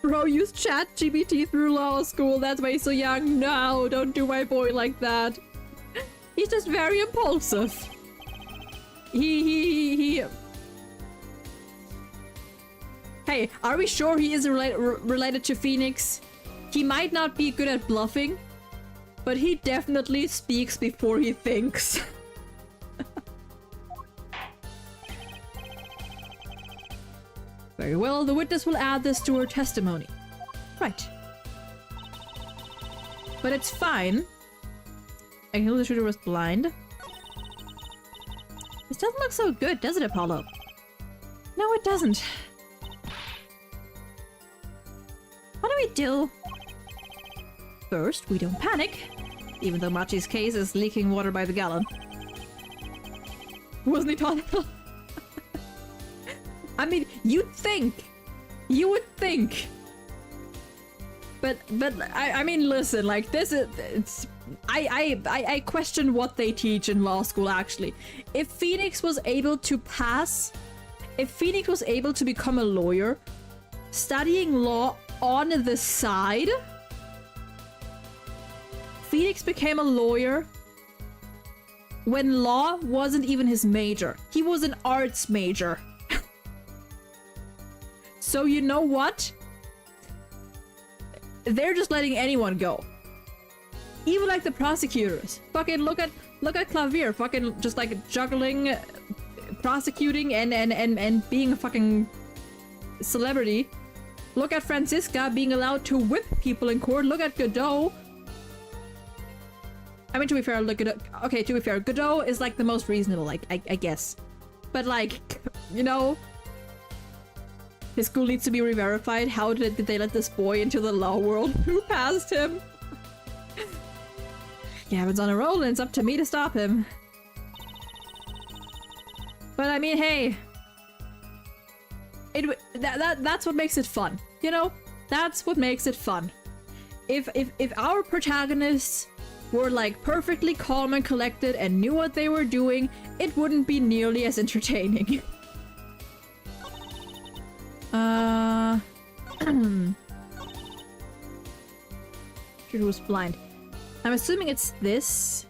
Bro used ChatGPT through law school, that's why he's so young. No, don't do my boy like that. He's just very impulsive. He... Hey, are we sure he is related to Phoenix? He might not be good at bluffing, but he definitely speaks before he thinks. Very well, the witness will add this to her testimony. Right. But it's fine. I knew the shooter was blind. This doesn't look so good, does it, Apollo? No, it doesn't. What do we do? First, we don't panic, even though Machi's case is leaking water by the gallon. Wasn't he taught? I mean, you'd think. You would think. But I mean, listen, like this is it's I question what they teach in law school actually. If Phoenix was able to pass, if Phoenix was able to become a lawyer, studying law on the side, Phoenix became a lawyer when law wasn't even his major. He was an arts major. So you know what? They're just letting anyone go. Even like the prosecutors. Fucking look at Klavier, fucking just like juggling, prosecuting and being a fucking celebrity. Look at Francisca being allowed to whip people in court. Look at Godot. I mean, to be fair, look at okay, to be fair, Godot is like the most reasonable, like I guess. But like, you know, his school needs to be re-verified. How did they let this boy into the law world? Who passed him? Gavin's on a roll and it's up to me to stop him. But I mean, hey, that's what makes it fun, you know? That's what makes it fun. If our protagonists were like perfectly calm and collected and knew what they were doing, it wouldn't be nearly as entertaining. Shooter was blind. I'm assuming it's this.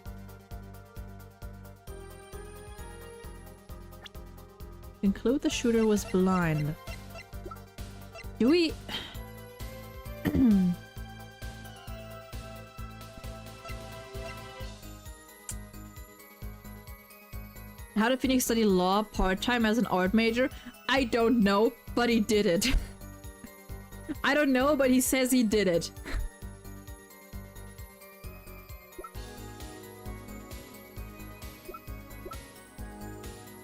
Conclude the shooter was blind. Do we... How did Phoenix study law part-time as an art major? I don't know, but he did it. I don't know, but he says he did it.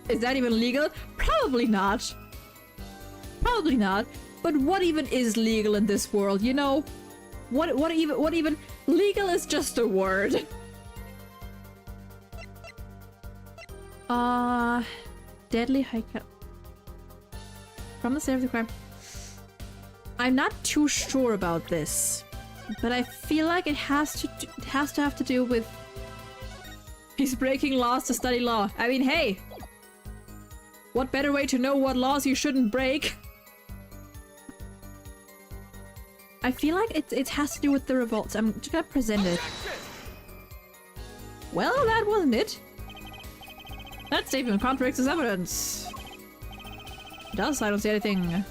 Is that even legal? Probably not. Probably not. But what even is legal in this world, you know? What even legal is just a word. Deadly high cut. From the scene of the crime. I'm not too sure about this, but I feel like it has to have to do with he's breaking laws to study law. I mean, hey, what better way to know what laws you shouldn't break? I feel like it has to do with the revolts. I'm just gonna present it. Well, that wasn't it. That statement contradicts his evidence. It does, I don't see anything.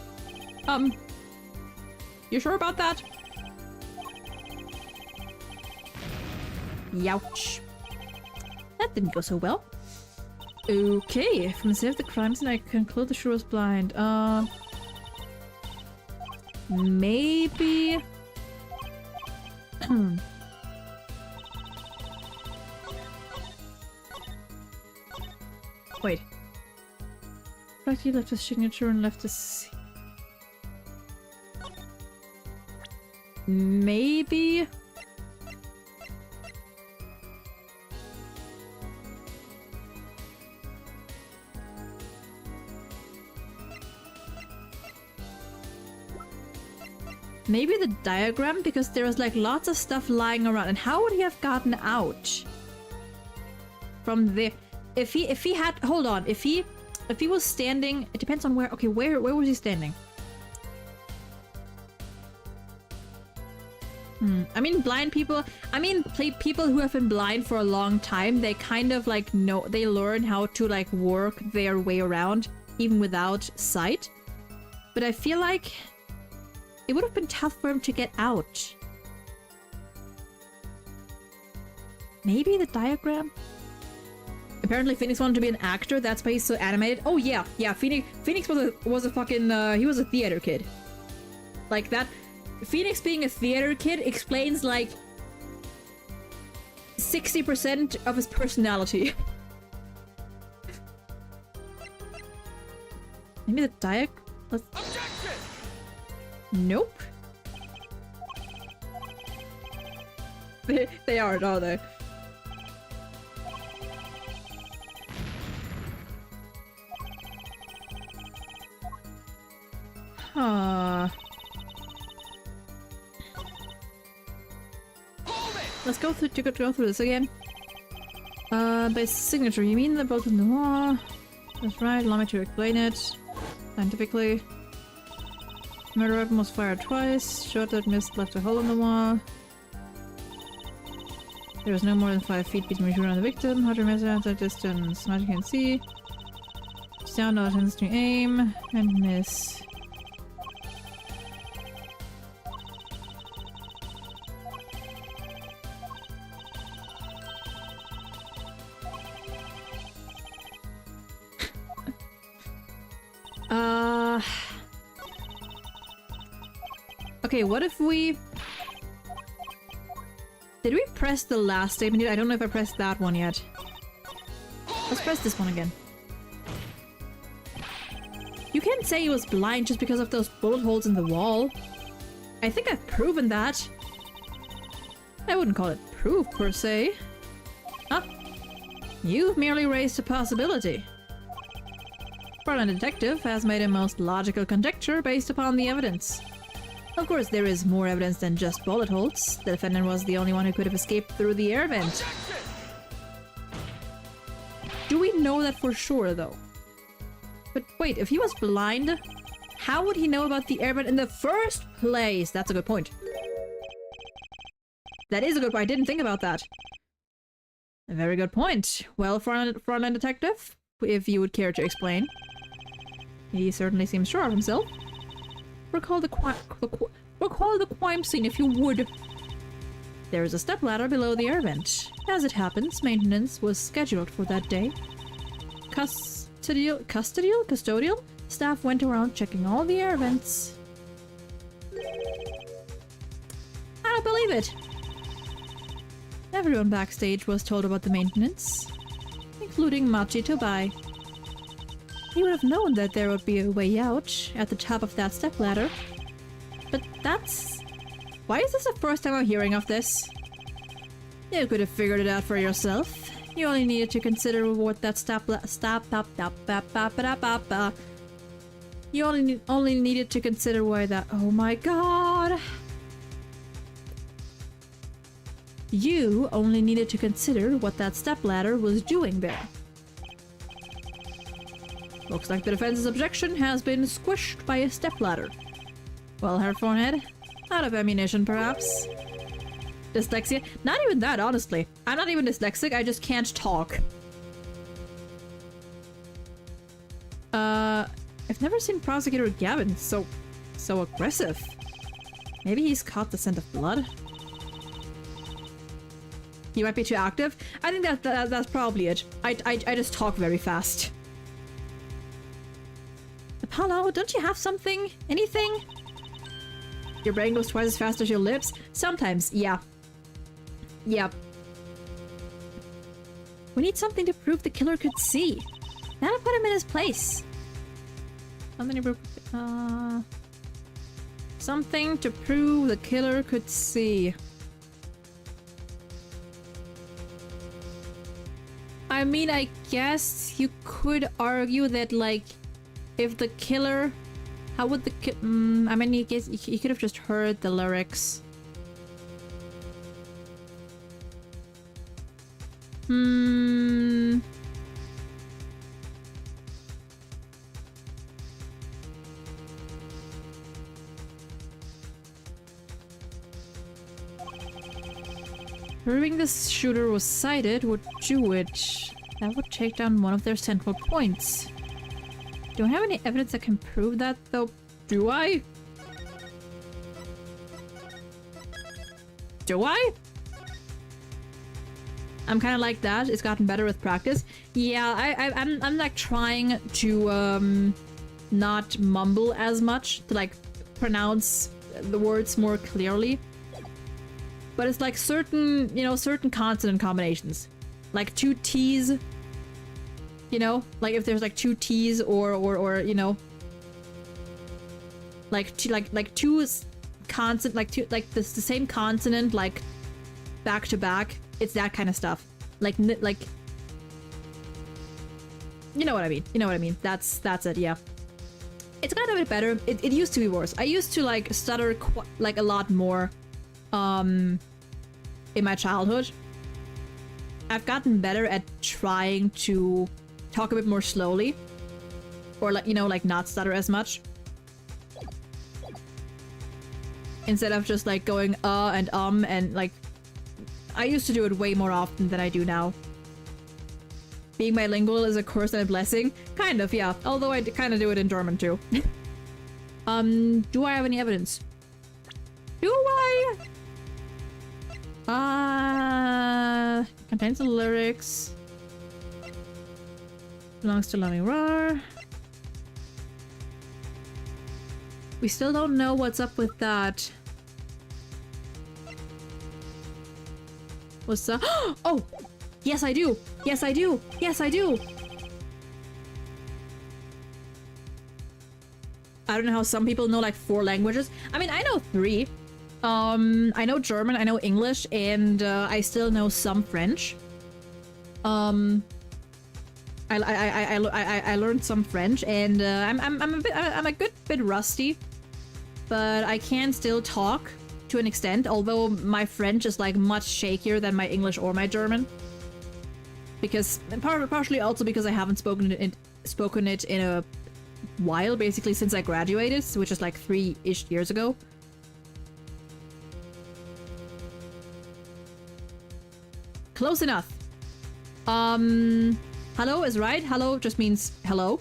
You sure about that? Youch. That didn't go so well. Okay, from the scene of the crime scene, I conclude the shooter was blind. Maybe... Wait. He left his signature and left his... Maybe... Maybe the diagram, because there was like lots of stuff lying around. And how would he have gotten out? From there. If he had, hold on, if he was standing, it depends on where, okay, where was he standing? I mean, blind people, people who have been blind for a long time, they kind of like know, they learn how to like work their way around even without sight. But I feel like it would have been tough for him to get out. Maybe the diagram? Apparently Phoenix wanted to be an actor, that's why he's so animated. Oh yeah, Phoenix was a fucking, he was a theater kid. Like that, Phoenix being a theater kid explains like 60% of his personality. Maybe the let's... Objection! Nope. They aren't, are they? Huh. Let's go through this again. By signature, you mean the both in the law? That's right, allow me to explain it. Scientifically. Murder weapon was fired twice. Shot that missed left a hole in the wall. There was no more than 5 feet between the shooter and the victim. How to measure that distance? Not you can see. Sound now tends to aim and miss. Okay, what if we... Did we press the last statement yet? I don't know if I pressed that one yet. Let's press this one again. You can't say he was blind just because of those bullet holes in the wall. I think I've proven that. I wouldn't call it proof, per se. Ah, you've merely raised a possibility. But a detective has made a most logical conjecture based upon the evidence. Of course, there is more evidence than just bullet holes. The defendant was the only one who could have escaped through the air vent. Do we know that for sure, though? But wait, if he was blind, how would he know about the air vent in the first place? That's a good point. That is a good point. I didn't think about that. A very good point. Well, front-end detective, if you would care to explain. He certainly seems sure of himself. Recall the crime scene, if you would. There is a stepladder below the air vent. As it happens, maintenance was scheduled for that day. Custodial staff went around checking all the air vents. I don't believe it. Everyone backstage was told about the maintenance, including Machi Tobai. He would have known that there would be a way out at the top of that stepladder. But that's... Why is this the first time I'm hearing of this? You could have figured it out for yourself. You only needed to consider what that You only needed to consider why that... Oh my god! You only needed to consider what that stepladder was doing there. Looks like the defense's objection has been squished by a stepladder. Well, Herr Forehead, out of ammunition, perhaps? Dyslexia? Not even that, honestly. I'm not even dyslexic, I just can't talk. I've never seen Prosecutor Gavin so aggressive. Maybe he's caught the scent of blood? He might be too active? I think that's probably it. I just talk very fast. Apollo, don't you have something? Anything? Your brain goes twice as fast as your lips? Sometimes, yeah. Yep. We need something to prove the killer could see. That'll put him in his place. Something to prove... Something to prove the killer could see. I mean, I guess you could argue that, like, if the killer How would the kid... I mean, he could have just heard the lyrics. Proving this shooter was sighted would do it. That would take down one of their central points. Do I have any evidence that can prove that, though? Do I? Do I? I'm kind of like that. It's gotten better with practice. Yeah, I'm like trying to not mumble as much, to like pronounce the words more clearly. But it's like certain, you know, certain consonant combinations. Like two T's. You know? Like if there's like two T's or you know. Like two consonant, like two, like the same consonant, like back to back. It's that kind of stuff. Like you know what I mean. You know what I mean. That's it, yeah. It's gotten a bit better. It used to be worse. I used to like stutter like a lot more in my childhood. I've gotten better at trying to talk a bit more slowly. Or like, you know, like not stutter as much. Instead of just like going and like I used to do it way more often than I do now. Being bilingual is a curse and a blessing. Kind of, yeah. Although I kind of do it in German too. Do I have any evidence? Do I? Contains the lyrics. Belongs to Lummy Roar. We still don't know what's up with that. What's up? Oh! Yes, I do! Yes, I do! Yes, I do! I don't know how some people know like 4 languages. I mean, I know 3. I know German, I know English, and I still know some French. I learned some French, and I'm a good bit rusty, but I can still talk to an extent. Although my French is like much shakier than my English or my German, because partially also because I haven't spoken it in a while, basically since I graduated, which is like 3-ish years ago. Close enough. Hello is right. Hello just means hello.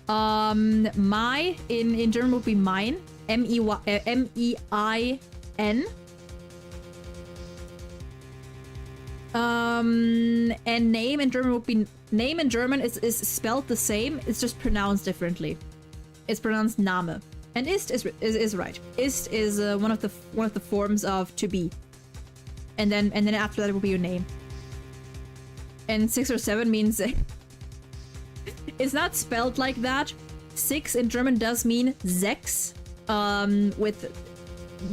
My in German would be mine. M-E-I-N. And name in German would be name in German is spelled the same. It's just pronounced differently. It's pronounced Name. And ist is right. Ist is one of the forms of to be. And then after that it will be your name. And 6 or 7 means it's not spelled like that. 6 in German does mean sechs. With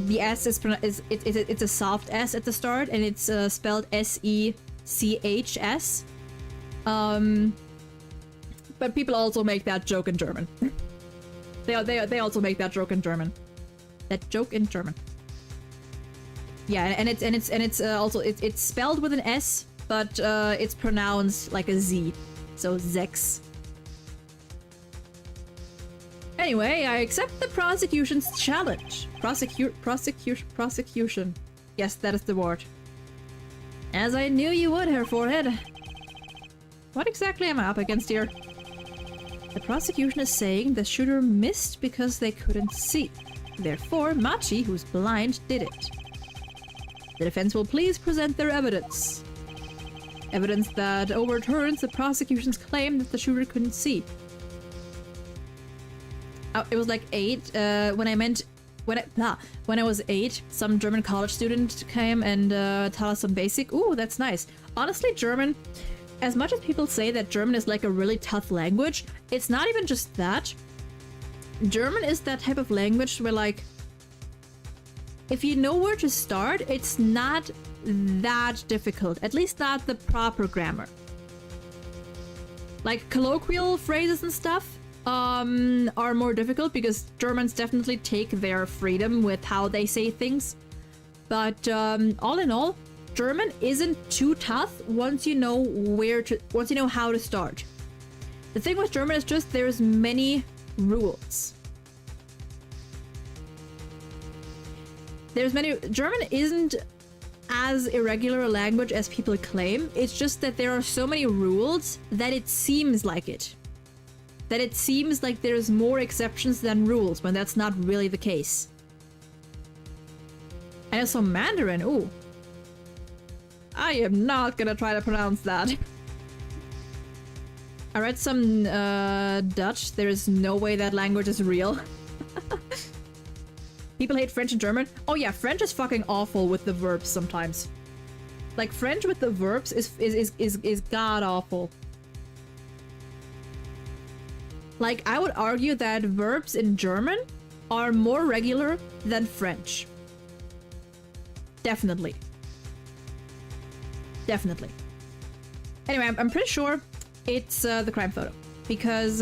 the S it's a soft S at the start, and it's spelled S-E-C-H-S. But people also make that joke in German. they also make that joke in German. That joke in German. Yeah, and it's also it's spelled with an S, but it's pronounced like a Z, so sechs. Anyway, I accept the prosecution's challenge. Prosecution. Yes, that is the word. As I knew you would, Herr Forehead. What exactly am I up against here? The prosecution is saying the shooter missed because they couldn't see. Therefore, Machi, who's blind, did it. The defense will please present their evidence. Evidence that overturns the prosecution's claim that the shooter couldn't see. It was like 8, when I was 8, some German college student came and taught us some basic. Ooh, that's nice. Honestly, German, as much as people say that German is like a really tough language, it's not even just that. German is that type of language where, like, if you know where to start, it's not that difficult. At least not the proper grammar. Like colloquial phrases and stuff, are more difficult because Germans definitely take their freedom with how they say things. But all in all, German isn't too tough once you know how to start. The thing with German is just there's many rules. German isn't as irregular a language as people claim. It's just that there are so many rules that it seems like it. That it seems like there's more exceptions than rules, when that's not really the case. And also Mandarin, ooh. I am not gonna try to pronounce that. I read some Dutch. There is no way that language is real. People hate French and German. Oh yeah, French is fucking awful with the verbs sometimes. Like, French with the verbs is god awful. Like, I would argue that verbs in German are more regular than French. Definitely. Definitely. Anyway, I'm pretty sure it's the crime photo. Because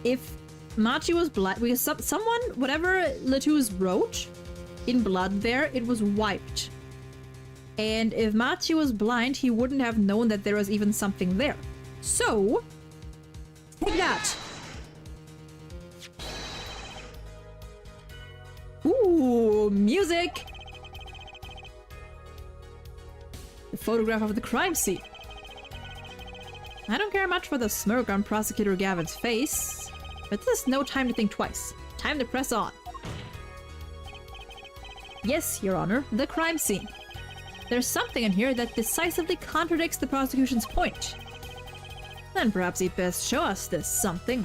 if Machi was blind, because someone, whatever Latouche wrote in blood there, it was wiped. And if Machi was blind, he wouldn't have known that there was even something there. So, take that. Ooh, music! The photograph of the crime scene. I don't care much for the smirk on Prosecutor Gavin's face, but this is no time to think twice. Time to press on. Yes, Your Honor, the crime scene. There's something in here that decisively contradicts the prosecution's point. Then perhaps he'd best show us this something.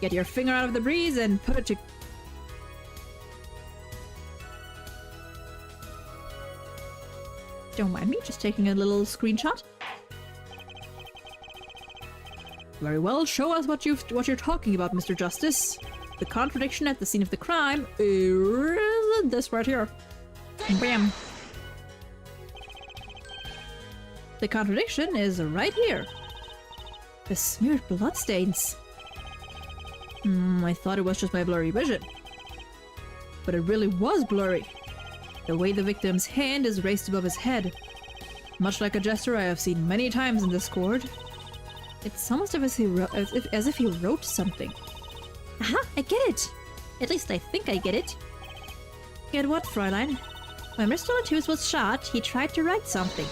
Get your finger out of the breeze and put it to... Don't mind me, just taking a little screenshot. Very well, show us what you're talking about, Mr. Justice. The contradiction at the scene of the crime is this right here. Bam. The contradiction is right here. The smeared bloodstains. I thought it was just my blurry vision. But it really was blurry. The way the victim's hand is raised above his head. Much like a gesture I have seen many times in this court. It's almost as if he wrote something. Aha, I get it! At least I think I get it. Get what, Fräulein? When Mr. Latouche was shot, he tried to write something.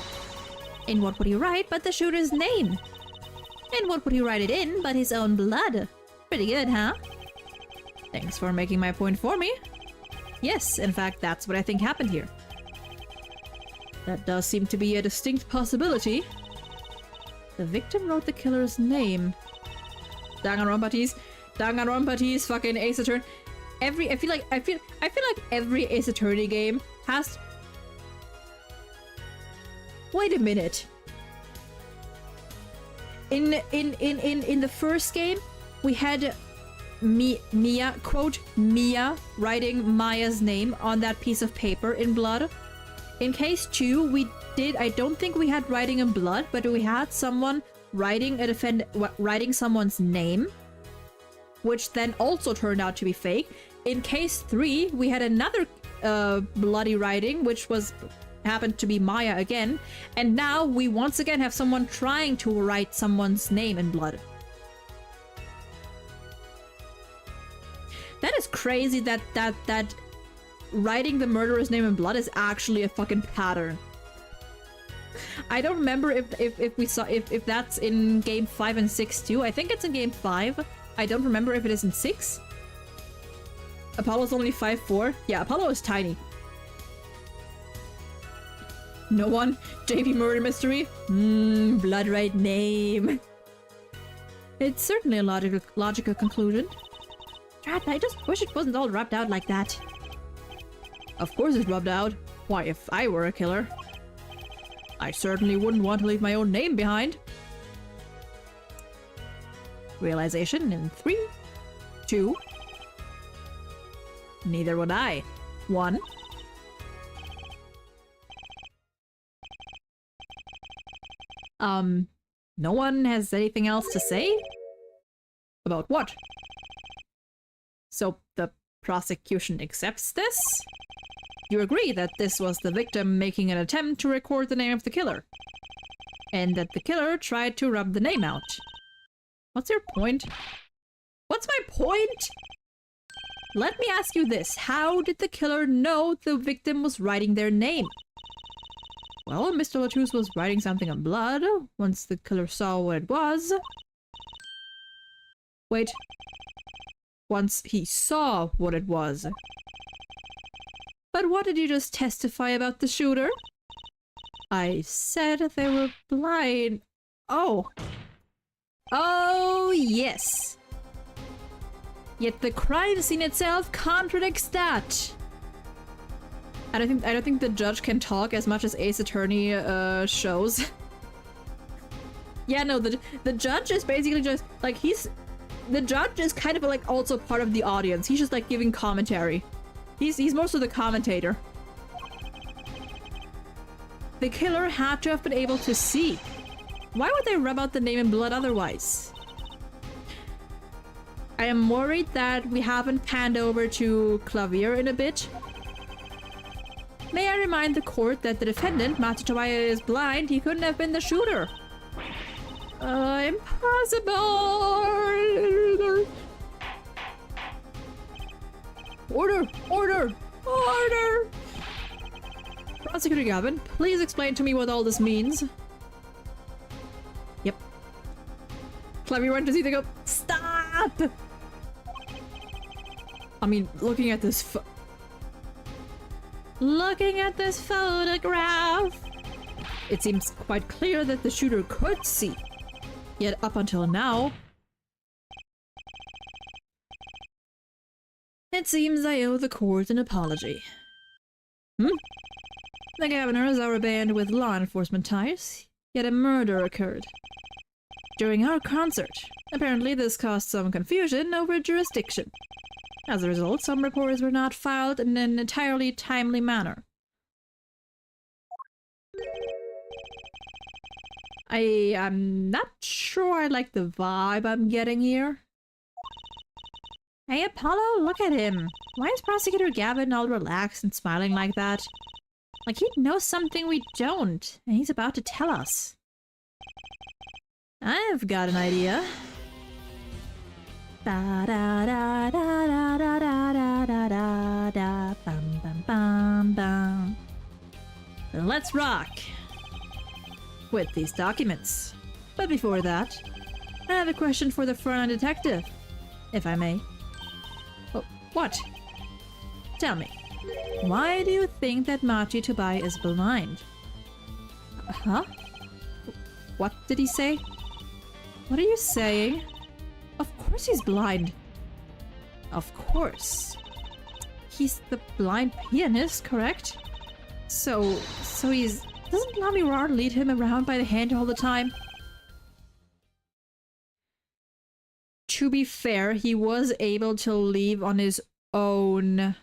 And what would he write but the shooter's name? And what would he write it in but his own blood? Pretty good, huh? Thanks for making my point for me. Yes, in fact, that's what I think happened here. That does seem to be a distinct possibility. The victim wrote the killer's name. Danganronpa's fucking Ace Attorney. I feel like every Ace Attorney game has... Wait a minute. In the first game, we had Mia, quote, Mia, writing Maya's name on that piece of paper in blood. In case 2, I don't think we had writing in blood, but we had someone writing someone's name, which then also turned out to be fake. In case 3, we had another bloody writing, which happened to be Maya again, and now we once again have someone trying to write someone's name in blood. That is crazy that writing the murderer's name in blood is actually a fucking pattern. I don't remember if that's in game 5 and 6 too. I think it's in game 5. I don't remember if it is in 6. Apollo's only 5'4". Yeah, Apollo is tiny. No one? JP murder mystery? Blood right name. It's certainly a logical conclusion. Drat, I just wish it wasn't all rubbed out like that. Of course it's rubbed out. Why, if I were a killer, I certainly wouldn't want to leave my own name behind. Realization in 3, 2. Neither would I. 1. No one has anything else to say? About what? So the prosecution accepts this? You agree that this was the victim making an attempt to record the name of the killer, and that the killer tried to rub the name out. What's your point? What's my point? Let me ask you this. How did the killer know the victim was writing their name? Well, Mr. Latouche was writing something on blood once the killer saw what it was. Wait. Once he saw what it was. But what did you just testify about the shooter? I said they were blind. Oh. Oh, yes. Yet the crime scene itself contradicts that. I don't think the judge can talk as much as Ace Attorney shows. Yeah, no, the judge is basically just like the judge is kind of like also part of the audience. He's just like giving commentary. He's most of the commentator. The killer had to have been able to see. Why would they rub out the name in blood otherwise? I am worried that we haven't panned over to Klavier in a bit. May I remind the court that the defendant, Matsutoya, is blind. He couldn't have been the shooter. Impossible! Order! Order! Order! Prosecutor Gavin, please explain to me what all this means. Yep. Klavier went to see the go. Stop! I mean, looking at this photograph, it seems quite clear that the shooter could see. Yet up until now, it seems I owe the court an apology. The governors are a band with law enforcement ties, yet a murder occurred during our concert. Apparently this caused some confusion over jurisdiction. As a result, some reports were not filed in an entirely timely manner. I am not sure I like the vibe I'm getting here. Hey Apollo, look at him. Why is Prosecutor Gavin all relaxed and smiling like that? Like he knows something we don't, and he's about to tell us. I've got an idea. Da da da da da da da da da da bum bum bum bum. Let's rock with these documents. But before that, I have a question for the front detective, if I may. Oh, what? Tell me, why do you think that Machi Tobai is blind? Huh? What did he say? What are you saying? Of course he's blind. Of course. He's the blind pianist, correct? So he's... Doesn't Lamirar lead him around by the hand all the time? To be fair, he was able to leave on his own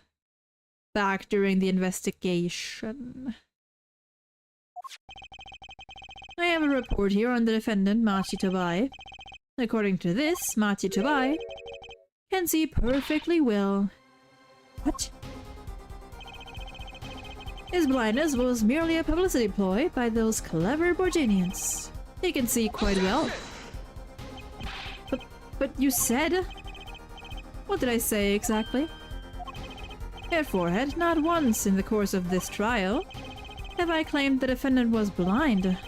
back during the investigation. I have a report here on the defendant, Machi Tobai. According to this, Machi Tobai can see perfectly well. What? His blindness was merely a publicity ploy by those clever Borginians. He can see quite well. But you said... What did I say exactly? Herr Forehead, not once in the course of this trial have I claimed the defendant was blind.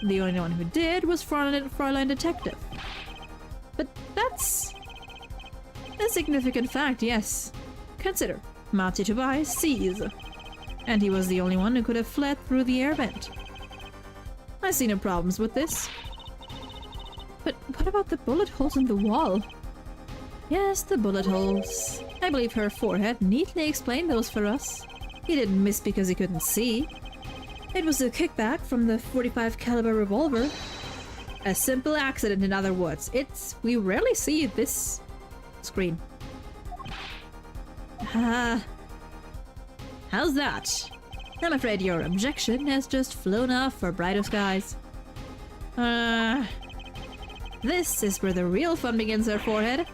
The only one who did was Fräulein Detective. But that's a significant fact, yes. Consider, Machi Tobai sees. And he was the only one who could have fled through the air vent. I see no problems with this. But what about the bullet holes in the wall? Yes, the bullet holes. I believe Herr Forehead neatly explained those for us. He didn't miss because he couldn't see. It was a kickback from the .45 caliber revolver. A simple accident, in other words. We rarely see this screen. How's that? I'm afraid your objection has just flown off for brighter skies. This is where the real fun begins there, forehead.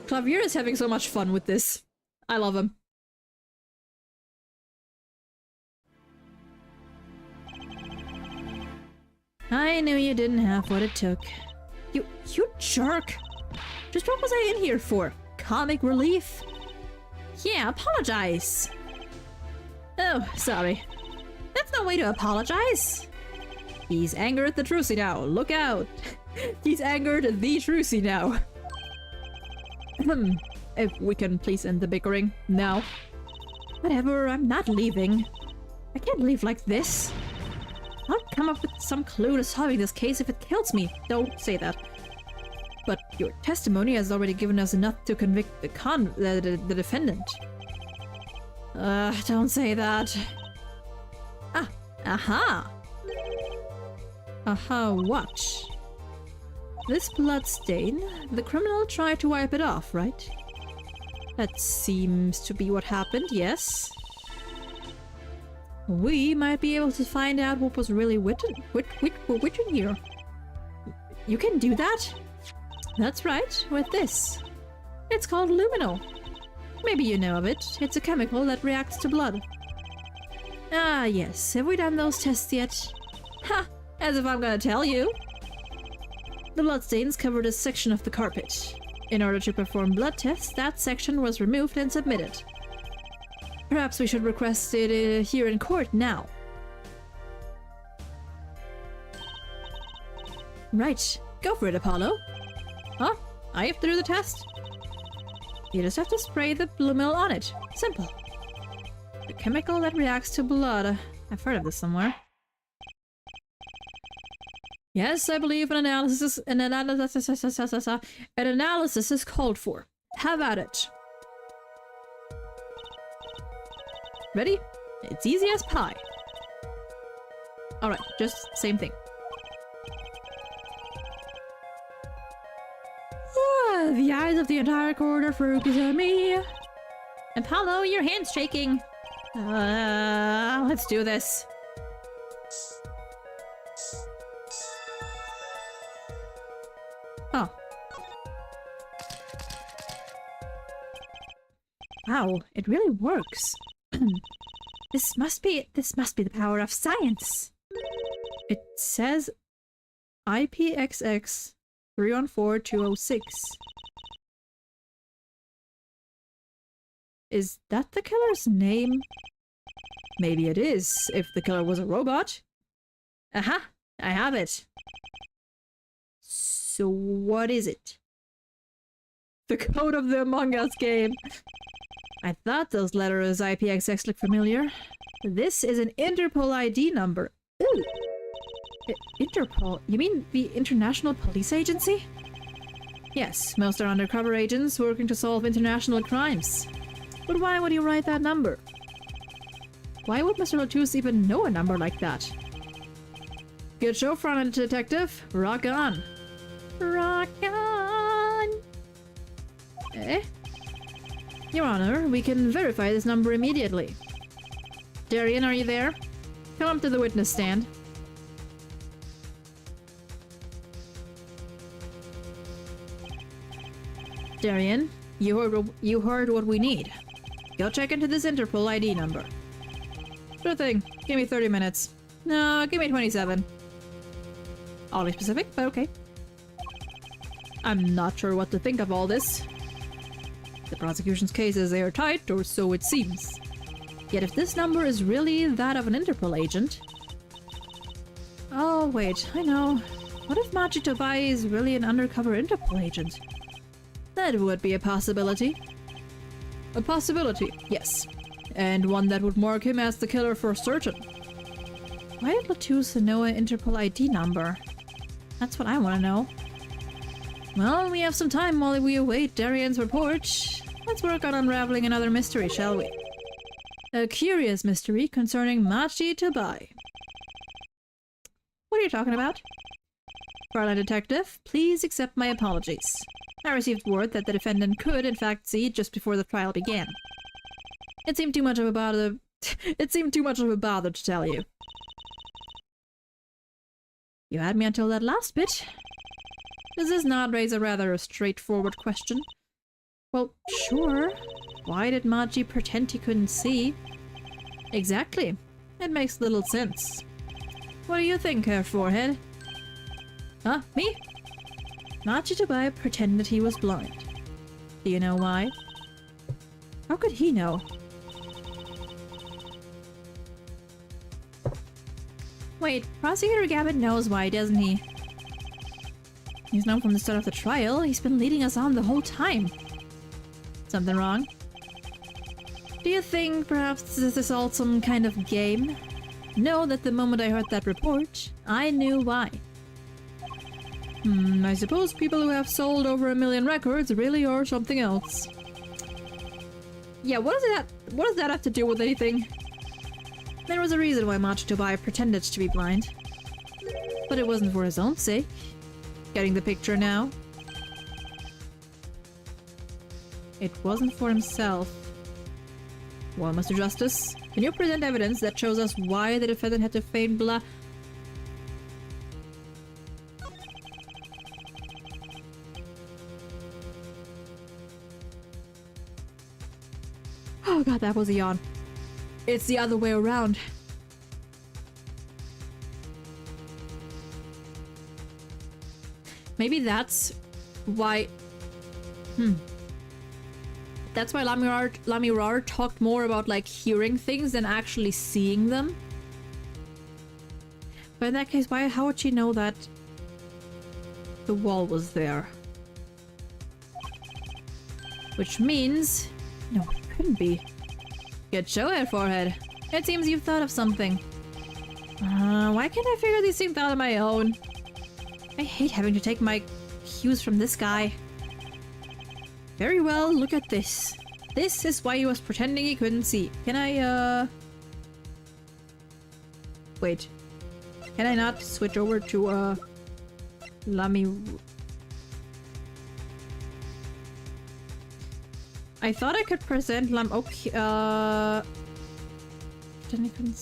Klavier is having so much fun with this. I love him. I knew you didn't have what it took. You jerk! Just what was I in here for? Comic relief? Yeah, apologize! Oh, sorry. That's no way to apologize! He's angered the Trucy now, look out! He's angered the Trucy now. If we can please end the bickering now. Whatever, I'm not leaving. I can't leave like this. I'll come up with some clue to solving this case if it kills me. Don't say that. But your testimony has already given us enough to convict the defendant. Don't say that. Ah, aha! Aha, what? This blood stain, the criminal tried to wipe it off, right? That seems to be what happened, yes. We might be able to find out what was really written here. You can do that? That's right, with this. It's called luminol. Maybe you know of it. It's a chemical that reacts to blood. Ah, yes. Have we done those tests yet? Ha! As if I'm gonna tell you. The bloodstains covered a section of the carpet. In order to perform blood tests, that section was removed and submitted. Perhaps we should request it here in court now. Right. Go for it, Apollo. Huh? I have to do the test? You just have to spray the luminol on it. Simple. The chemical that reacts to blood. I've heard of this somewhere. Yes, I believe an analysis is called for. Have at it. Ready? It's easy as pie. Alright, just same thing. The eyes of the entire court are focused on me. Apollo, your hand's shaking. Let's do this. Oh. Wow, it really works. This must be the power of science. It says IPXX 314206. Is that the killer's name? Maybe it is, if the killer was a robot. Aha! I have it. So what is it? The code of the Among Us game. I thought those letters IPXX looked familiar. This is an Interpol ID number. Ooh! Interpol? You mean the International Police Agency? Yes, most are undercover agents working to solve international crimes. But why would you write that number? Why would Mr. Latouche even know a number like that? Good show, front detective. Rock on. Rock on! Eh? Your Honor, we can verify this number immediately. Darian, are you there? Come up to the witness stand. Darian, you heard what we need. Go check into this Interpol ID number. Sure thing. Give me 30 minutes. No, give me 27. Oddly specific, but okay. I'm not sure what to think of all this. The prosecution's case is airtight, or so it seems. Yet if this number is really that of an Interpol agent... Oh, wait, I know. What if Machi Tobai is really an undercover Interpol agent? That would be a possibility. A possibility, yes. And one that would mark him as the killer for certain. Why did Latouche know an Interpol ID number? That's what I want to know. Well, we have some time while we await Darian's report. Let's work on unraveling another mystery, shall we? A curious mystery concerning Machi Tobai. What are you talking about? Fräulein Detective, please accept my apologies. I received word that the defendant could, in fact, see just before the trial began. It seemed too much of a bother. It seemed too much of a bother to tell you. You had me until that last bit. Does this not raise a rather straightforward question? Well, sure. Why did Machi pretend he couldn't see? Exactly. It makes little sense. What do you think, Herr Forehead? Huh? Me? Machi Tobai pretended he was blind. Do you know why? How could he know? Wait, Prosecutor Gavin knows why, doesn't he? He's known from the start of the trial. He's been leading us on the whole time. Something wrong? Do you think perhaps this is all some kind of game? Know that the moment I heard that report, I knew why. I suppose people who have sold over 1 million records really are something else. Yeah, what does that have to do with anything? There was a reason why Machi Tobai pretended to be blind. But it wasn't for his own sake. Getting the picture now? It wasn't for himself. Well, Mr. Justice, can you present evidence that shows us why the defendant had to feign blah? Oh god, that was a yawn. It's the other way around. Maybe that's why... That's why Lamirar talked more about, like, hearing things than actually seeing them. But in that case, how would she know that the wall was there? Which means... No, it couldn't be. Good show, Herr Forehead. It seems you've thought of something. Why can't I figure these things out on my own? I hate having to take my cues from this guy. Very well, look at this. This is why he was pretending he couldn't see. Can I, Wait. Can I not switch over to, Lami... I thought I could present okay, then I couldn't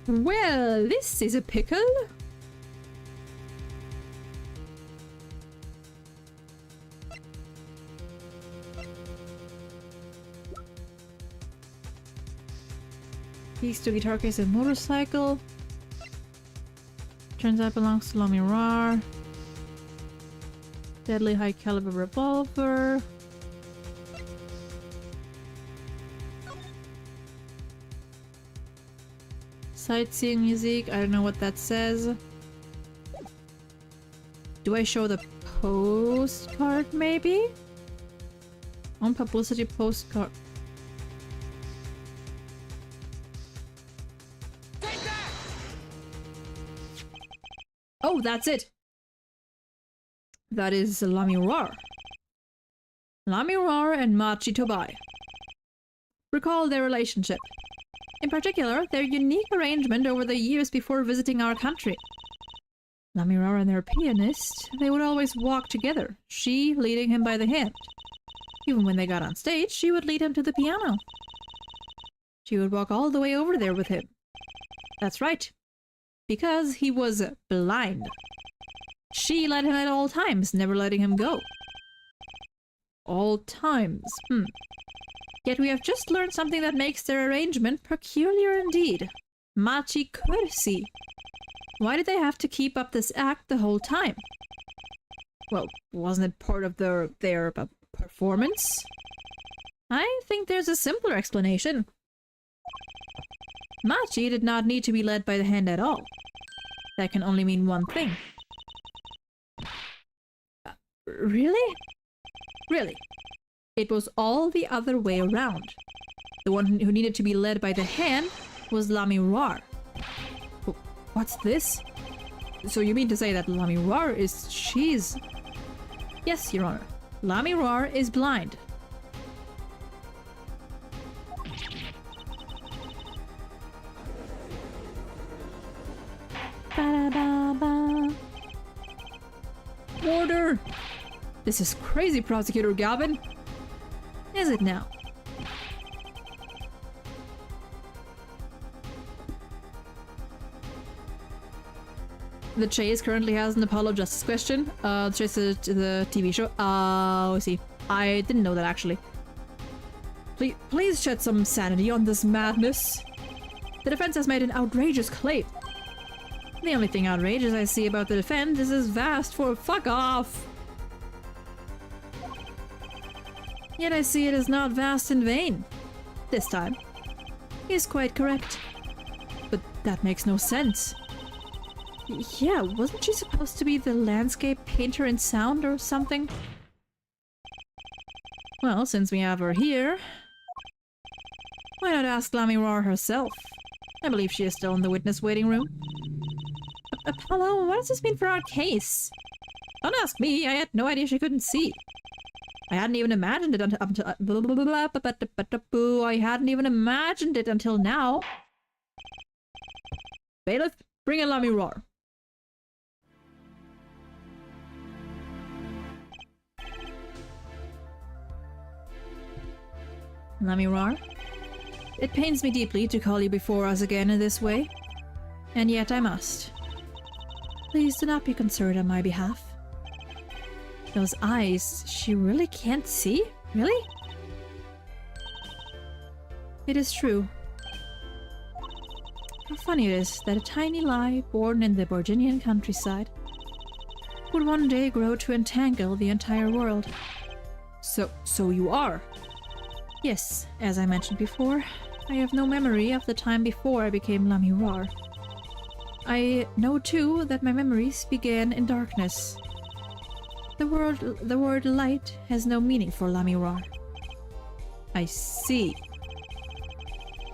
Well, this is a pickle. Keys to guitar case and motorcycle. Turns out belongs to Lamirar. Deadly high caliber revolver. Sightseeing music, I don't know what that says. Do I show the postcard maybe? On publicity postcard. Oh, that's it! That is Lamirar. Lamirar and Machi Tobai. Recall their relationship. In particular, their unique arrangement over the years before visiting our country. Lamirar and their pianist, they would always walk together, she leading him by the hand. Even when they got on stage, she would lead him to the piano. She would walk all the way over there with him. That's right. Because he was blind. She led him at all times, never letting him go. All times. Yet we have just learned something that makes their arrangement peculiar indeed. Machi could see. Why did they have to keep up this act the whole time? Well, wasn't it part of their performance? I think there's a simpler explanation. Machi did not need to be led by the hand at all. That can only mean one thing. Really? Really? It was all the other way around. The one who needed to be led by the hand was Lamirar. What's this? So you mean to say that Lamirar is... she's... Yes, Your Honor. Lamirar is blind. Ba-da-ba-ba. Order! This is crazy, Prosecutor Gavin. Is it now? The Chase currently has an Apollo Justice question. Chase is the TV show. Oh, I see. I didn't know that actually. Please shed some sanity on this madness. The defense has made an outrageous claim. The only thing outrageous I see about the defense is his vast for fuck off. Yet I see it is not vast in vain. This time. He is quite correct. But that makes no sense. Yeah, wasn't she supposed to be the landscape painter in sound or something? Well, since we have her here, why not ask Lamirar herself? I believe she is still in the witness waiting room. Apollo, what does this mean for our case? Don't ask me, I had no idea she couldn't see. I hadn't even imagined it until I hadn't even imagined it until now. Bailiff, bring in Lamirar. Lamirar, it pains me deeply to call you before us again in this way, and yet I must. Please do not be concerned on my behalf. Those eyes, she really can't see? Really? It is true. How funny it is that a tiny lie born in the Virginian countryside would one day grow to entangle the entire world. So you are? Yes, as I mentioned before, I have no memory of the time before I became Lamirar. I know too that my memories began in darkness. The word light has no meaning for Lamirar. I see.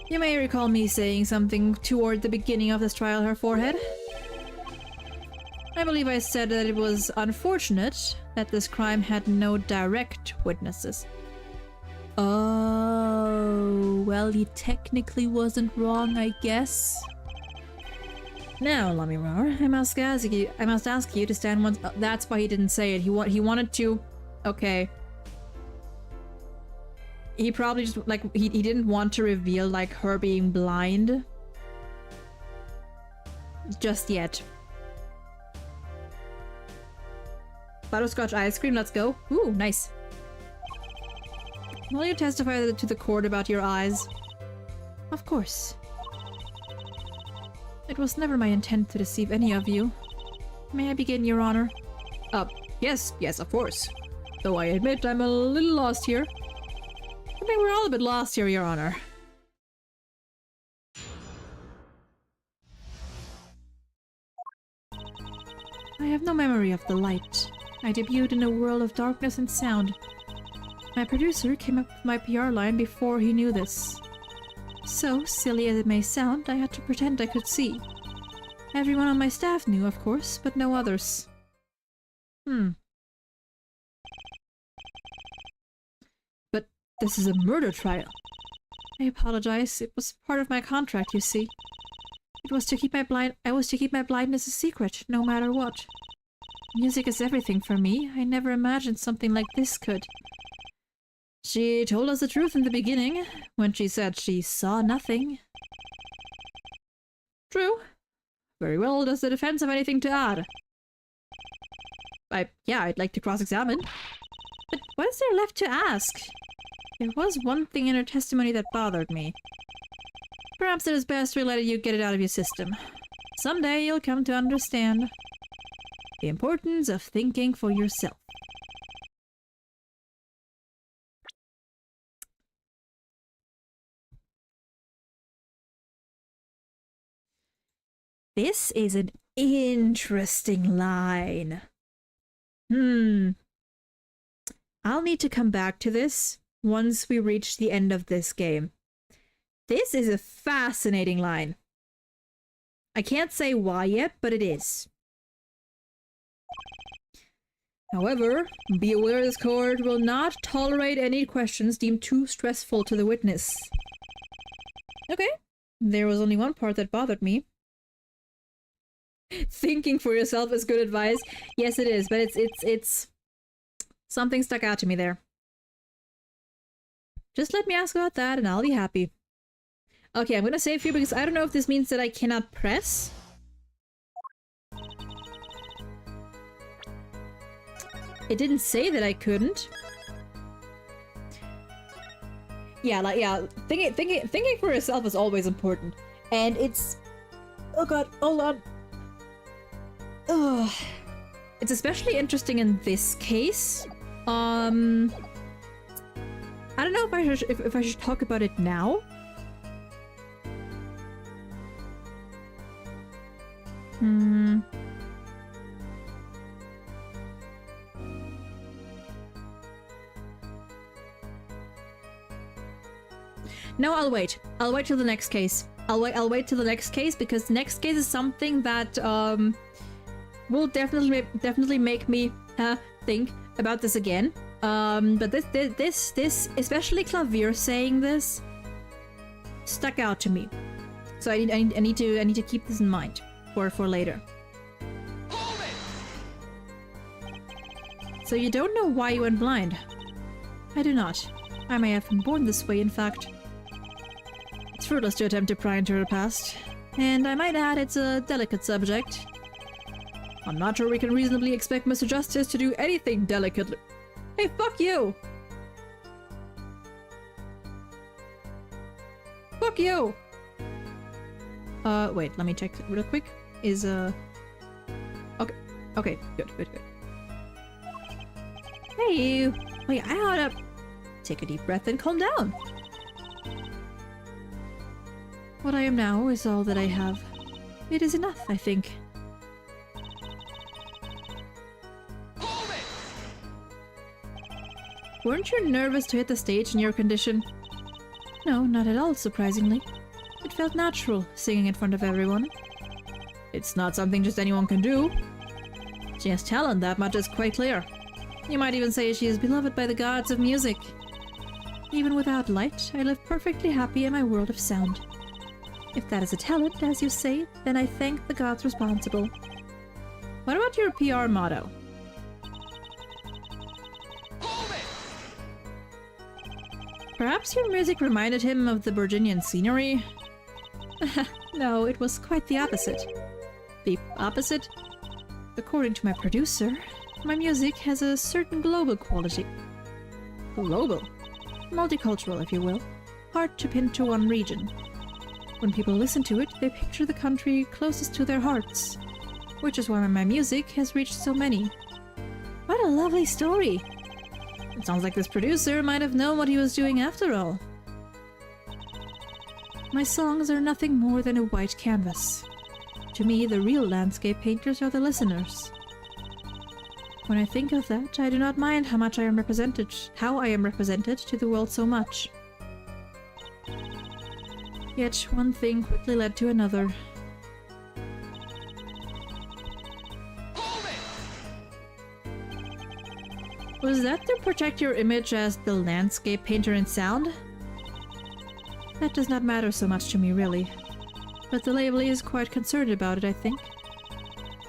You may recall me saying something toward the beginning of this trial, her forehead. I believe I said that it was unfortunate that this crime had no direct witnesses. Oh, well, he technically wasn't wrong, I guess. Now, Lamirar, I must ask you to stand once. That's why he didn't say it. He wanted to. Okay. He probably just he didn't want to reveal like her being blind just yet. Butterscotch ice cream, let's go. Ooh, nice. Will you testify to the court about your eyes? Of course. It was never my intent to deceive any of you. May I begin, Your Honor? Yes, of course. Though I admit I'm a little lost here. I think we're all a bit lost here, Your Honor. I have no memory of the light. I debuted in a world of darkness and sound. My producer came up with my PR line before he knew this. So, silly as it may sound, I had to pretend I could see. Everyone on my staff knew, of course, but no others. But this is a murder trial. I apologize. It was part of my contract, you see. I was to keep my blindness a secret, no matter what. Music is everything for me. I never imagined something like this could. She told us the truth in the beginning, when she said she saw nothing. True. Very well, does the defense have anything to add? I'd like to cross-examine. But what is there left to ask? There was one thing in her testimony that bothered me. Perhaps it is best we let you get it out of your system. Someday you'll come to understand the importance of thinking for yourself. This is an interesting line. I'll need to come back to this once we reach the end of this game. This is a fascinating line. I can't say why yet, but it is. However, be aware this court will not tolerate any questions deemed too stressful to the witness. Okay, there was only one part that bothered me. Thinking for yourself is good advice. Yes, it is, but it's something stuck out to me there. Just let me ask about that and I'll be happy. Okay, I'm gonna save here because I don't know if this means that I cannot press. It didn't say that I couldn't. Yeah, like, yeah, thinking for yourself is always important. And it's... Oh god, hold on. Ugh. It's especially interesting in this case. I don't know if I should talk about it now. No, I'll wait. I'll wait till the next case. I'll wait till the next case, because the next case is something that will definitely make me think about this again. But this especially Klavier saying this stuck out to me. So I need to keep this in mind for later. So you don't know why you went blind? I do not. I may have been born this way, in fact. It's fruitless to attempt to pry into her past, and I might add it's a delicate subject. I'm not sure we can reasonably expect Mr. Justice to do anything delicately. Hey, fuck you! Fuck you! Wait, let me check real quick. Is, Okay, good. Hey, wait, I oughta take a deep breath and calm down. What I am now is all that I have. It is enough, I think. Weren't you nervous to hit the stage in your condition? No, not at all, surprisingly. It felt natural, singing in front of everyone. It's not something just anyone can do. She has talent, that much is quite clear. You might even say she is beloved by the gods of music. Even without light, I live perfectly happy in my world of sound. If that is a talent, as you say, then I thank the gods responsible. What about your PR motto? Perhaps your music reminded him of the Virginian scenery? No, it was quite the opposite. The opposite? According to my producer, my music has a certain global quality. Global? Multicultural, if you will. Hard to pin to one region. When people listen to it, they picture the country closest to their hearts. Which is why my music has reached so many. What a lovely story! It sounds like this producer might have known what he was doing after all. My songs are nothing more than a white canvas. To me, the real landscape painters are the listeners. When I think of that, I do not mind how I am represented to the world so much. Yet one thing quickly led to another. Was that to protect your image as the landscape painter in sound? That does not matter so much to me, really. But the label is quite concerned about it, I think.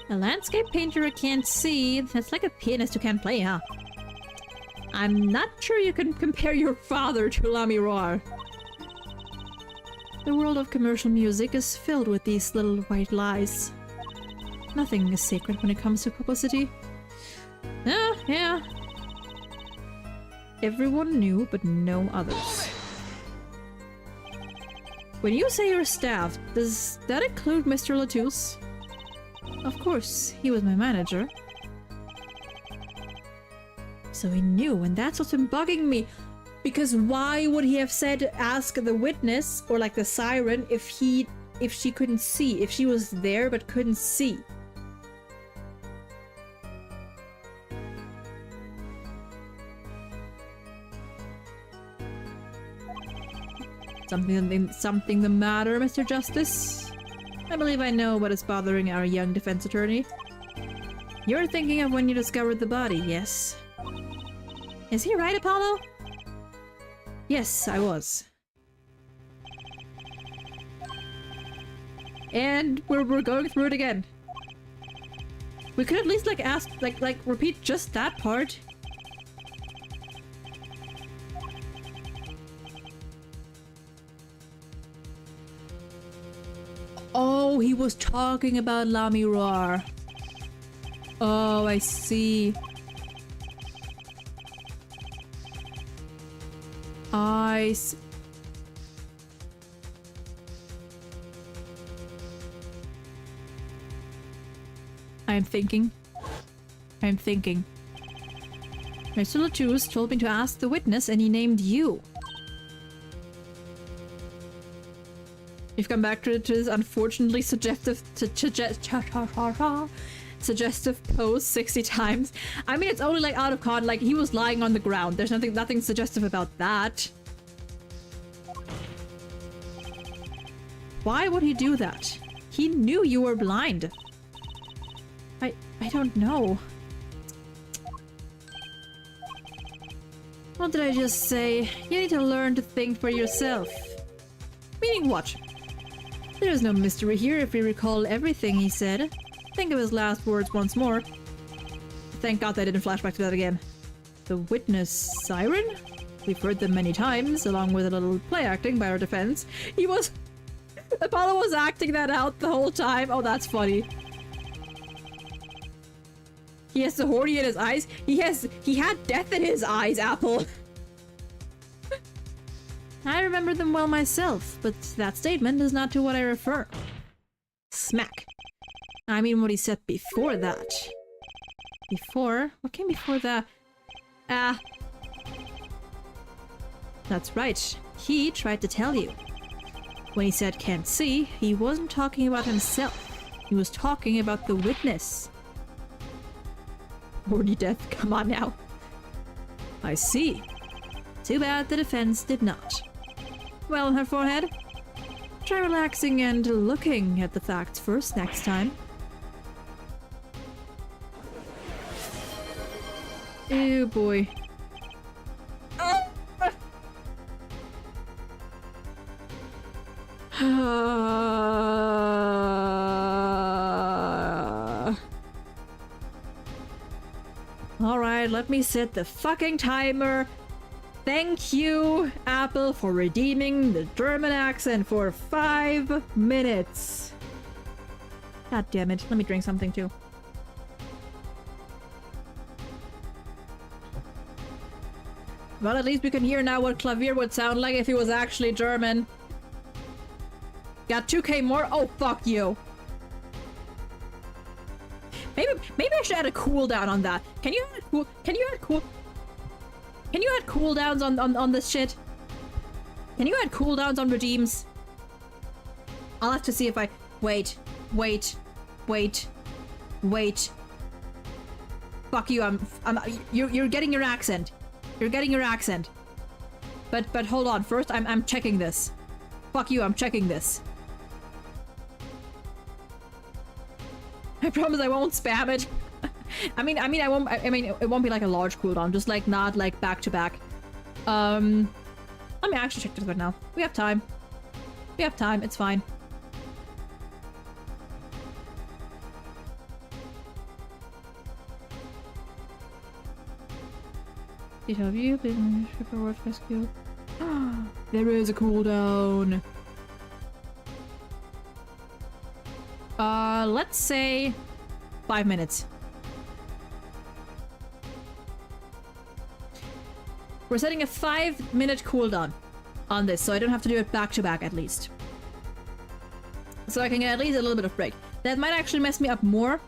A landscape painter who can't see, that's like a pianist who can't play, huh? I'm not sure you can compare your father to Lamiroir. The world of commercial music is filled with these little white lies. Nothing is sacred when it comes to publicity. Yeah. Everyone knew, but no others. When you say your staff, does that include Mr. Latouche? Of course, he was my manager. So he knew, and that's what's been bugging me. Because why would he have said ask the witness, or like the siren, if she couldn't see, if she was there but couldn't see? Something the matter, Mr. Justice? I believe I know what is bothering our young defense attorney. You're thinking of when you discovered the body, yes? Is he right, Apollo? Yes, I was. And we're going through it again. We could at least like ask, like repeat just that part. Oh, he was talking about Lamiroir. Oh, I see. I am thinking. I'm thinking. Mr. Latouche told me to ask the witness and he named you. You've come back to this unfortunately suggestive pose 60 times. I mean, it's only like out of con, like he was lying on the ground. There's nothing suggestive about that. Why would he do that? He knew you were blind. I don't know. What did I just say? You need to learn to think for yourself. Meaning what? There is no mystery here if you recall everything he said. Think of his last words once more. Thank God they didn't flash back to that again. The witness siren? We've heard them many times, along with a little play acting by our defense. He was... Apollo was acting that out the whole time. Oh, that's funny. He has the horny in his eyes. He had death in his eyes, Apple. I remember them well myself, but that statement is not to what I refer. Smack. I mean what he said before that. Before? What came before that? That's right. He tried to tell you. When he said can't see, he wasn't talking about himself. He was talking about the witness. Horny death, come on now. I see. Too bad the defense did not. Well, her forehead? Try relaxing and looking at the facts first next time. Ew, boy. Alright, let me set the fucking timer. Thank you, Apple, for redeeming the German accent for 5 minutes. God damn it. Let me drink something too. Well, at least we can hear now what Klavier would sound like if he was actually German. Got 2k more? Oh, fuck you. Maybe I should add a cooldown on that. Can you add cooldowns on this shit? Can you add cooldowns on redeems? I'll have to see if I... Wait. Fuck you, you're getting your accent. You're getting your accent. But hold on, first I'm checking this. Fuck you, I'm checking this. I promise I won't spam it. I mean it won't be like a large cooldown, just like not like back to back. Let me actually check this right now. We have time. We have time, it's fine. Have you been paperwork rescue? There is a cooldown. Let's say 5 minutes. We're setting a 5-minute cooldown on this, so I don't have to do it back to back at least. So I can get at least a little bit of break. That might actually mess me up more,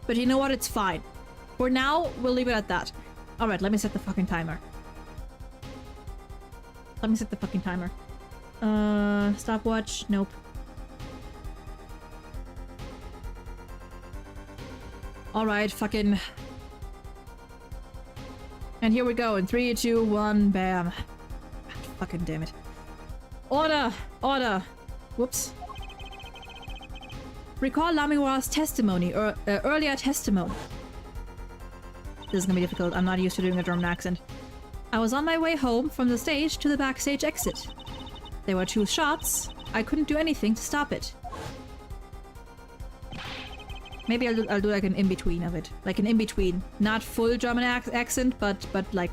but you know what? It's fine. For now, we'll leave it at that. Alright, let me set the fucking timer. Let me set the fucking timer. Stopwatch? Nope. Alright, fucking... And here we go, in 3, 2, 1, bam. Fucking damn it. Order! Order! Whoops. Recall Lamiwa's testimony, or earlier testimony. This is gonna be difficult, I'm not used to doing a German accent. I was on my way home from the stage to the backstage exit. There were 2 shots. I couldn't do anything to stop it. Maybe I'll do like an in-between of it. Like an in-between. Not full German accent, but like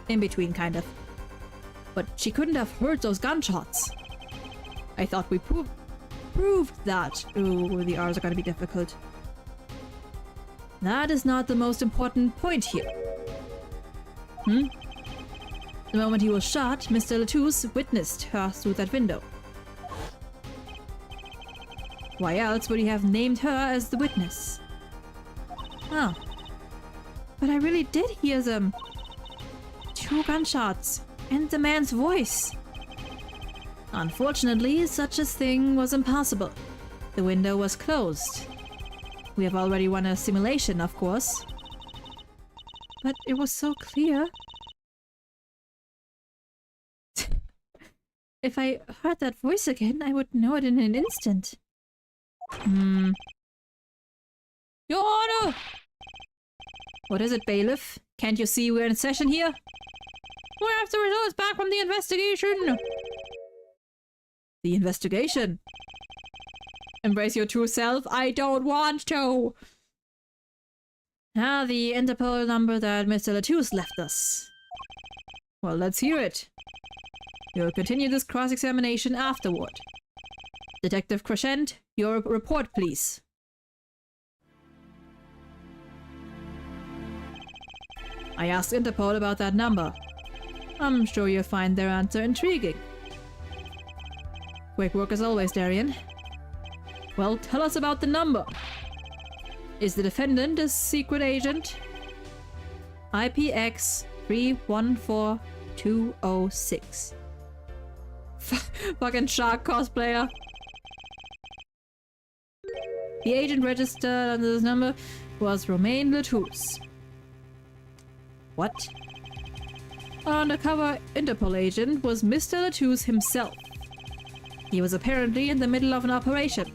in-between kind of. But she couldn't have heard those gunshots. I thought we proved that. Ooh, the R's are gonna be difficult. That is not the most important point here. The moment he was shot, Mr. Latouche witnessed her through that window. Why else would he have named her as the witness? Oh. But I really did hear them. 2 gunshots. And the man's voice. Unfortunately, such a thing was impossible. The window was closed. We have already run a simulation, of course. But it was so clear. If I heard that voice again, I would know it in an instant. Your Honor! What is it, bailiff? Can't you see we're in session here? We have the results back from the investigation! The investigation? Embrace your true self? I don't want to! Ah, the Interpol number that Mr. Latouche left us. Well, let's hear it. We'll continue this cross-examination afterward. Detective Crescent, your report, please. I asked Interpol about that number. I'm sure you'll find their answer intriguing. Quick work as always, Darian. Well, tell us about the number. Is the defendant a secret agent? IPX 314206. Fucking shark cosplayer. The agent registered under this number was Romain Latouche. What? Our undercover Interpol agent was Mr. Latouche himself. He was apparently in the middle of an operation.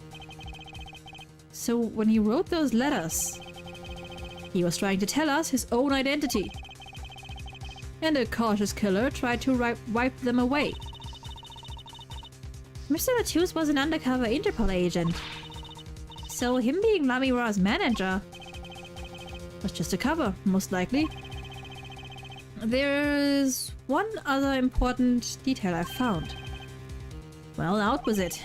So when he wrote those letters, he was trying to tell us his own identity. And a cautious killer tried to wipe them away. Mr. Latouche was an undercover Interpol agent. So him being Lamira's manager was just a cover, most likely. There's one other important detail I found. Well, out with it.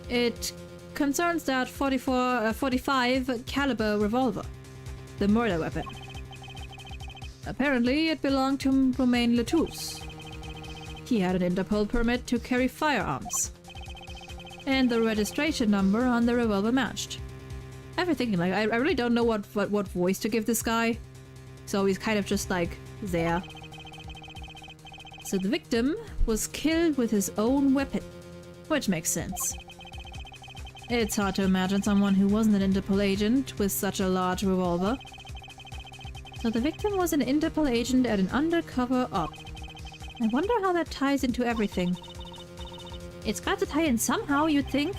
It concerns that 45 caliber revolver, the murder weapon. Apparently, it belonged to Romain Latouche. He had an Interpol permit to carry firearms. And the registration number on the revolver matched. Everything, like, I really don't know what voice to give this guy. So he's kind of just like there. So the victim was killed with his own weapon, which makes sense. It's hard to imagine someone who wasn't an Interpol agent with such a large revolver. So the victim was an Interpol agent at an undercover op. I wonder how that ties into everything. It's got to tie in somehow, you'd think.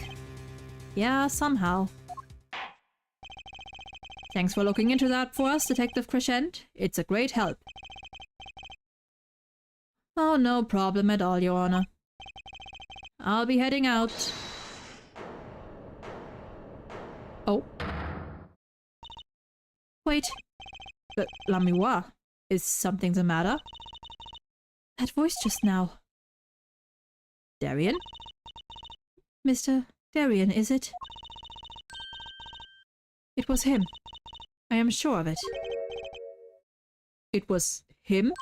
Yeah, somehow. Thanks for looking into that for us, Detective Crescent. It's a great help. Oh, no problem at all, Your Honor. I'll be heading out. Oh. Wait. Lamira, is something the matter? That voice just now. Darian? Mr. Darian, is it? It was him. I am sure of it. It was him?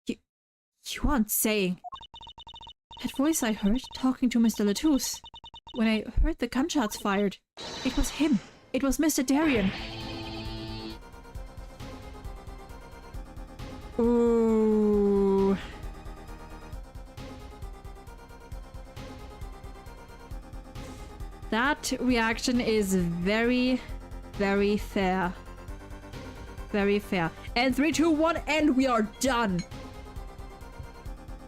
You aren't saying... That voice I heard talking to Mr. Latouche. When I heard the gunshots fired, it was him. It was Mr. Darian. Ooh. That reaction is very, very fair. Very fair. And 3, 2, 1, and we are done.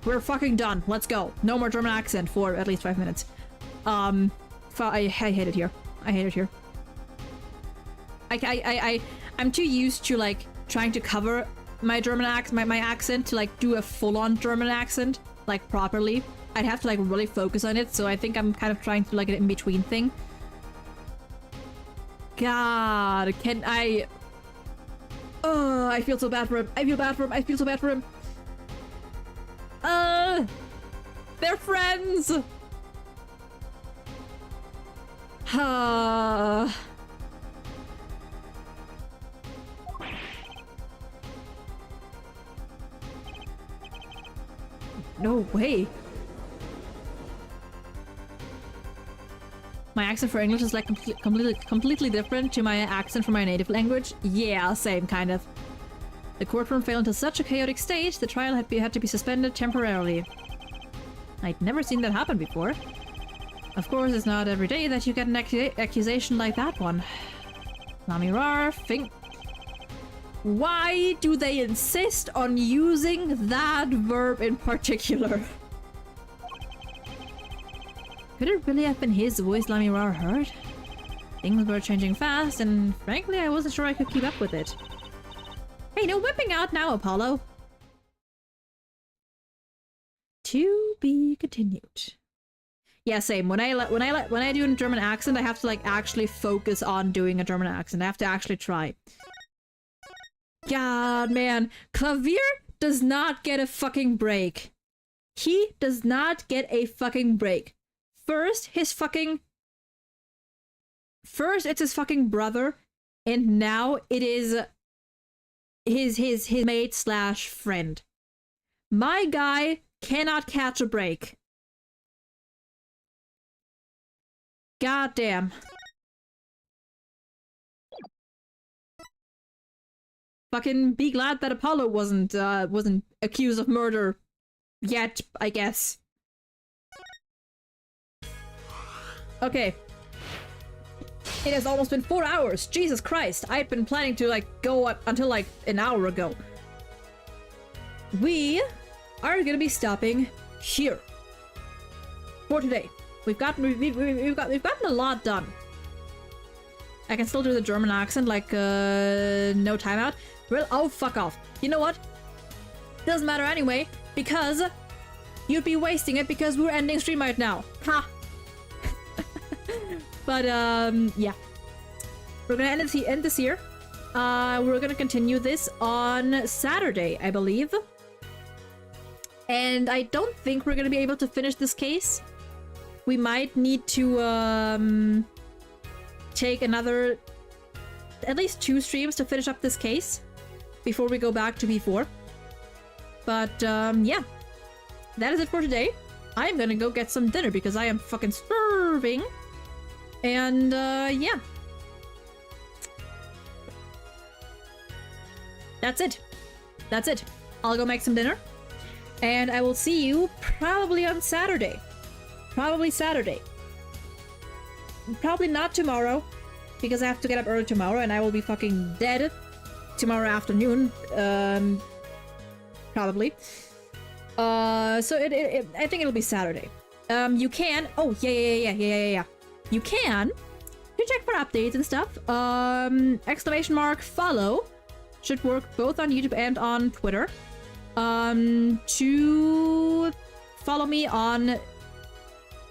We're fucking done. Let's go. No more German accent for at least 5 minutes. I hate it here. I hate it here. I'm too used to like trying to cover my German my accent to like do a full-on German accent like properly. I'd have to like really focus on it, so I think I'm kind of trying to like an in-between thing. God, can I... Oh, I feel so bad for him. I feel bad for him. I feel so bad for him. They're friends! No way. My accent for English is like completely different to my accent for my native language. Yeah, same kind of. The courtroom fell into such a chaotic state, the trial had to be suspended temporarily. I'd never seen that happen before. Of course, it's not every day that you get an accusation like that one. Lamirar, why do they insist on using that verb in particular? Could it really have been his voice Lamirar heard? Things were changing fast, and frankly, I wasn't sure I could keep up with it. Hey, no whipping out now, Apollo! To be continued. Yeah, same. When I do a German accent, I have to like actually focus on doing a German accent. I have to actually try. God, man, Klavier does not get a fucking break. He does not get a fucking break. First, it's his fucking brother, and now it is his mate slash friend. My guy cannot catch a break. God damn. Fucking be glad that Apollo wasn't accused of murder yet, I guess. Okay. It has almost been 4 hours. Jesus Christ. I had been planning to like go up until like an hour ago. We are gonna be stopping here for today. We've gotten a lot done. I can still do the German accent like no timeout. Well, oh fuck off. You know what? Doesn't matter anyway because you'd be wasting it because we're ending stream right now. Ha. But yeah, we're gonna end this here. We're gonna continue this on Saturday, I believe. And I don't think we're gonna be able to finish this case. We might need to take another at least 2 streams to finish up this case before we go back to B4. But yeah, that is it for today. I'm gonna go get some dinner because I am fucking starving. And yeah, that's it. That's it. I'll go make some dinner, and I will see you probably on Saturday. Probably Saturday. Probably not tomorrow, because I have to get up early tomorrow, and I will be fucking dead tomorrow afternoon. Probably. So I think it'll be Saturday. You can. Oh yeah. You can check for updates and stuff. ! Follow should work both on YouTube and on Twitter. To follow me on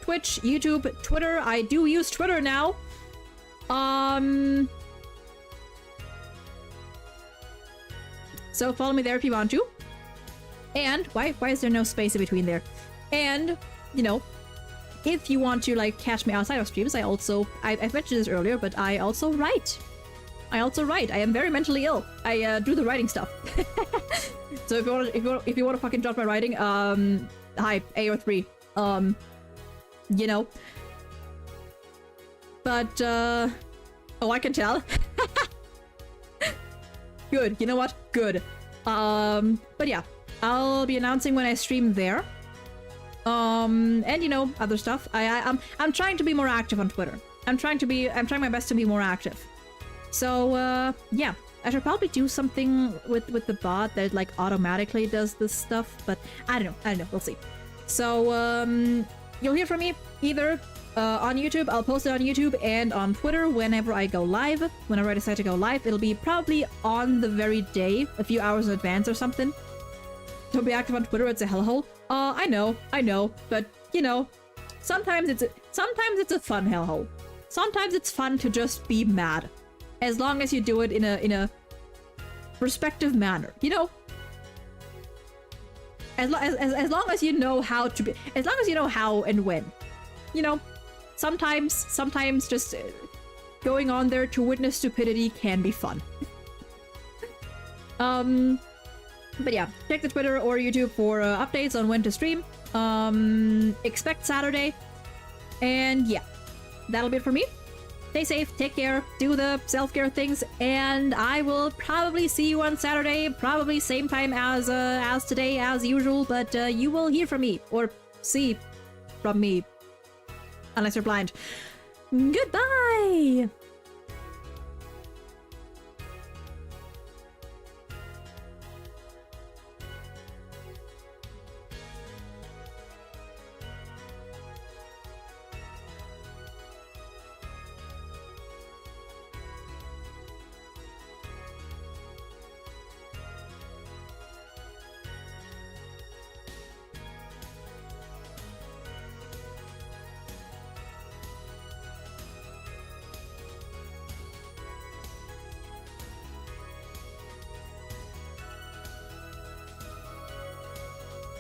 Twitch, YouTube, Twitter. I do use Twitter now. So follow me there if you want to. And why is there no space in between there? And you know, if you want to like catch me outside of streams, I've mentioned this earlier, but I also write. I am very mentally ill. I do the writing stuff. So if you want to fucking judge my writing, hi, A or 3. You know. But oh, I can tell. Good. You know what? Good. But yeah, I'll be announcing when I stream there. And you know, other stuff. I'm trying to be more active on Twitter. I'm trying my best to be more active. So yeah, I should probably do something with the bot that like automatically does this stuff, but I don't know, we'll see. So you'll hear from me either on YouTube. I'll post it on YouTube and on Twitter whenever I go live. Whenever I decide to go live, it'll be probably on the very day, a few hours in advance or something. Don't be active on Twitter, it's a hellhole. I know, but you know, sometimes it's a fun hellhole. Sometimes it's fun to just be mad, as long as you do it in a respective manner, you know. As long as you know how to be, as long as you know how and when, you know. Sometimes just going on there to witness stupidity can be fun. But yeah, check the Twitter or YouTube for updates on when to stream. Expect Saturday. And yeah, that'll be it for me. Stay safe, take care, do the self-care things, and I will probably see you on Saturday, probably same time as today, as usual, but you will hear from me, or see from me, unless you're blind. Goodbye!